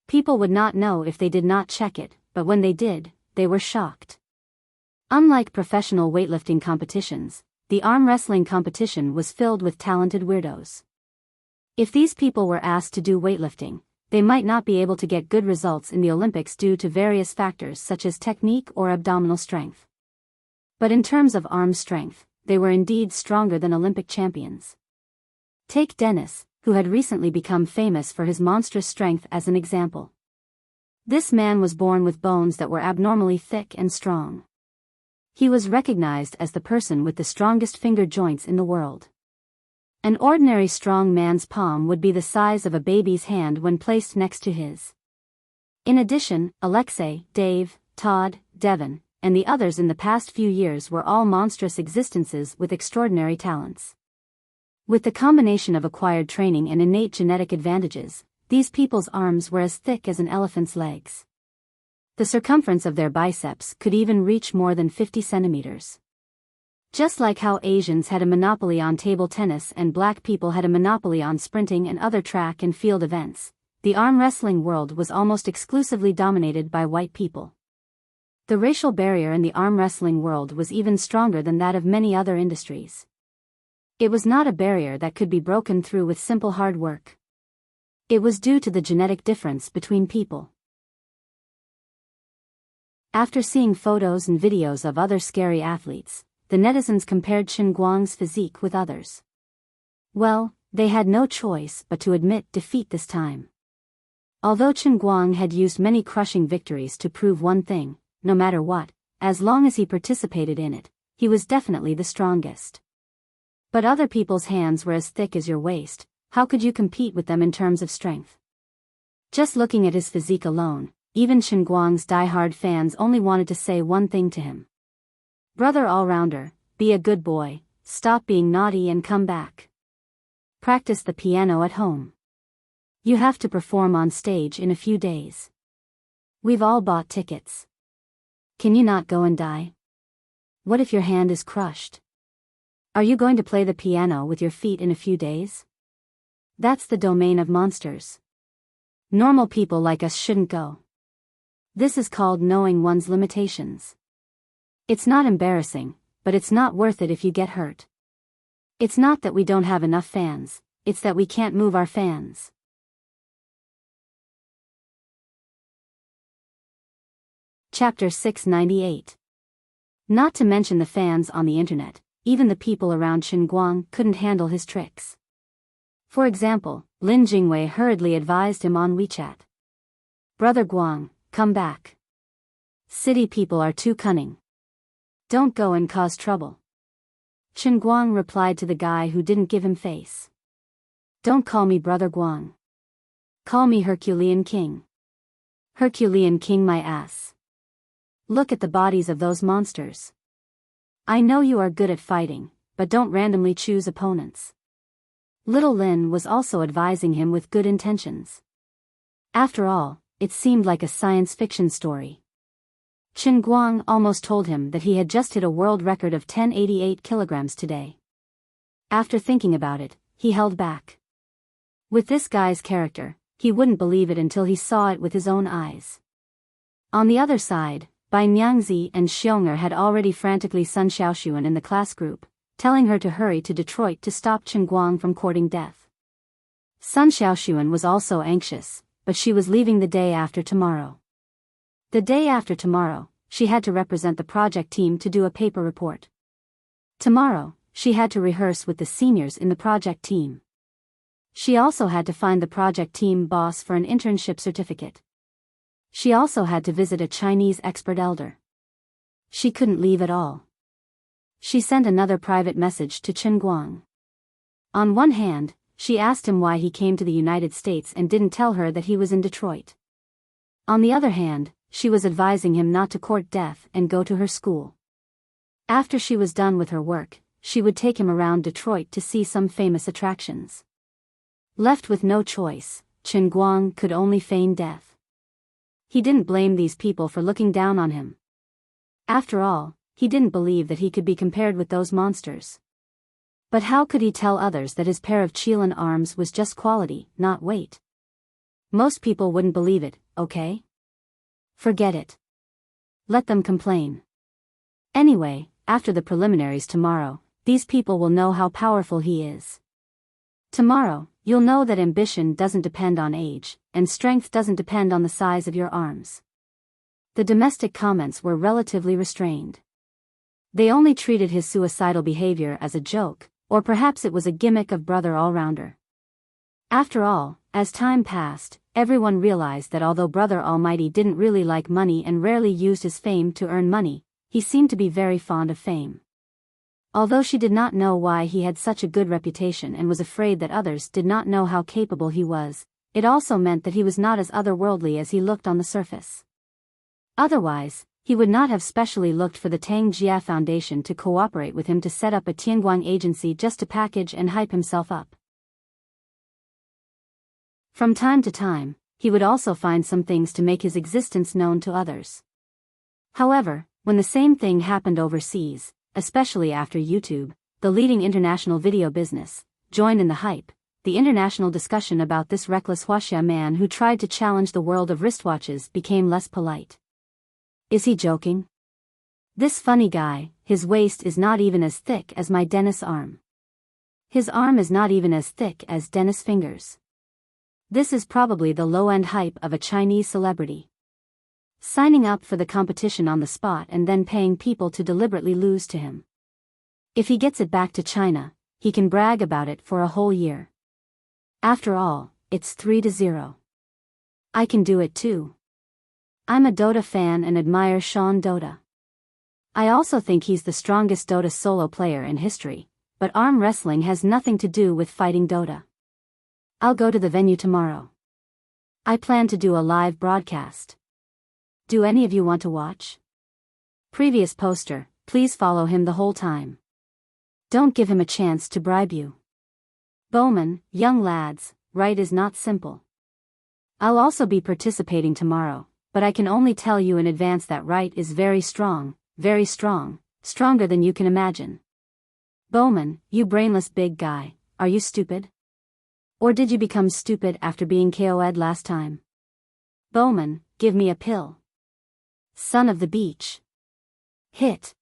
People would not know if they did not check it, but when they did, they were shocked. Unlike professional weightlifting competitions, the arm wrestling competition was filled with talented weirdos. If these people were asked to do weightlifting, they might not be able to get good results in the Olympics due to various factors such as technique or abdominal strength. But in terms of arm strength, they were indeed stronger than Olympic champions. Take Dennis, who had recently become famous for his monstrous strength, as an example. This man was born with bones that were abnormally thick and strong. He was recognized as the person with the strongest finger joints in the world. An ordinary strong man's palm would be the size of a baby's hand when placed next to his. In addition, Alexei, Dave, Todd, Devin, and the others in the past few years were all monstrous existences with extraordinary talents. With the combination of acquired training and innate genetic advantages, These people's arms were as thick as an elephant's legs. The circumference of their biceps could even reach more than 50 centimeters. Just like how Asians had a monopoly on table tennis and black people had a monopoly on sprinting and other track and field events, the arm wrestling world was almost exclusively dominated by white people. The racial barrier in the arm wrestling world was even stronger than that of many other industries. It was not a barrier that could be broken through with simple hard work. It was due to the genetic difference between people. After seeing photos and videos of other scary athletes, the netizens compared Chen Guang's physique with others. Well, they had no choice but to admit defeat this time. Although Chen Guang had used many crushing victories to prove one thing, no matter what, as long as he participated in it, he was definitely the strongest. But other people's hands were as thick as your waist, how could you compete with them in terms of strength? Just looking at his physique alone, even Chen Guang's die-hard fans only wanted to say one thing to him. Brother all-rounder, be a good boy, stop being naughty and come back. Practice the piano at home. You have to perform on stage in a few days. We've all bought tickets. Can you not go and die? What if your hand is crushed? Are you going to play the piano with your feet in a few days? That's the domain of monsters. Normal people like us shouldn't go. This is called knowing one's limitations. It's not embarrassing, but it's not worth it if you get hurt. It's not that we don't have enough fans, it's that we can't move our fans. Chapter 698. Not to mention the fans on the internet, even the people around Chen Guang couldn't handle his tricks. For example, Lin Jingwei hurriedly advised him on WeChat. Brother Guang, come back. City people are too cunning. Don't go and cause trouble. Chen Guang replied to the guy who didn't give him face. Don't call me Brother Guang. Call me Herculean King. Herculean King my ass. Look at the bodies of those monsters. I know you are good at fighting, but don't randomly choose opponents. Little Lin was also advising him with good intentions. After all, it seemed like a science fiction story. Chen Guang almost told him that he had just hit a world record of 1088 kilograms today. After thinking about it, he held back. With this guy's character, he wouldn't believe it until he saw it with his own eyes. On the other side, Bai Nyangzi and Xiong'er had already frantically Sun Xiaoxuan in the class group, telling her to hurry to Detroit to stop Chen Guang from courting death. Sun Xiaoxuan was also anxious, but she was leaving the day after tomorrow. The day after tomorrow, she had to represent the project team to do a paper report. Tomorrow, she had to rehearse with the seniors in the project team. She also had to find the project team boss for an internship certificate. She also had to visit a Chinese expert elder. She couldn't leave at all. She sent another private message to Chen Guang. On one hand, she asked him why he came to the United States and didn't tell her that he was in Detroit. On the other hand, she was advising him not to court death and go to her school. After she was done with her work, she would take him around Detroit to see some famous attractions. Left with no choice, Chen Guang could only feign death. He didn't blame these people for looking down on him. After all, he didn't believe that he could be compared with those monsters. But how could he tell others that his pair of Qilin arms was just quality, not weight? Most people wouldn't believe it, okay? Forget it. Let them complain. Anyway, after the preliminaries tomorrow, these people will know how powerful he is. Tomorrow, you'll know that ambition doesn't depend on age, and strength doesn't depend on the size of your arms. The domestic comments were relatively restrained. They only treated his suicidal behavior as a joke, or perhaps it was a gimmick of brother all-rounder. After all, as time passed, everyone realized that although Brother Almighty didn't really like money and rarely used his fame to earn money, he seemed to be very fond of fame. Although she did not know why he had such a good reputation and was afraid that others did not know how capable he was, it also meant that he was not as otherworldly as he looked on the surface. Otherwise, he would not have specially looked for the Tang Jia Foundation to cooperate with him to set up a Tianguang agency just to package and hype himself up. From time to time, he would also find some things to make his existence known to others. However, when the same thing happened overseas, especially after YouTube, the leading international video business, joined in the hype, the international discussion about this reckless Huaxia man who tried to challenge the world of wristwatches became less polite. Is he joking? This funny guy, his waist is not even as thick as my Dennis arm. His arm is not even as thick as Dennis' fingers. This is probably the low-end hype of a Chinese celebrity. Signing up for the competition on the spot and then paying people to deliberately lose to him. If he gets it back to China, he can brag about it for a whole year. After all, it's 3-0. I can do it too. I'm a Dota fan and admire Sean Dota. I also think he's the strongest Dota solo player in history, but arm wrestling has nothing to do with fighting Dota. I'll go to the venue tomorrow. I plan to do a live broadcast. Do any of you want to watch? Previous poster, please follow him the whole time. Don't give him a chance to bribe you. Bowman, young lads, right is not simple. I'll also be participating tomorrow, but I can only tell you in advance that right is very strong, stronger than you can imagine. Bowman, you brainless big guy, are you stupid? Or did you become stupid after being KO'd last time? Bowman, give me a pill. Son of the beach. Hit.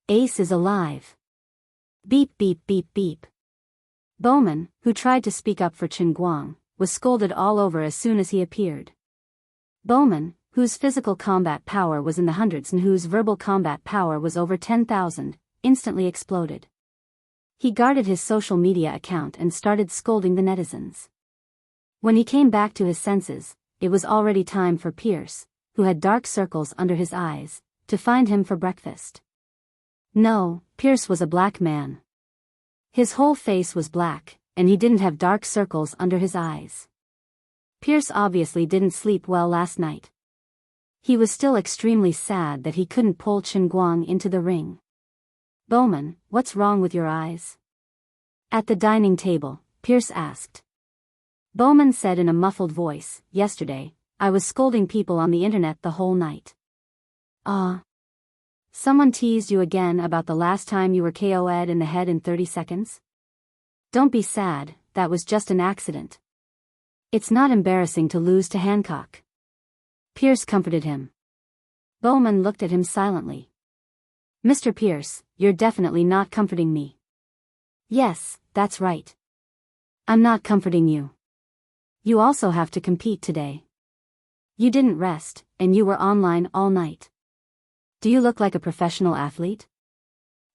Ace is alive. Beep beep beep beep. Bowman, who tried to speak up for Chen Guang, was scolded all over as soon as he appeared. Bowman, whose physical combat power was in the hundreds and whose verbal combat power was over 10,000, instantly exploded. He guarded his social media account and started scolding the netizens. When he came back to his senses, it was already time for Pierce, who had dark circles under his eyes, to find him for breakfast. No, Pierce was a black man. His whole face was black, and he didn't have dark circles under his eyes. Pierce obviously didn't sleep well last night. He was still extremely sad that he couldn't pull Chen Guang into the ring. Bowman, what's wrong with your eyes? At the dining table, Pierce asked. Bowman said in a muffled voice, yesterday, I was scolding people on the internet the whole night. Someone teased you again about the last time you were KO'd in the head in 30 seconds? Don't be sad, that was just an accident. It's not embarrassing to lose to Hancock. Pierce comforted him. Bowman looked at him silently. Mr. Pierce, you're definitely not comforting me. Yes, that's right. I'm not comforting you. You also have to compete today. You didn't rest, and you were online all night. Do you look like a professional athlete?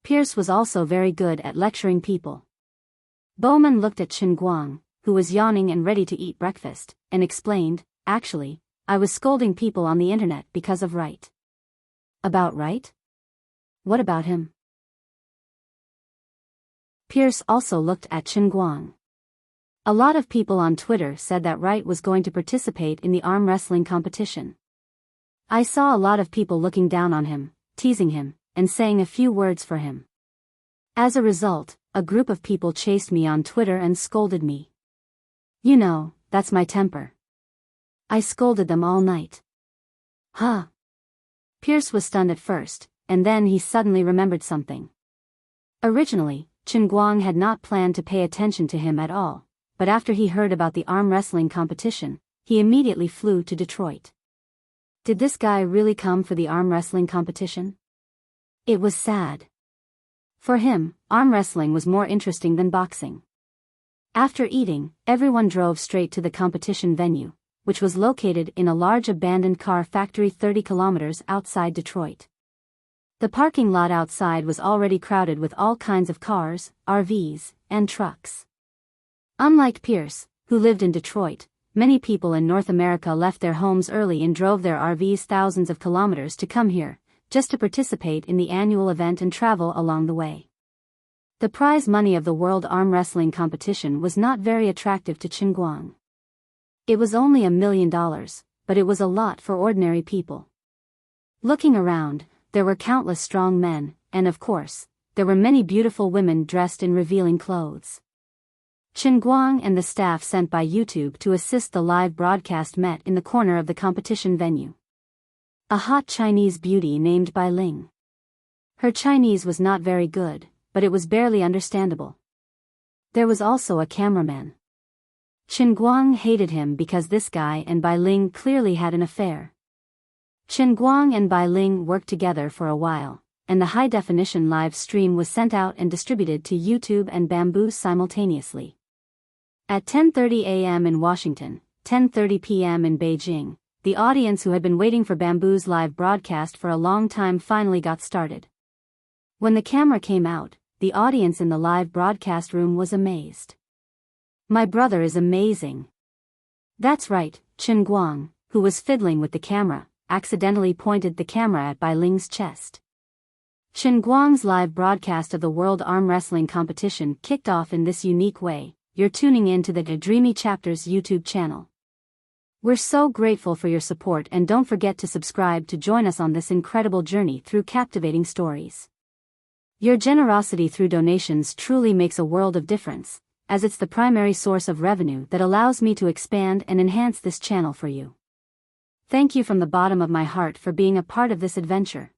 Pierce was also very good at lecturing people. Bowman looked at Chen Guang, who was yawning and ready to eat breakfast, and explained, actually, I was scolding people on the internet because of Right. About Right? What about him? Pierce also looked at Chen Guang. A lot of people on Twitter said that Right was going to participate in the arm wrestling competition. I saw a lot of people looking down on him, teasing him, and saying a few words for him. As a result, a group of people chased me on Twitter and scolded me. You know, that's my temper. I scolded them all night. Huh. Pierce was stunned at first, and then he suddenly remembered something. Originally, Chen Guang had not planned to pay attention to him at all, but after he heard about the arm wrestling competition, he immediately flew to Detroit. Did this guy really come for the arm wrestling competition? It was sad. For him, arm wrestling was more interesting than boxing. After eating, everyone drove straight to the competition venue, which was located in a large abandoned car factory 30 kilometers outside Detroit. The parking lot outside was already crowded with all kinds of cars, RVs, and trucks. Unlike Pierce, who lived in Detroit, many people in North America left their homes early and drove their RVs thousands of kilometers to come here, just to participate in the annual event and travel along the way. The prize money of the World Arm Wrestling Competition was not very attractive to Chen Guang. It was only $1 million, but it was a lot for ordinary people. Looking around, there were countless strong men, and of course, there were many beautiful women dressed in revealing clothes. Chen Guang and the staff sent by YouTube to assist the live broadcast met in the corner of the competition venue. A hot Chinese beauty named Bai Ling. Her Chinese was not very good, but it was barely understandable. There was also a cameraman. Chen Guang hated him because this guy and Bai Ling clearly had an affair. Chen Guang and Bai Ling worked together for a while, and the high-definition live stream was sent out and distributed to YouTube and Bamboo simultaneously. At 10:30 a.m. in Washington, 10:30 p.m. in Beijing, the audience who had been waiting for Bamboo's live broadcast for a long time finally got started. When the camera came out, the audience in the live broadcast room was amazed. "My brother is amazing." That's right, Chen Guang, who was fiddling with the camera, accidentally pointed the camera at Bai Ling's chest. Chen Guang's live broadcast of the World Arm Wrestling Competition kicked off in this unique way. You're tuning in to the Dreamy Chapters YouTube channel. We're so grateful for your support, and don't forget to subscribe to join us on this incredible journey through captivating stories. Your generosity through donations truly makes a world of difference, as it's the primary source of revenue that allows me to expand and enhance this channel for you. Thank you from the bottom of my heart for being a part of this adventure.